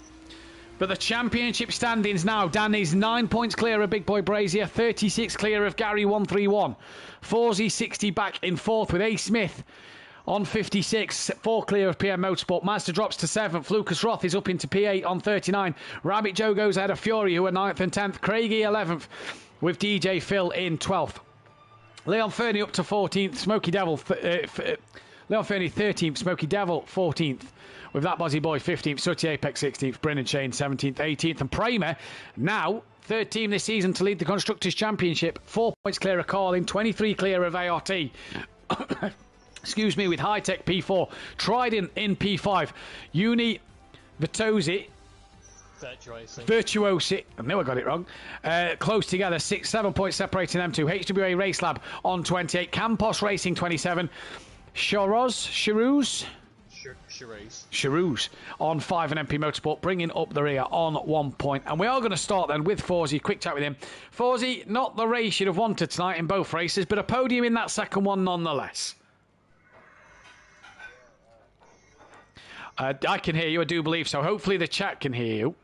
But the championship standings now, Dan is 9 points clear of Big Boy Brazier, 36 clear of Gary 131. Forsey 60 back in fourth with A. Smith on 56, 4 clear of PM Motorsport. Mazda drops to 7th. Lucas Roth is up into P8 on 39. Rabbit Joe goes ahead of Fury, who are 9th and 10th. Craigie 11th with DJ Phil in 12th. Leon Fernie up to 14th. Smoky Devil... Leon Fernie 13th, Smoky Devil 14th. With that Bozzy Boy 15th, Sooty Apex 16th, Brennan Shane 17th, 18th, and Pramer now third team this season to lead the Constructors' Championship. 4 points clear of Carlin, 23 clear of ART. Excuse me, with High-Tech P4, Trident in P5, Uni Vitosi, Virtuosi, I knew I got it wrong, close together, 7 points separating them two. HWA Race Lab on 28, Campos Racing 27, Charuz on 5, and MP Motorsport bringing up the rear on 1 point. And we are going to start then with Forsey. Quick chat with him. Forsey, not the race you'd have wanted tonight in both races, but a podium in that second one nonetheless. I can hear you, I do believe so. Hopefully the chat can hear you.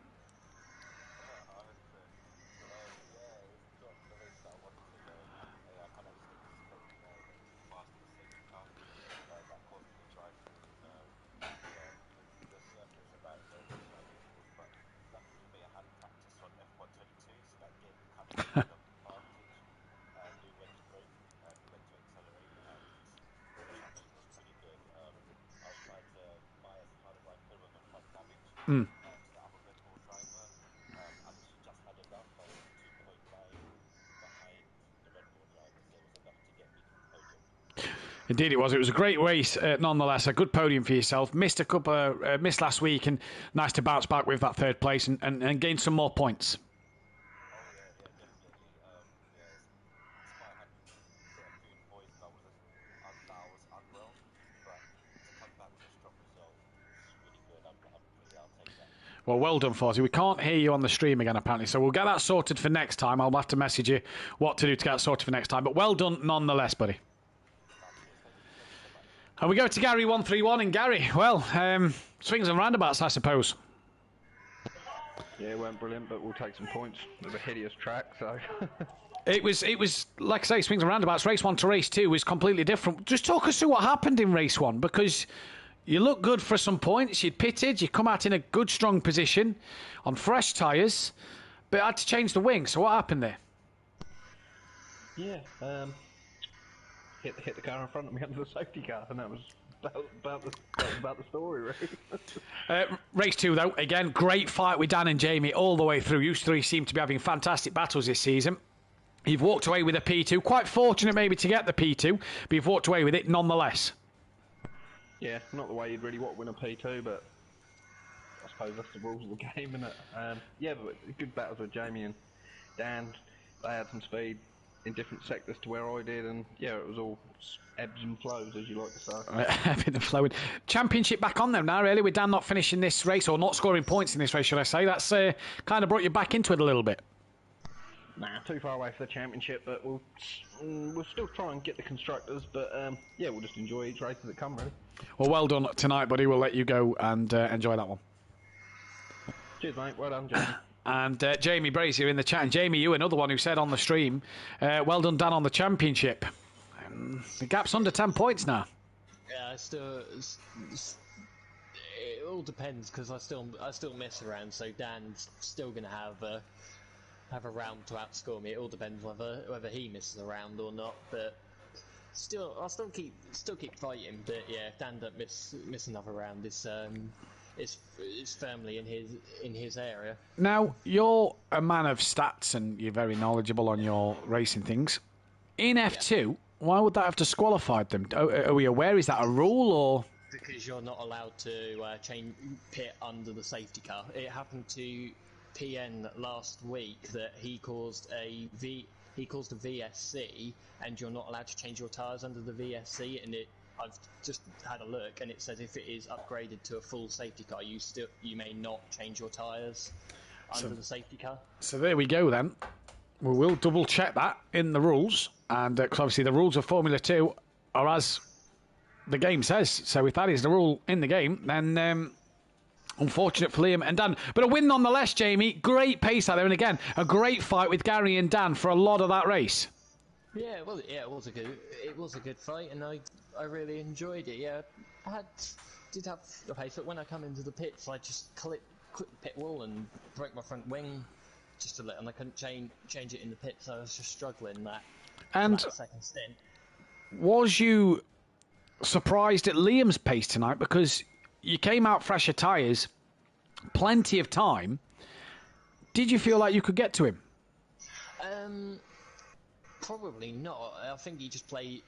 Indeed it was. It was a great race nonetheless. A good podium for yourself. Missed last week, and nice to bounce back with that third place and gain some more points. Well done, Forsey. We can't hear you on the stream again, apparently, so we'll get that sorted for next time. I'll have to message you what to do to get that sorted for next time. But well done nonetheless, buddy. And we go to Gary 131, and Gary, well, swings and roundabouts, I suppose. Yeah, it weren't brilliant, but we'll take some points. It was a hideous track, so... It was, like I say, swings and roundabouts. Race 1 to race 2 was completely different. Just talk us through what happened in race 1, because you look good for some points. You'd pitted, you come out in a good, strong position on fresh tyres, but had to change the wing. So what happened there? Yeah, hit the car in front of me under the safety car, and that was about the story, really. Race 2, though, again, great fight with Dan and Jamie all the way through. You three seem to be having fantastic battles this season. You've walked away with a P2. Quite fortunate maybe to get the P2, but you've walked away with it nonetheless. Yeah, not the way you'd really want to win a P2, but I suppose that's the rules of the game, isn't it? Yeah, but good battles with Jamie and Dan. They had some speed in different sectors to where I did, and yeah, it was all ebbs and flows, as you like to say. Ebbing and flowing. Championship back on them now, really, with Dan not finishing this race, or not scoring points in this race, should I say. That's kind of brought you back into it a little bit. Nah, too far away for the championship, but we'll still try and get the constructors, but yeah, we'll just enjoy each race as it comes, really. Well done tonight, buddy. We'll let you go and enjoy that one. Cheers, mate. Well done, Jamie. And Jamie Brazier in the chat. And Jamie, you, another one who said on the stream, well done, Dan, on the championship. The gap's under 10 points now. Yeah, it all depends, because I still mess around, so Dan's still going to have a round to outscore me. It all depends whether he misses a round or not, but I'll still keep fighting. But yeah, if Dan don't miss another round, it's firmly in his area. Now, you're a man of stats and you're very knowledgeable on your racing things. In F2, why would that have disqualified them? Are we aware? Is that a rule, or...? Because you're not allowed to change pit under the safety car. It happened to PN last week that he caused a VSC, and you're not allowed to change your tyres under the VSC, and I've just had a look, and it says if it is upgraded to a full safety car, you may not change your tyres under the safety car. So there we go then. We will double check that in the rules, and 'cause obviously the rules of Formula 2 are as the game says. So if that is the rule in the game, then unfortunate for Liam and Dan. But a win nonetheless, Jamie. Great pace out there, and again, a great fight with Gary and Dan for a lot of that race. Yeah, it was a good fight, and I really enjoyed it. Yeah, did have the pace, but when I come into the pits, I just clipped the pit wall and broke my front wing just a little, and I couldn't change it in the pits. So I was just struggling that second stint. Was you surprised at Liam's pace tonight, because you came out fresher tyres, plenty of time? Did you feel like you could get to him? Probably not. I think he just played.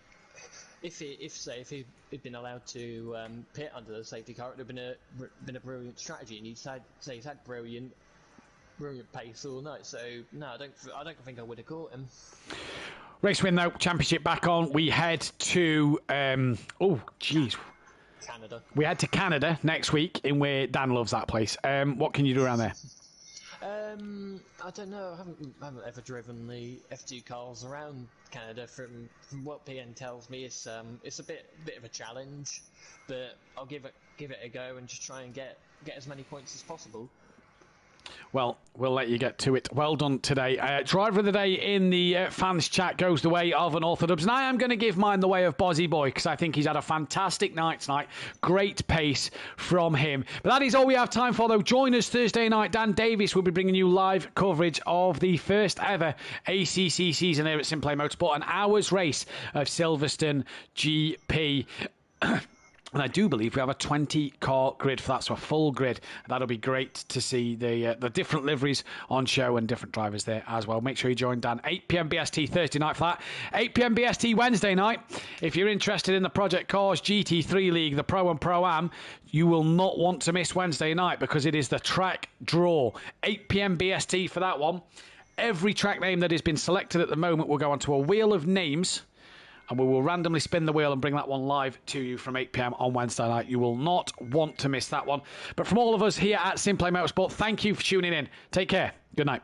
If he'd been allowed to pit under the safety car, it would have been a brilliant strategy, and he's had brilliant pace all night. So no, I don't think I would have caught him. Race win though, championship back on. We head to Canada. We head to Canada next week, in where Dan loves that place. What can you do around there? I don't know. I haven't ever driven the F2 cars around Canada. From what PN tells me, it's a bit of a challenge, but I'll give it a go and just try and get as many points as possible. Well, we'll let you get to it. Well done today. Driver of the day in the fans chat goes the way of an Orthodubs, and I am going to give mine the way of Bozzy Boy, because I think he's had a fantastic night tonight. Great pace from him. But that is all we have time for, though. Join us Thursday night. Dan Davis will be bringing you live coverage of the first ever ACC season here at Simplay Motorsport, an hour's race of Silverstone GP. And I do believe we have a 20-car grid for that, so a full grid. That'll be great to see the different liveries on show and different drivers there as well. Make sure you join Dan 8 p.m. BST Thursday night for that. 8 p.m. BST Wednesday night. If you're interested in the Project Cars GT3 League, the Pro and Pro-Am, you will not want to miss Wednesday night, because it is the track draw. 8 p.m. BST for that one. Every track name that has been selected at the moment will go onto a wheel of names, and we will randomly spin the wheel and bring that one live to you from 8 p.m. on Wednesday night. You will not want to miss that one. But from all of us here at Simplay Motorsport, thank you for tuning in. Take care. Good night.